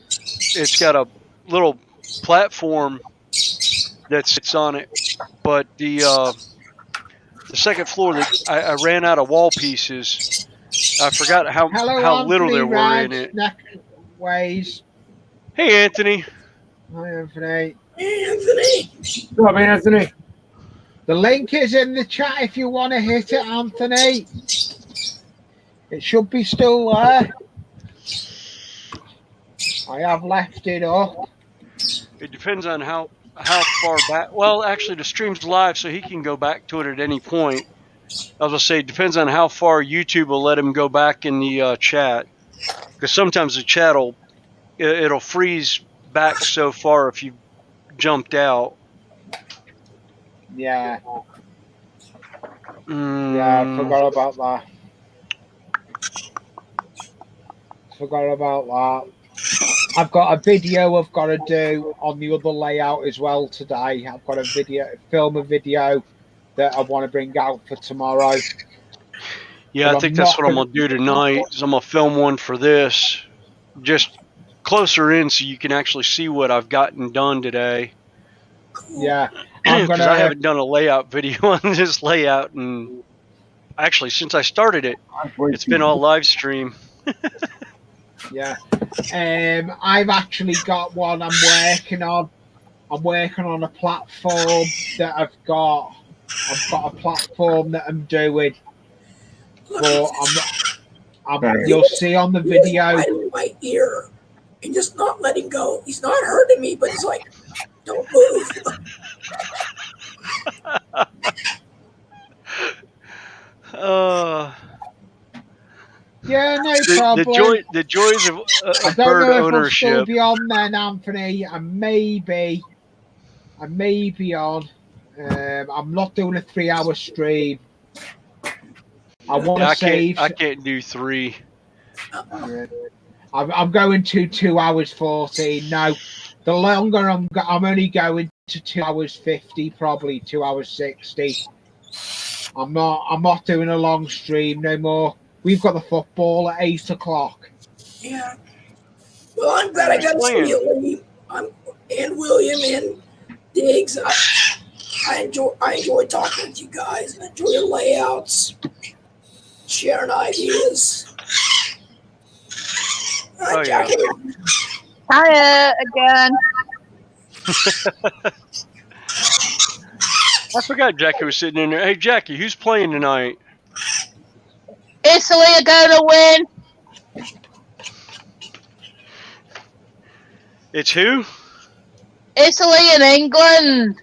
it's got a little platform that sits on it, but the second floor that I ran out of wall pieces. I forgot how little there were in it. Ways. Hey, Anthony. Hi, Anthony. Hey, Anthony. What's up, Anthony? The link is in the chat if you want to hit it, Anthony. It should be still there. I have left it up. It depends on how far back. Well, actually, the stream's live, so he can go back to it at any point. I was going to say, it depends on how far YouTube will let him go back in the chat. Because sometimes the chat it'll freeze back so far if you jumped out. Yeah. Yeah, I forgot about that. I've got a video I've got to do on the other layout as well today. I've got film a video that I want to bring out for tomorrow. Yeah, I think that's what I'm going to do tonight. Is I'm going to film one for this, just closer in so you can actually see what I've gotten done today. Yeah. Because I haven't done a layout video on this layout, and actually since I started it, it's been all live stream. Yeah. I've actually got one I'm working on. I'm working on a platform that I've got a platform that I'm doing. But you'll see on the video. Right in my ear and just not letting go. He's not hurting me, but he's like, don't move. Yeah, no problem. The joys of I don't bird know if ownership. I'll still be on then, Anthony. I may be on. I'm not doing a 3-hour stream. I want to save. I can't do 3. Yeah. I'm going to 2 hours 14. No, the longer I'm only going to 2 hours 50, probably 2 hours 60. I'm not doing a long stream no more. We've got the football at 8 o'clock. Yeah. Well, I'm glad I got to see you, and William, and Diggs. I enjoy talking with you guys. I enjoy your layouts, sharing ideas. Oh, yeah. Jackie. Hiya again. I forgot Jackie was sitting in there. Hey, Jackie, who's playing tonight? Italy are going to win. It's who? Italy and England.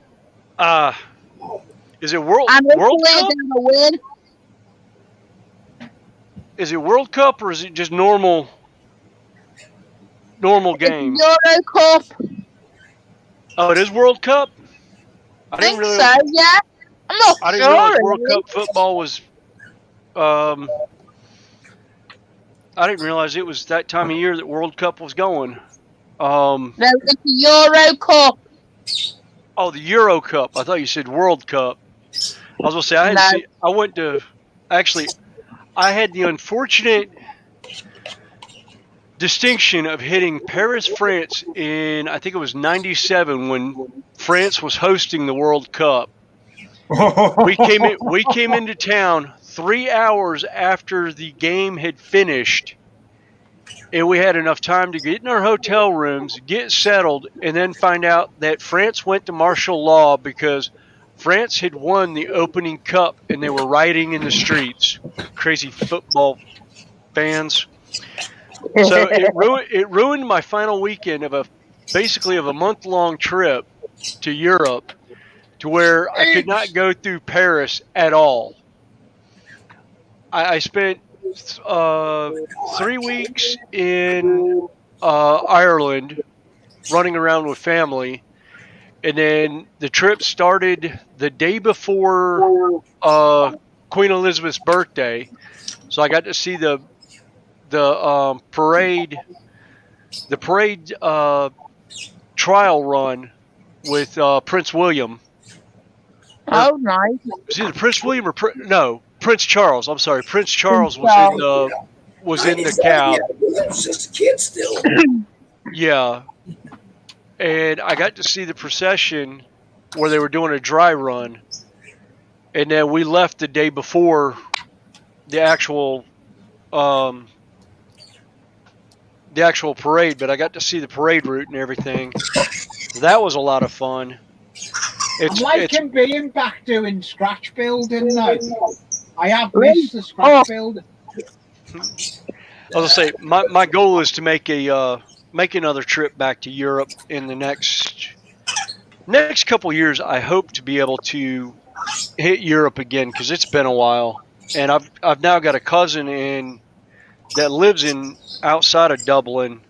Is it World And Italy World are Cup? going to win. Is it World Cup or is it just normal game? It's Euro Cup. Oh, it is World Cup? I think so, yeah. I'm not I didn't sure. realize World Really. Cup football was. I didn't realize it was that time of year that World Cup was going. No, it's the Euro Cup. Oh, the Euro Cup. I thought you said World Cup. I was gonna say I went to. Actually, I had the unfortunate distinction of hitting Paris, France in, I think it was 97 when France was hosting the World Cup. We came into town 3 hours after the game had finished, and we had enough time to get in our hotel rooms, get settled, and then find out that France went to martial law because France had won the opening cup and they were rioting in the streets. Crazy football fans. So it ruined my final weekend of basically a month-long trip to Europe, to where I could not go through Paris at all. I spent 3 weeks in Ireland running around with family, and then the trip started the day before Queen Elizabeth's birthday, so I got to see the parade trial run with Prince William. Oh, nice. Was either Prince William or Prince Charles. I'm sorry, Prince Charles was in the cab. Was just a kid still. Yeah, and I got to see the procession where they were doing a dry run, and then we left the day before the actual parade. But I got to see the parade route and everything. That was a lot of fun. I'm liking being back doing scratch building though. I have missed the scratch build. I was gonna say my goal is to make another trip back to Europe in the next couple years. I hope to be able to hit Europe again because it's been a while, and I've now got a cousin that lives outside of Dublin.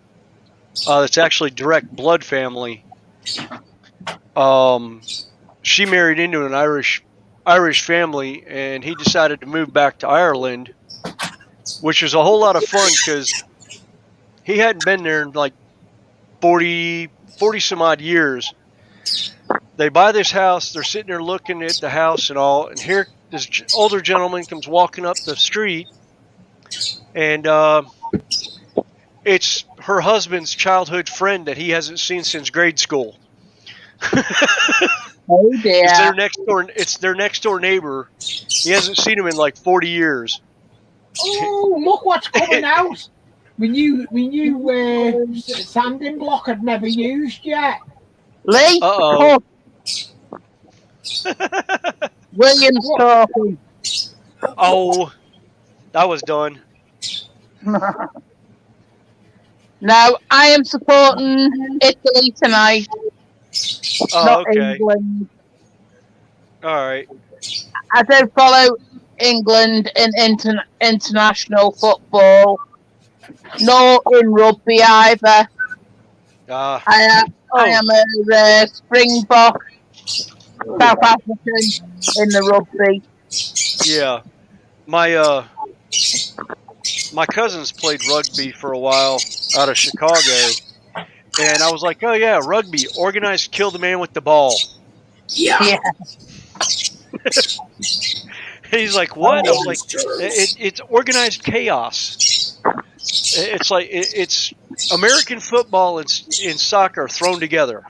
That's actually direct blood family. She married into an Irish family, and he decided to move back to Ireland, which was a whole lot of fun because he hadn't been there in like 40 some odd years. They buy this house, they're sitting there looking at the house and all, and here this older gentleman comes walking up the street, and it's her husband's childhood friend that he hasn't seen since grade school. Oh dear. It's their next door neighbor. He hasn't seen him in like 40 years. Oh, look what's coming out! We knew sanding block I'd never used yet. Lee. Uh-oh. William's talking. Oh, that was done. No, I am supporting Italy tonight. Oh, not okay. England. All right. I don't follow England in international football, nor in rugby either. I am a Springbok, South African in the rugby. Yeah, my cousins played rugby for a while out of Chicago, and I was like, oh yeah, rugby, organized, kill the man with the ball. Yeah. He's like, what? I was like, it's organized chaos. It's like it's American football and soccer thrown together.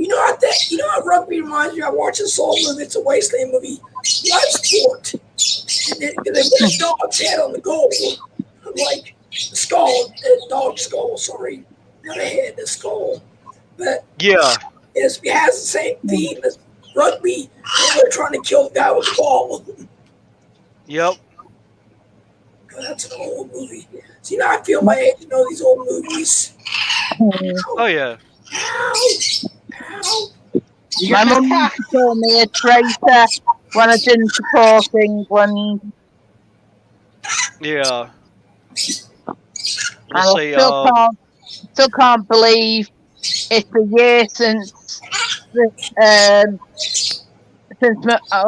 You know what that? You know what rugby reminds me? I watched a soul movie. It's a wasteland movie. Bloodsport. And they put a dog's head on the goal, like skull, dog skull. Sorry, not a head, a skull. But Yeah. it has the same theme as rugby. And they're trying to kill the guy with the ball. Yep. That's an old movie. See, now I feel my age. You know these old movies. Oh yeah. Ow! Ow! My mum used to call me a traitor when I didn't support England. Yeah. And I still can't believe it's a year since I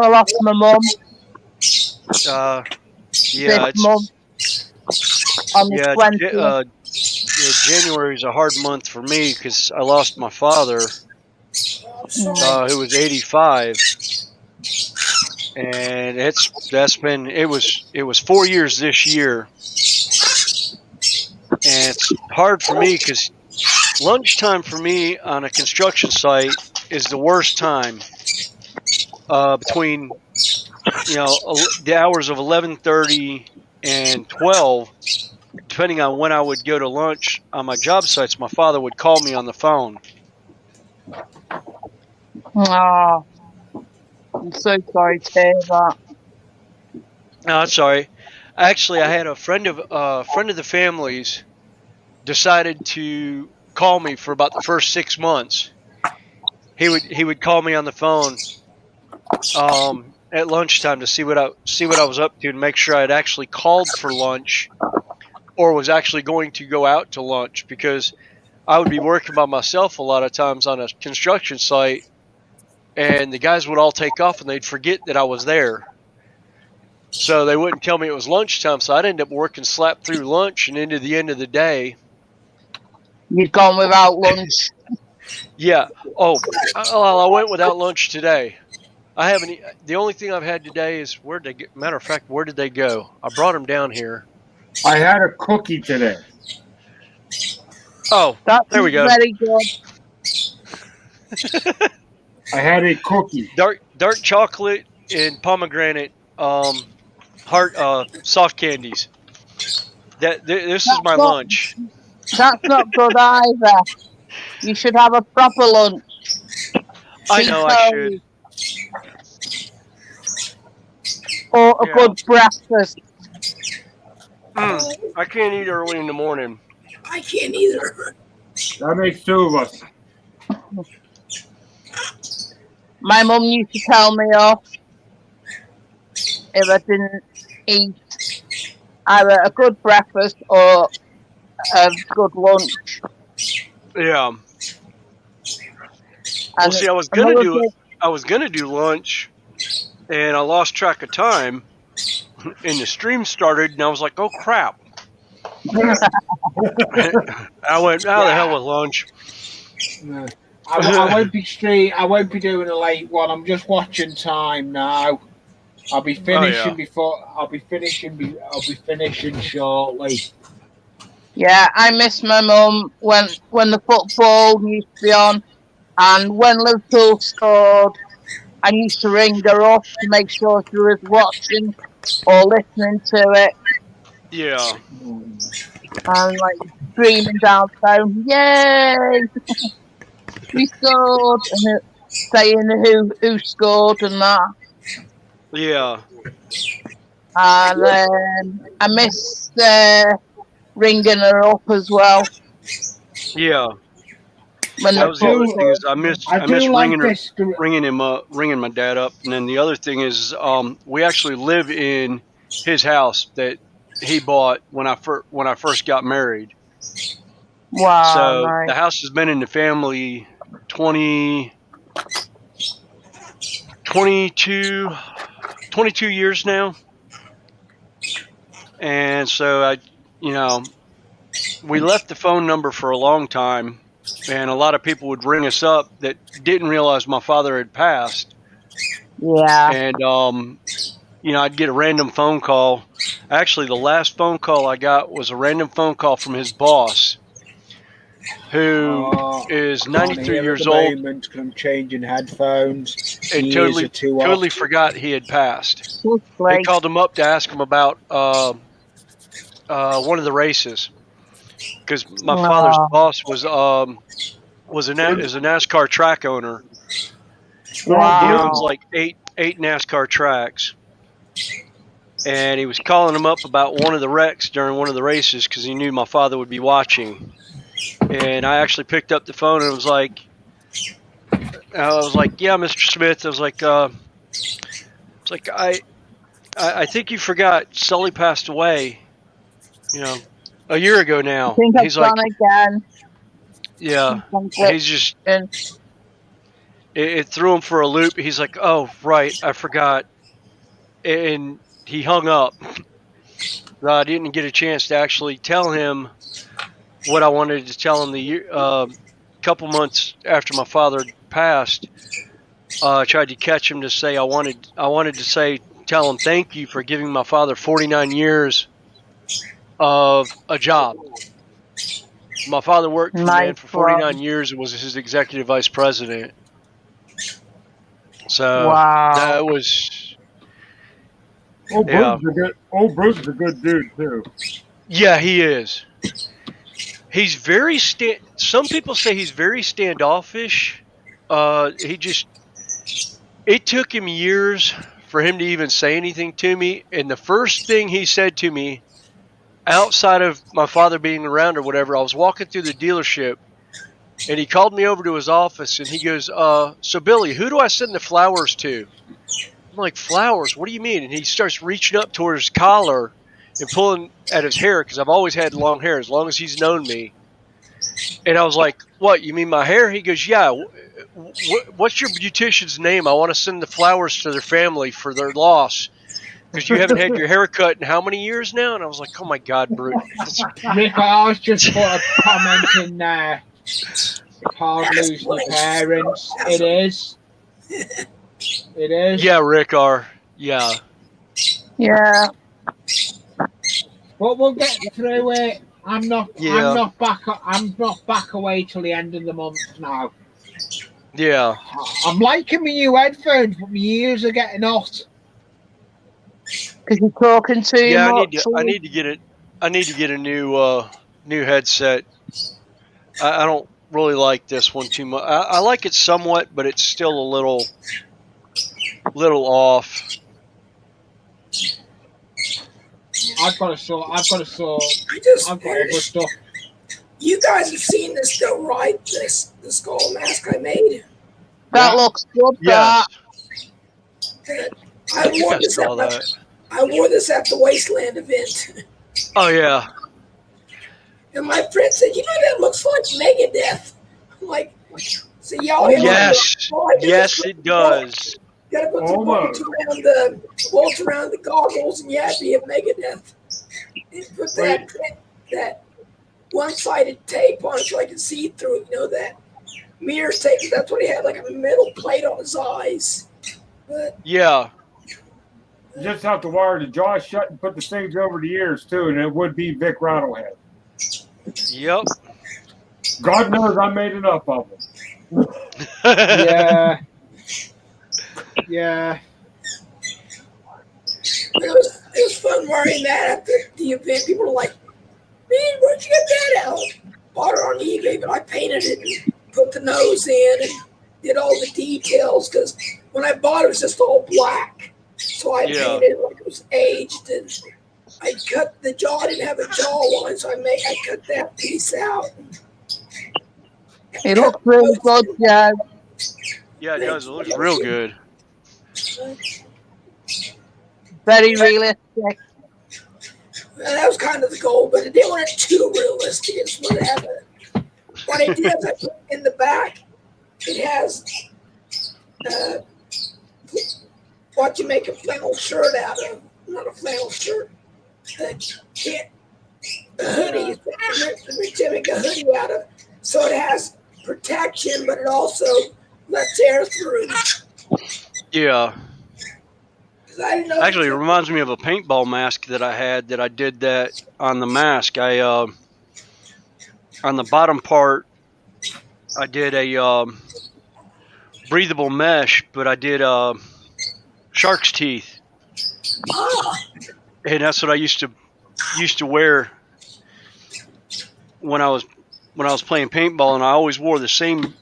lost my mum. Yeah. This month on the 20th. January is a hard month for me because I lost my father, who was 85, and it was 4 years this year, and it's hard for me because lunchtime for me on a construction site is the worst time. Between the hours of 11:30 and 12, depending on when I would go to lunch on my job sites, my father would call me on the phone. Oh, I'm so sorry to hear that. No, that's sorry. Actually, I had a friend of the family's decided to call me for about the first 6 months. He would call me on the phone at lunchtime to see what I was up to and make sure I'd actually called for lunch or was actually going to go out to lunch, because I would be working by myself a lot of times on a construction site, and the guys would all take off and they'd forget that I was there. So they wouldn't tell me it was lunchtime, so I'd end up working slap through lunch and into the end of the day. You'd gone without lunch. Yeah. Oh, I went without lunch today. I haven't. The only thing I've had today is matter of fact, where did they go? I brought them down here. I had a cookie today. Oh, there we go. Very good. I had a cookie. Dark chocolate and pomegranate soft candies. This is my lunch. That's not good either. You should have a proper lunch. I know I should. Or a good breakfast. I can't eat early in the morning. I can't either. That makes two of us. My mum used to tell me off if I didn't eat either a good breakfast or a good lunch. Yeah. And see, I was gonna do lunch, and I lost track of time, and the stream started, and I was like, "Oh crap!" I went, "How the hell with lunch?" No. I won't be doing a late one. I'm just watching time now. I'll be finishing I'll be finishing shortly. Yeah, I miss my mum when the football used to be on, and when Liverpool scored, I used to ring her up to make sure she was watching or listening to it. Yeah. And like screaming down the phone, "Yay! We scored!" and saying who scored and that. Yeah. And I miss ringing her up as well. Yeah. When that was the other thing is I miss ringing my dad up, and then the other thing is we actually live in his house that he bought when I first got married. Wow. So nice. the house has been in the family 22 years now, and so we left the phone number for a long time, and a lot of people would ring us up that didn't realize my father had passed. Yeah. And I'd get a random phone call. Actually, the last phone call I got was a random phone call from his boss, who Oh, is can't 93 hear at years the old moment 'cause I'm changing headphones. and Ears totally are too totally hot. forgot he had passed. Good They place. called him up to ask him about one of the races because my father's Oh, boss was is a NASCAR track owner. He owns wow. like eight NASCAR tracks, and he was calling him up about one of the wrecks during one of the races because he knew my father would be watching. And I actually picked up the phone and was like, "Yeah, Mr. Smith." I was like, I think you forgot Sully passed away, a year ago I now." think And I've he's like, gone again. "Yeah." I'm He's just it threw him for a loop. He's like, "Oh, right, I forgot," and he hung up. I didn't get a chance to actually tell him what I wanted to tell him the couple months after my father passed. I tried to catch him to say I wanted to tell him thank you for giving my father 49 years of a job. My father worked for the nice man for 49 one. years and was his executive vice president. So Wow. that was, Old yeah. Bruce is a good dude too. Yeah, he is. He's very some people say he's very standoffish. It took him years for him to even say anything to me. And the first thing he said to me, outside of my father being around or whatever, I was walking through the dealership and he called me over to his office and he goes, "So Billy, who do I send the flowers to?" I'm like, "Flowers? What do you mean?" And he starts reaching up towards his collar and pulling at his hair because I've always had long hair as long as he's known me. And I was like, "What, you mean my hair?" He goes, "Yeah. What's your beautician's name? I want to send the flowers to their family for their loss because you haven't had your hair cut in how many years now?" And I was like, "Oh my God, Brute." Rick, I was just put a comment in there. It's hard losing your parents. It is. It is. Yeah, Rick R. Yeah. Yeah. But we'll get through it. I'm Yeah. not back. I'm not back away till the end of the month now. Yeah. I'm liking my new headphones, but my ears are getting hot. Because you're talking too Yeah, much. I need to get it. I need to get a new headset. I don't really like this one too much. I like it somewhat, but it's still a little off. I've got a saw. I just I've got other finished. stuff. You guys have seen this though, right? The skull mask I made. That looks good, Yes. And I think I saw that. I wore this at the Wasteland event. Oh yeah. And my friend said, "You know, that looks like Megadeth." I'm like, "So y'all Yes. Yes, it does. Gotta put some bolts around the goggles, and yeah, be a Megadeth. And put that one-sided tape on it so I can see through it. You know, that mirror tape. That's what he had, like a metal plate on his eyes. But Yeah. You just have to wire the jaw shut and put the things over the ears too, and it would be Vic Rattlehead. Yep. God knows I made enough of them. Yeah. Yeah. it was fun wearing that at the event. People were like, "Man, where'd you get that out?" Bought it on eBay, but I painted it and put the nose in and did all the details because when I bought it, it was just all black. So I painted it like it was aged, and I cut the jaw. I didn't have a jawline, so I cut that piece out. It looks really good, Joe. Yeah, it does. It looks real good. Very realistic. And that was kind of the goal, but it didn't want it too realistic. It's what it had. What I did is I put in the back, it has what you make a flannel shirt out of. Not a flannel shirt. A hoodie. You make a hoodie out of. So it has protection, but it also lets air through. Yeah. I didn't know Actually, it reminds me of a paintball mask that I had that I did that on the mask. on the bottom part, I did a breathable mesh, but I did shark's teeth, Ah, and that's what I used to wear when I was playing paintball, and I always wore the same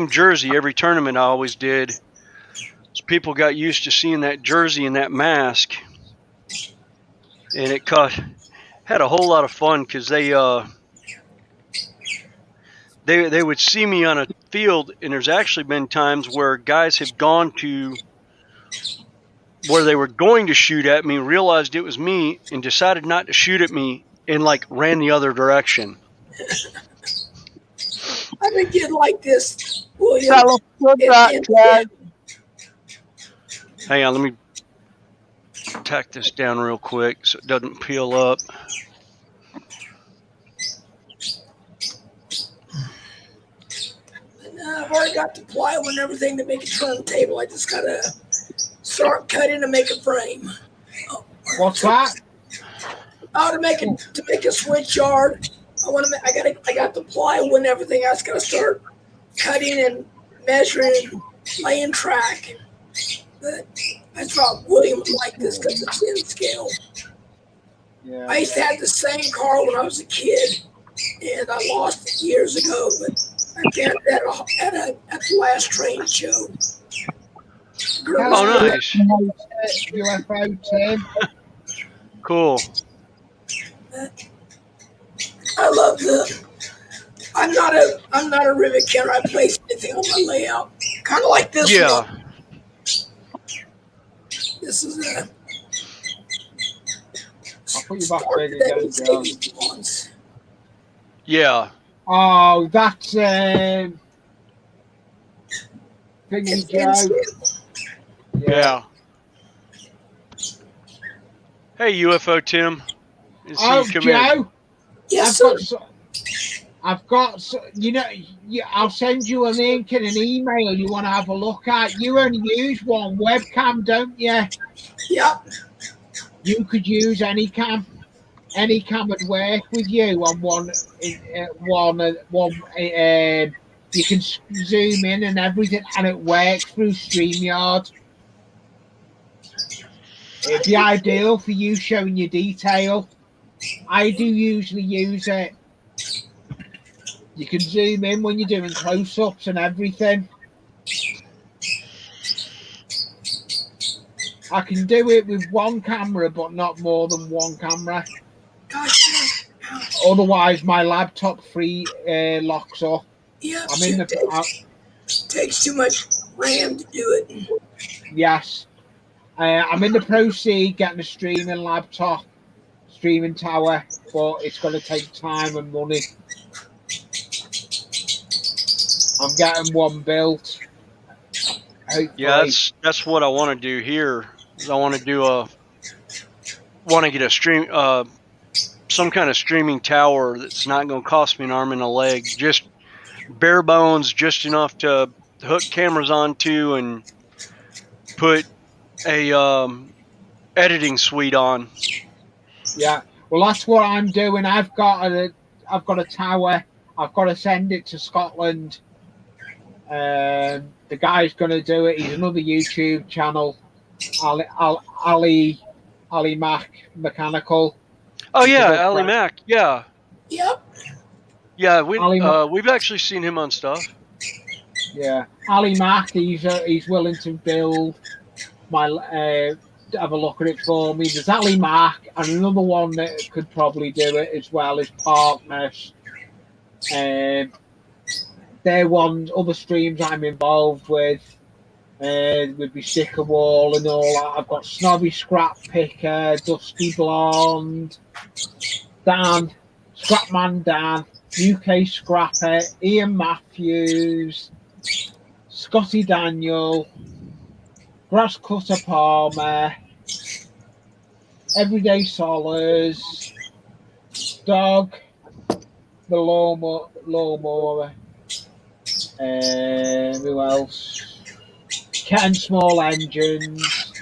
jersey every tournament I always did. So people got used to seeing that jersey and that mask, and it had a whole lot of fun because they would see me on a field, and there's actually been times where guys have gone to where they were going to shoot at me, realized it was me, and decided not to shoot at me, and like ran the other direction. I've been getting like this, William. Tell us good that, Jay. Hang on, let me tack this down real quick so it doesn't peel up. I've already got the plywood and everything to make a turntable. I just gotta start cutting to make a frame. What's that? Oh, to make a switch yard. I got the plywood and everything. I just gotta start cutting and measuring, laying track. But I thought William would like this because it's in scale. Yeah. I used to have the same car when I was a kid, and I lost it years ago. But I found that at the last train show. Oh, nice. UFO Tim. Cool. I love I'm not a rivet counter. I place anything on my layout. Kind of like this Yeah. one. This is a. I'll put you back where you go. Yeah. Oh, that's Thingy Joe. Yeah. Hey, UFO Tim. Oh, Joe. Yes, sir. I'll send you a link in an email you want to have a look at. You only use one webcam, don't you? Yep. You could use any cam. Any cam would work with you on one. You can zoom in and everything, and it works through StreamYard. It'd be ideal for you showing your detail. I do usually use it. You can zoom in when you're doing close-ups and everything. I can do it with one camera, but not more than one camera. Gotcha. Otherwise, my laptop locks up. Yeah, takes too much RAM to do it. Yes. I'm in the process getting a streaming laptop, streaming tower, but it's going to take time and money. I'm getting one built. Hopefully. Yeah, that's what I want to do here. I want to get a stream, some kind of streaming tower that's not going to cost me an arm and a leg. Just bare bones, just enough to hook cameras onto and put a editing suite on. Yeah, well, that's what I'm doing. I've got a tower. I've got to send it to Scotland. The guy's going to do it. He's another YouTube channel, Ali Mac Mechanical. Oh yeah, Ali Mac. Yeah. Yep. Yeah, we've actually seen him on stuff. Yeah, Ali Mac. He's willing to build have a look at it for me. There's Ali Mac, and another one that could probably do it as well is Partners. They're other streams I'm involved with. Would be Sticker Wall and all that. I've got Snobby Scrap Picker, Dusty Blonde, Dan, Scrapman Dan, UK Scrapper, Ian Matthews, Scotty Daniel, Grass Cutter Palmer, Everyday Solars, Dog, the Lawnmower, who else? Ken Small Engines.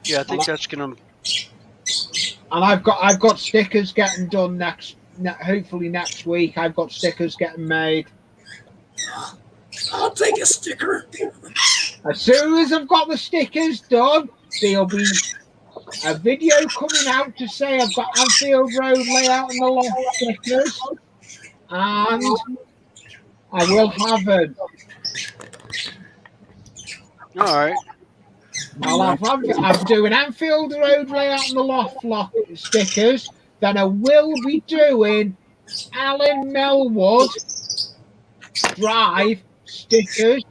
Yeah, I think that's gonna. And I've got stickers getting done hopefully next week. I've got stickers getting made. I'll take a sticker. As soon as I've got the stickers done, there'll be a video coming out to say I've got Anfield Road layout and the loft stickers, and I will have them. All right. I'm doing Anfield Road layout and the loft stickers. Then I will be doing Alan Melwood Drive stickers,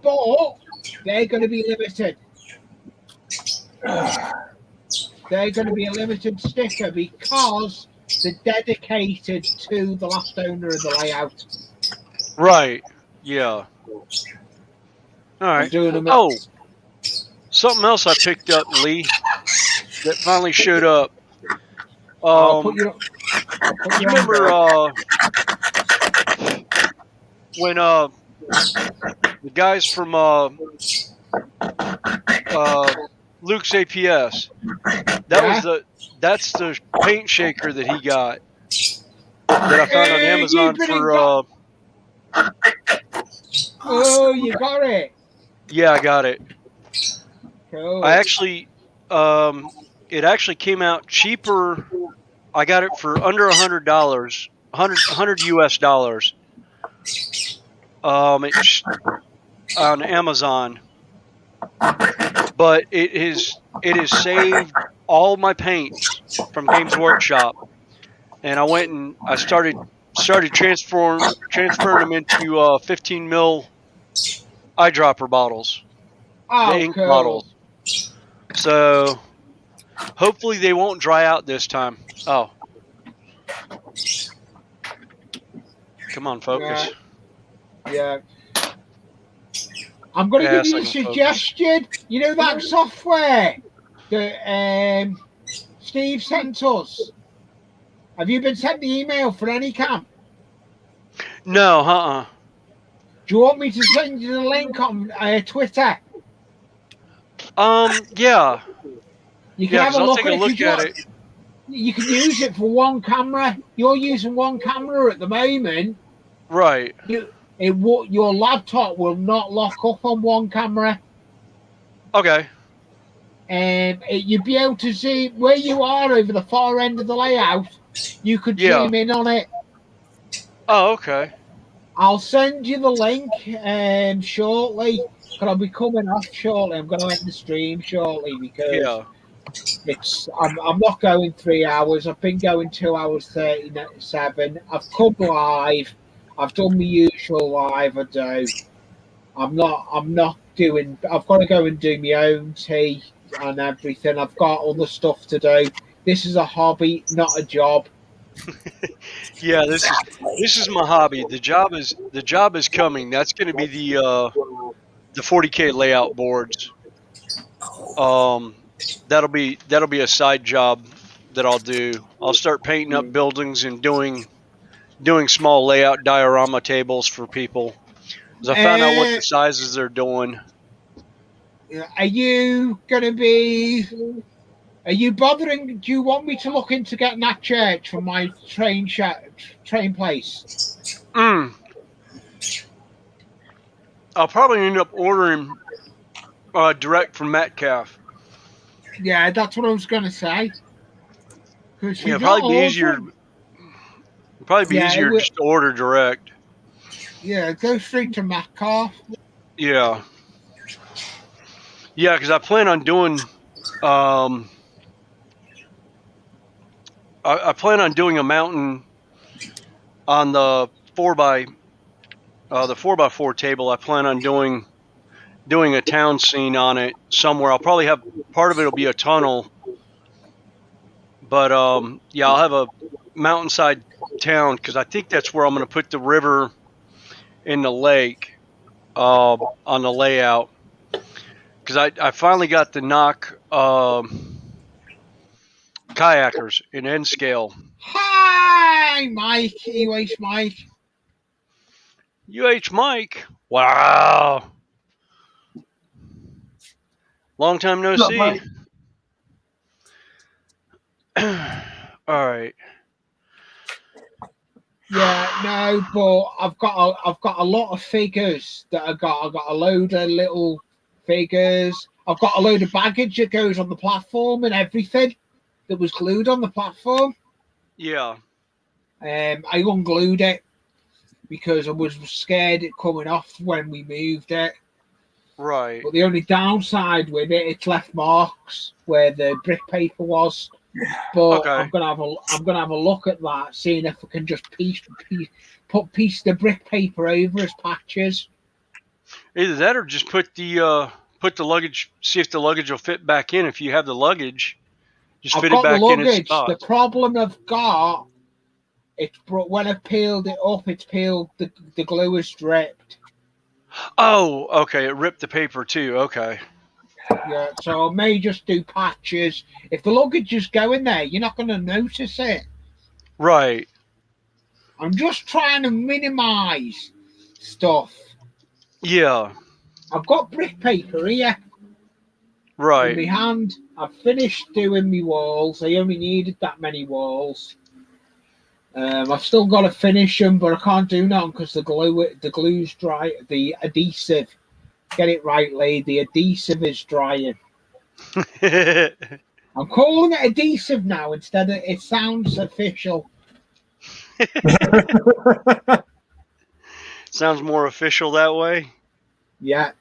but they're going to be limited. They're going to be a limited sticker because they're dedicated to the last owner of the layout. Right. Yeah. All right. Oh, something else I picked up, Lee, that finally showed up. You remember when the guys from Luke's APS, that's the paint shaker that he got that I found on Amazon for Oh, you got it. Yeah, I got it. Cool. I actually it actually came out cheaper. I got it for under $100, 100 US dollars. It's on Amazon, but it has saved all my paints from Games Workshop, and I went and I started transferring them into 15 mil eyedropper bottles, the ink bottles. So hopefully they won't dry out this time. Oh, come on, focus. Yeah. I'm going to give you a suggestion. Focus. You know that software that Steve sent us? Have you been sent the email for Anycam? No, Do you want me to send you the link on Twitter? Yeah. You can have a look, take a look at it. You can use it for one camera. You're using one camera at the moment. Right. Your laptop will not lock up on one camera. Okay. And you'd be able to see where you are over the far end of the layout. You could zoom in on it. Oh, okay. I'll send you the link shortly. Because I'll be coming off shortly. I'm going to end the stream shortly because I'm not going 3 hours. I've been going 2 hours 37. I've come live. I've done the usual live I do. I'm not doing. I've got to go and do my own tea and everything. I've got other stuff to do. This is a hobby, not a job. Yeah, this is my hobby. The job is coming. That's going to be the 40K layout boards. That'll be a side job that I'll do. I'll start painting up buildings and doing small layout diorama tables for people. Because I found out what the sizes they're doing. Are you bothering? Do you want me to look into getting that church for my train place? I'll probably end up ordering direct from Metcalf. Yeah, that's what I was going to say. Yeah, probably be easier. Easier just to order direct. Yeah, go straight to Metcalf. Yeah. Yeah, because I plan on doing. I plan on doing a mountain on the 4x4 table. I plan on doing a town scene on it somewhere. I'll probably have part of it will be a tunnel, but I'll have a mountainside town because I think that's where I'm going to put the river in the lake on the layout. Because I finally got to knock kayakers in N scale. Hi, Mike. UH Mike. UH Mike. Wow. Long time no see. Mike. All right. Yeah, no, but I've got a lot of figures that I've got a load of little figures. I've got a load of baggage that goes on the platform and everything that was glued on the platform. Yeah. I unglued it because I was scared it coming off when we moved it. Right. But the only downside with it, it's left marks where the brick paper was. But Okay. I'm gonna have a look at that, seeing if I can just piece the brick paper over as patches. Either that or just put the luggage. See if the luggage will fit back in. If you have the luggage, just I've fit it got the back in its luggage. spot. The problem I've got, when I peeled it up, it's peeled. The glue is stripped. Oh, okay. It ripped the paper too. Okay. Yeah, so I may just do patches. If the luggage is going there, you're not going to notice it. Right. I'm just trying to minimize stuff. Yeah. I've got brick paper here in Right. my hand. I've finished doing my walls. I only needed that many walls. I've still got to finish them, but I can't do nothing because the glue's dry. The adhesive, get it right, Lee. The adhesive is drying. I'm calling it adhesive now instead of it sounds official. Sounds more official that way. Yeah.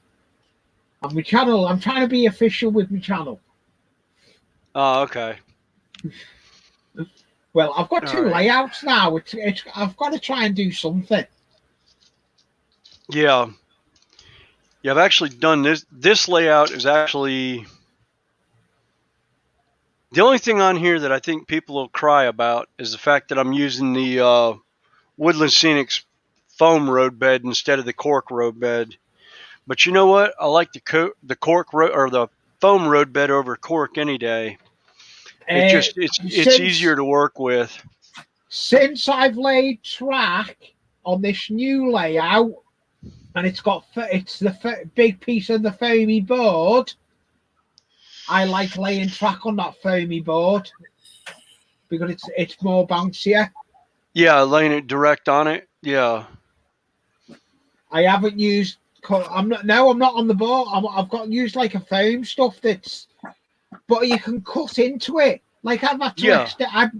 On my channel, I'm trying to be official with my channel. Oh, okay. Well, I've got two All right. layouts now. I've got to try and do something. Yeah. Yeah, I've actually done this. This layout is actually the only thing on here that I think people will cry about is the fact that I'm using the Woodland Scenics foam road bed instead of the cork road bed. But you know what? I like the cork or the foam road bed over cork any day. It's easier to work with. Since I've laid track on this new layout, and it's the big piece of the foamy board. I like laying track on that foamy board because it's more bouncier. Yeah, laying it direct on it. Yeah. I haven't used. I'm not on the board. I've got used like a foam stuff but you can cut into it. Like I've had to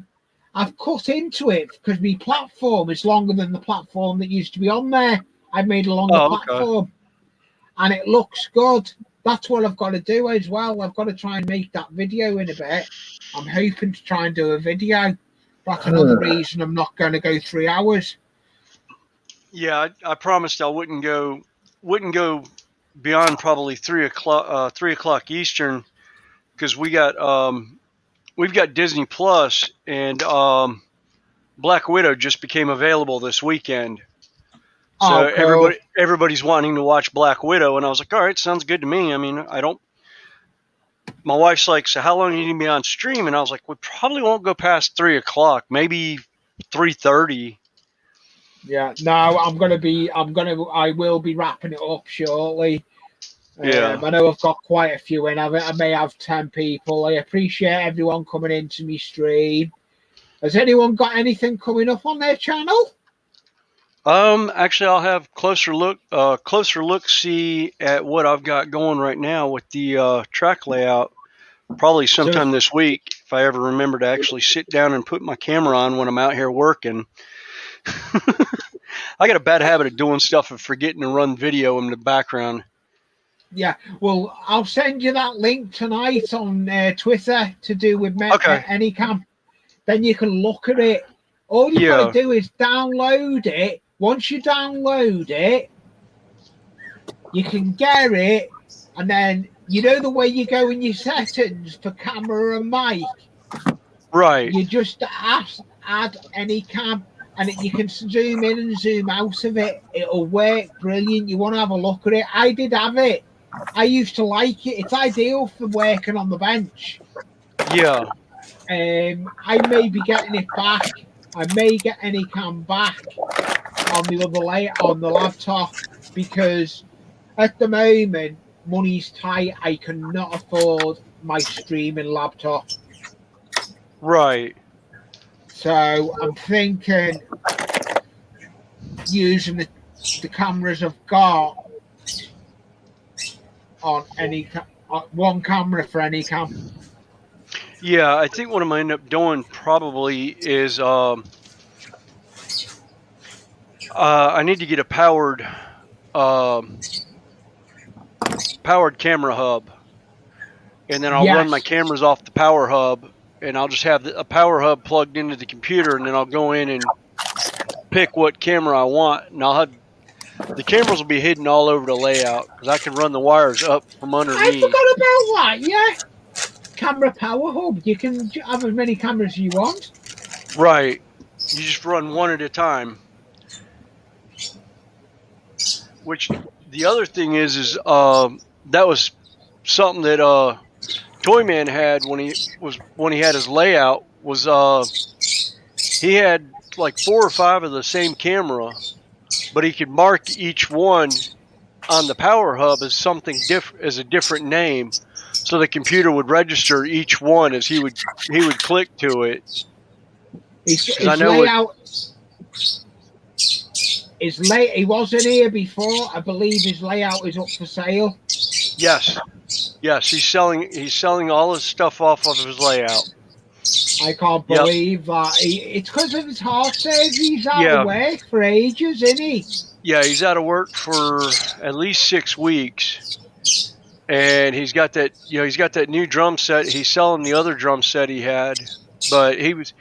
I've cut into it because my platform is longer than the platform that used to be on there. I've made a longer platform, and it looks good. That's what I've got to do as well. I've got to try and make that video in a bit. I'm hoping to try and do a video. That's another reason I'm not going to go 3 hours. Yeah, I promised I wouldn't go beyond probably 3 o'clock Eastern because we've got Disney Plus and Black Widow just became available this weekend. So cool. everybody's wanting to watch Black Widow, and I was like, all right, sounds good to me. I mean, my wife's like, so how long are you going to be on stream? And I was like, we probably won't go past 3 o'clock, maybe 3:30. Yeah, no, I will be wrapping it up shortly. Yeah. I know I've got quite a few in. I may have 10 people. I appreciate everyone coming into my stream. Has anyone got anything coming up on their channel? Actually, I'll have closer look see at what I've got going right now with the track layout. Probably sometime this week, if I ever remember to actually sit down and put my camera on when I'm out here working. I got a bad habit of doing stuff and forgetting to run video in the background. Yeah, well, I'll send you that link tonight on Twitter to do with Anycam. Then you can look at it. All you've got to do is download it. Once you download it, you can get it, and then you know the way you go in your settings for camera and mic. Right. You just add Anycam, and you can zoom in and zoom out of it. It'll work brilliant. You want to have a look at it. I did have it. I used to like it. It's ideal for working on the bench. Yeah. I may be getting it back. I may get Anycam back on the other on the laptop because at the moment money's tight. I cannot afford my streaming laptop. Right. So I'm thinking using the cameras I've got on one camera for any cam. Yeah, I think what I'm gonna end up doing probably is I need to get a powered camera hub, and then I'll run my Yes. cameras off the power hub, and I'll just have a power hub plugged into the computer, and then I'll go in and pick what camera I want, and I'll have the cameras will be hidden all over the layout because I can run the wires up from I underneath. forgot about that. Yeah. Camera power hub. You can have as many cameras as you want. Right. You just run one at a time. Which the other thing is that was something that Toyman had when he had his layout was he had like 4 or 5 of the same camera, but he could mark each one on the power hub as something different, as a different name, so the computer would register each one as he would click to it. His I know layout. He wasn't here before. I believe his layout is up for sale. Yes, he's selling all his stuff off of his layout. I can't believe that. It's because of his heart surgery. He's out Yeah. of work for ages, isn't he? Yeah, he's out of work for at least 6 weeks, and he's got that new drum set. He's selling the other drum set he had, but he was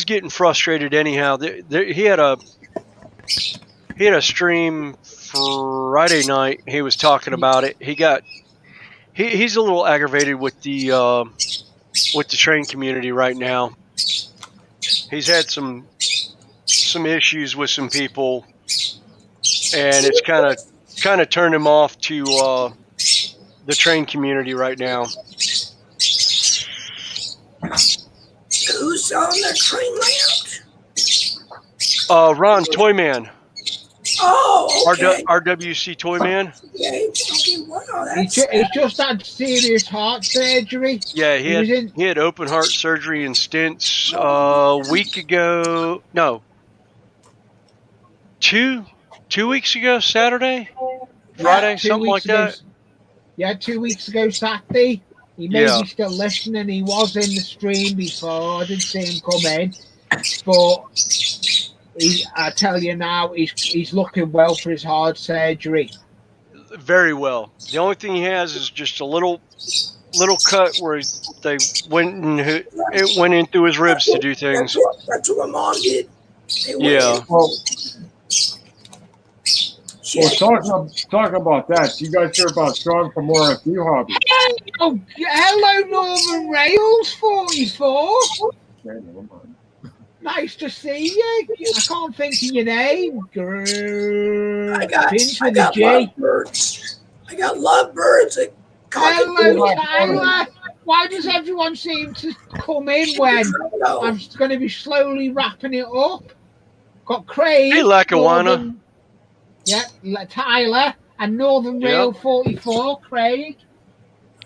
getting frustrated anyhow. He had a stream Friday night. He was talking about it. He's a little aggravated with the train community right now. He's had some issues with some people, and it's kind of turned him off to the train community right now. Who's on the train layout? Ron Toyman. Oh, okay. RWC Toyman. Okay, wow, He's just had serious heart surgery. Yeah, he had open heart surgery and stents a week ago. No, 2 weeks ago, Saturday, Friday, something like that. Yeah, 2 weeks ago Saturday. He may be still listening. He was in the stream before. I didn't see him come in, but I tell you now, he's looking well for his heart surgery. Very well. The only thing he has is just a little cut where they it went in through his ribs to do things. That's what my mom did. Well, talk about that. You guys hear about Sean from RFD Hobby? Oh, hello, Northern Rails 44. Okay, never mind. Nice to see you. I can't think of your name. I got lovebirds. I got lovebirds. Hello, Tyler. Why does everyone seem to come in when I'm going to be slowly wrapping it up? Got Craig. Hey, Lackawanna. Yeah, Tyler and Northern Rail 44, Craig.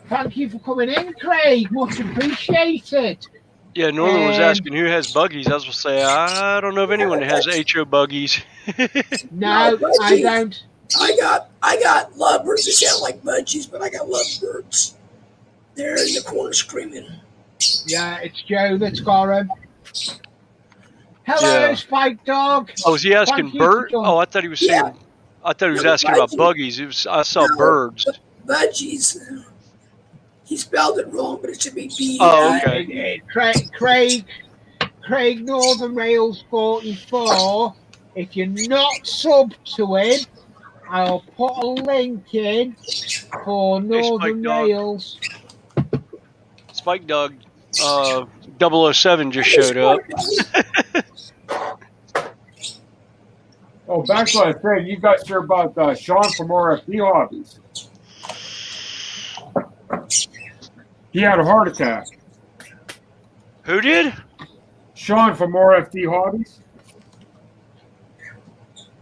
Thank you for coming in, Craig. Much appreciated. Yeah, Northern was asking who has buggies. I was going to say, I don't know of anyone that has HO buggies. No, I don't. I got lovebirds that sound like budgies, but I got lovebirds. They're in the corner screaming. Yeah, it's Joe that's got them. Hello, Spike Dog. Oh, was he asking bird? Oh, I thought he was saying. Yeah. I thought he was asking about buggies. I saw birds. Budgies. He spelled it wrong, but it should be B. Oh, okay. Craig Northern Rails 44. If you're not subbed to him, I'll put a link in for Northern Rails. Spike Dog 007 just showed up. Oh, back to what I said, you guys hear about Sean from RFD Hobbies. He had a heart attack. Who did? Sean from RFD Hobbies.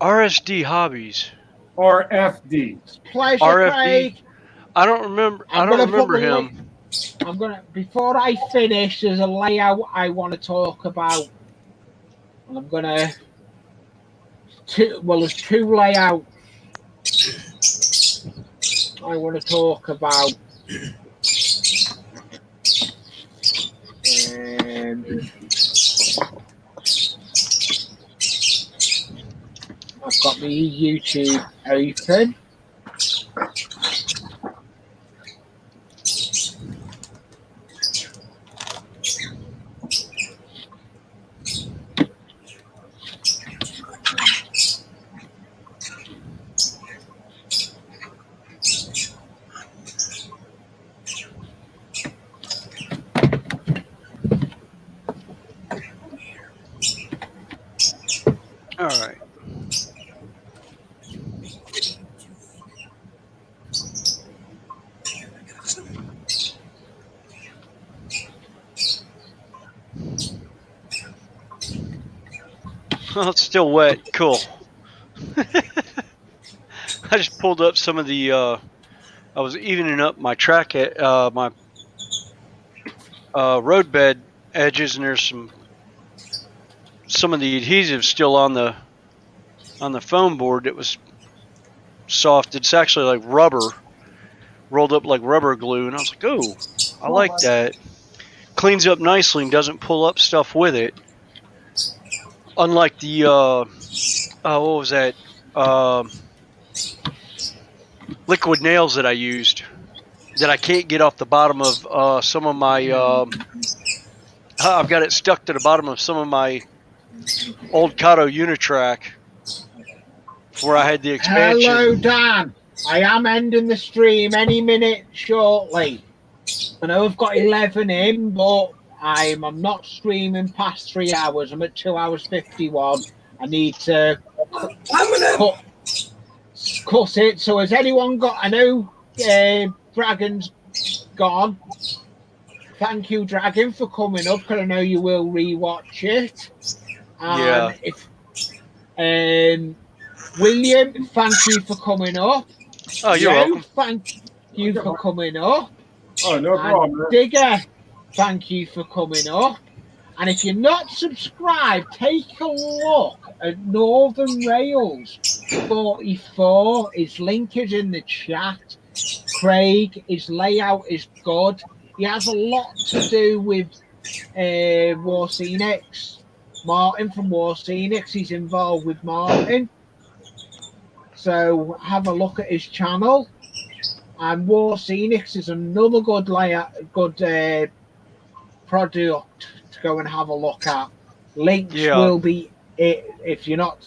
RSD Hobbies. RFD. Pleasure, RFD. Craig. I don't remember. I don't remember him. before I finish, there's a layout I want to talk about. And I'm gonna there's two layouts I want to talk about. I've got my YouTube open. All right. Oh, it's still wet. Cool. I just pulled up some of the. I was evening up my track at my roadbed edges, and there's some of the adhesive still on the foam board that was soft. It's actually like rubber, rolled up like rubber glue, and I was like, oh, I like that. Cleans up nicely and doesn't pull up stuff with it. Unlike the what was that? Liquid nails that I used that I can't get off the bottom of some of my. I've got it stuck to the bottom of some of my old Kato Unitrack where I had the expansion. Hello, Dan. I am ending the stream any minute shortly. I know I've got 11 in, but I'm not streaming past 3 hours. I'm at 2 hours 51. I need to cut it. So has anyone got? I know Dragon's gone. Thank you, Dragon, for coming up, because I know you will rewatch it. And William, thank you for coming up. Oh, you're welcome. Thank you for coming up. Oh, no problem. Digger, thank you for coming up. And if you're not subscribed, take a look at Northern Rails 44. His link is in the chat. Craig, his layout is good. He has a lot to do with War Scenics. Martin from War Scenics, he's involved with Martin. So have a look at his channel. And War Scenics is another good layout, good product to go and have a look at. Links will be, if you're not,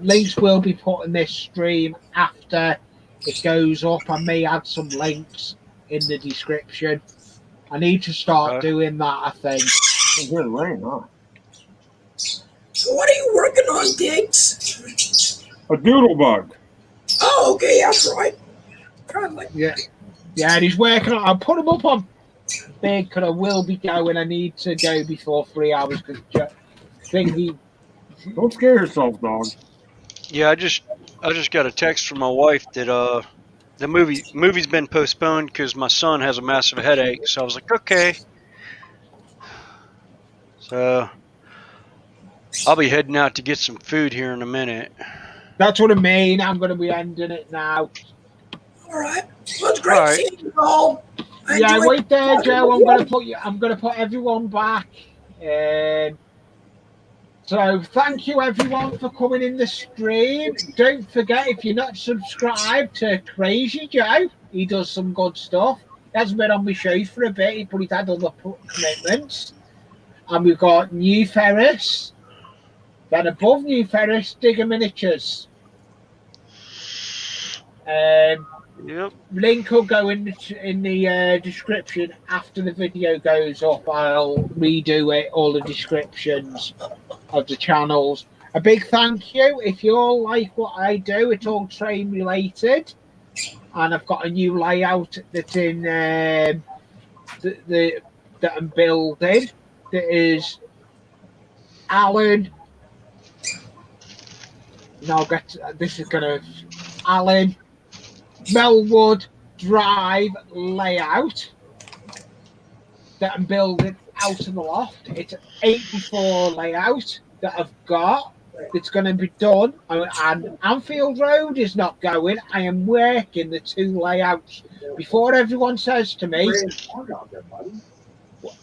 links will be put in this stream after it goes up. I may add some links in the description. I need to start doing that, I think. Good rain, huh? So what are you working on, Diggs? A doodle bug. Oh, okay, that's right. Yeah, and he's working on. I'll put him up on big because I will be going. I need to go before 3 hours because thingy. Don't scare yourself, dog. Yeah, I just got a text from my wife that the movie's been postponed because my son has a massive headache. So I was like, okay. So I'll be heading out to get some food here in a minute. That's what I mean. I'm going to be ending it now. All right. Well, it's great seeing you all. Yeah, wait there, Joe. I'm going to put everyone back. So thank you everyone for coming in the stream. Don't forget, if you're not subscribed to Crazy Joe, he does some good stuff. He hasn't been on my show for a bit, but he's had other commitments. And we've got New Ferris. Then above New Ferris, Digger Miniatures. Link will go in the description after the video goes up. I'll redo it, all the descriptions of the channels. A big thank you. If you all like what I do, it's all train related. And I've got a new layout that's in that I'm building. That is Alan. Now this is gonna Alan Melwood Drive layout. that I'm building out of the loft. It's an 84 layout that I've got that's going to be done. And Anfield Road is not going. I am working the 2 layouts. Before everyone says to me,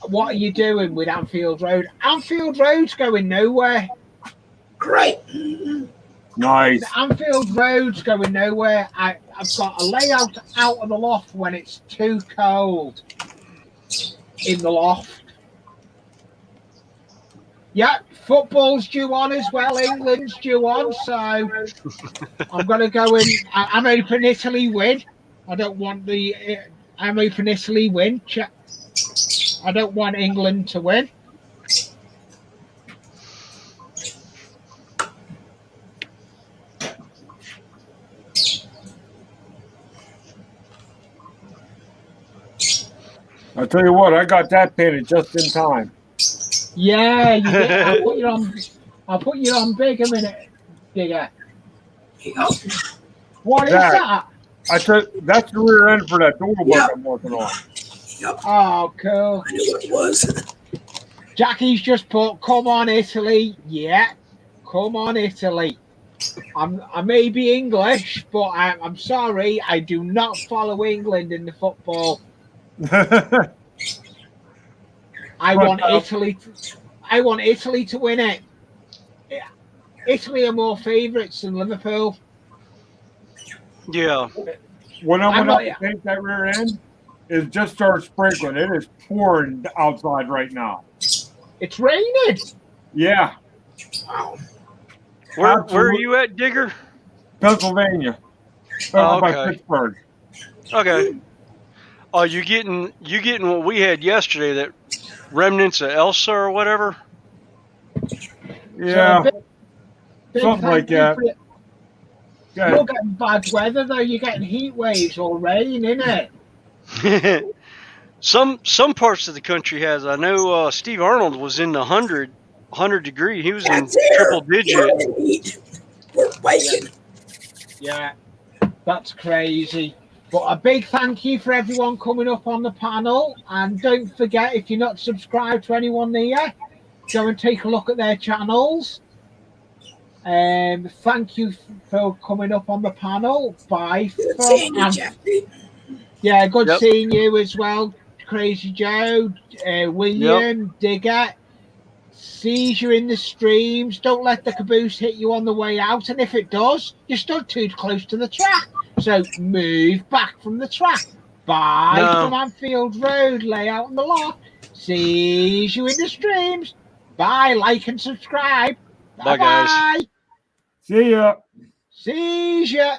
what are you doing with Anfield Road? Anfield Road's going nowhere. Great. Nice. The Anfield Road's going nowhere. I've got a layout out of the loft when it's too cold in the loft. Yeah, football's due on as well. England's due on, so I'm going to go in. I'm hoping Italy win. I don't want the. I'm hoping Italy win. I don't want England to win. I'll tell you what, I got that painted just in time. Yeah, you did. I'll put you on big a minute, Digger. Yep. What is that? I said that's the rear end for that door book I'm working on. Yep. Oh, cool. I knew what it was. Jackie's just put, "Come on, Italy." Yeah, come on, Italy. I may be English, but I'm sorry, I do not follow England in the football. I want Italy to win it. Italy are more favourites than Liverpool. Yeah. When I went up to paint that rear end, it just started sprinkling. It is pouring outside right now. It's raining. Yeah. Wow. Where are you at, Digger? Pennsylvania. Oh, By okay. Pittsburgh. Okay. Oh, you getting what we had yesterday, that remnants of Elsa or whatever? Yeah. So big Something like that. You're getting bad weather though. You're getting heat waves or rain, innit? Some parts of the country has. I know Steve Arnold was in the 100 degree. He was in triple digit. We're waking. Yeah, that's crazy. But a big thank you for everyone coming up on the panel. And don't forget, if you're not subscribed to anyone there, go and take a look at their channels. Thank you for coming up on the panel. Bye. Good seeing you, Jeffrey. Yeah, good seeing you as well, Crazy Joe, William, Digger. Sees you in the streams. Don't let the caboose hit you on the way out. And if it does, you're stood too close to the track. So move back from the track. Bye from Anfield Road, layout in the loft. Sees you in the streams. Bye, like and subscribe. Bye, guys. See ya. Sees ya.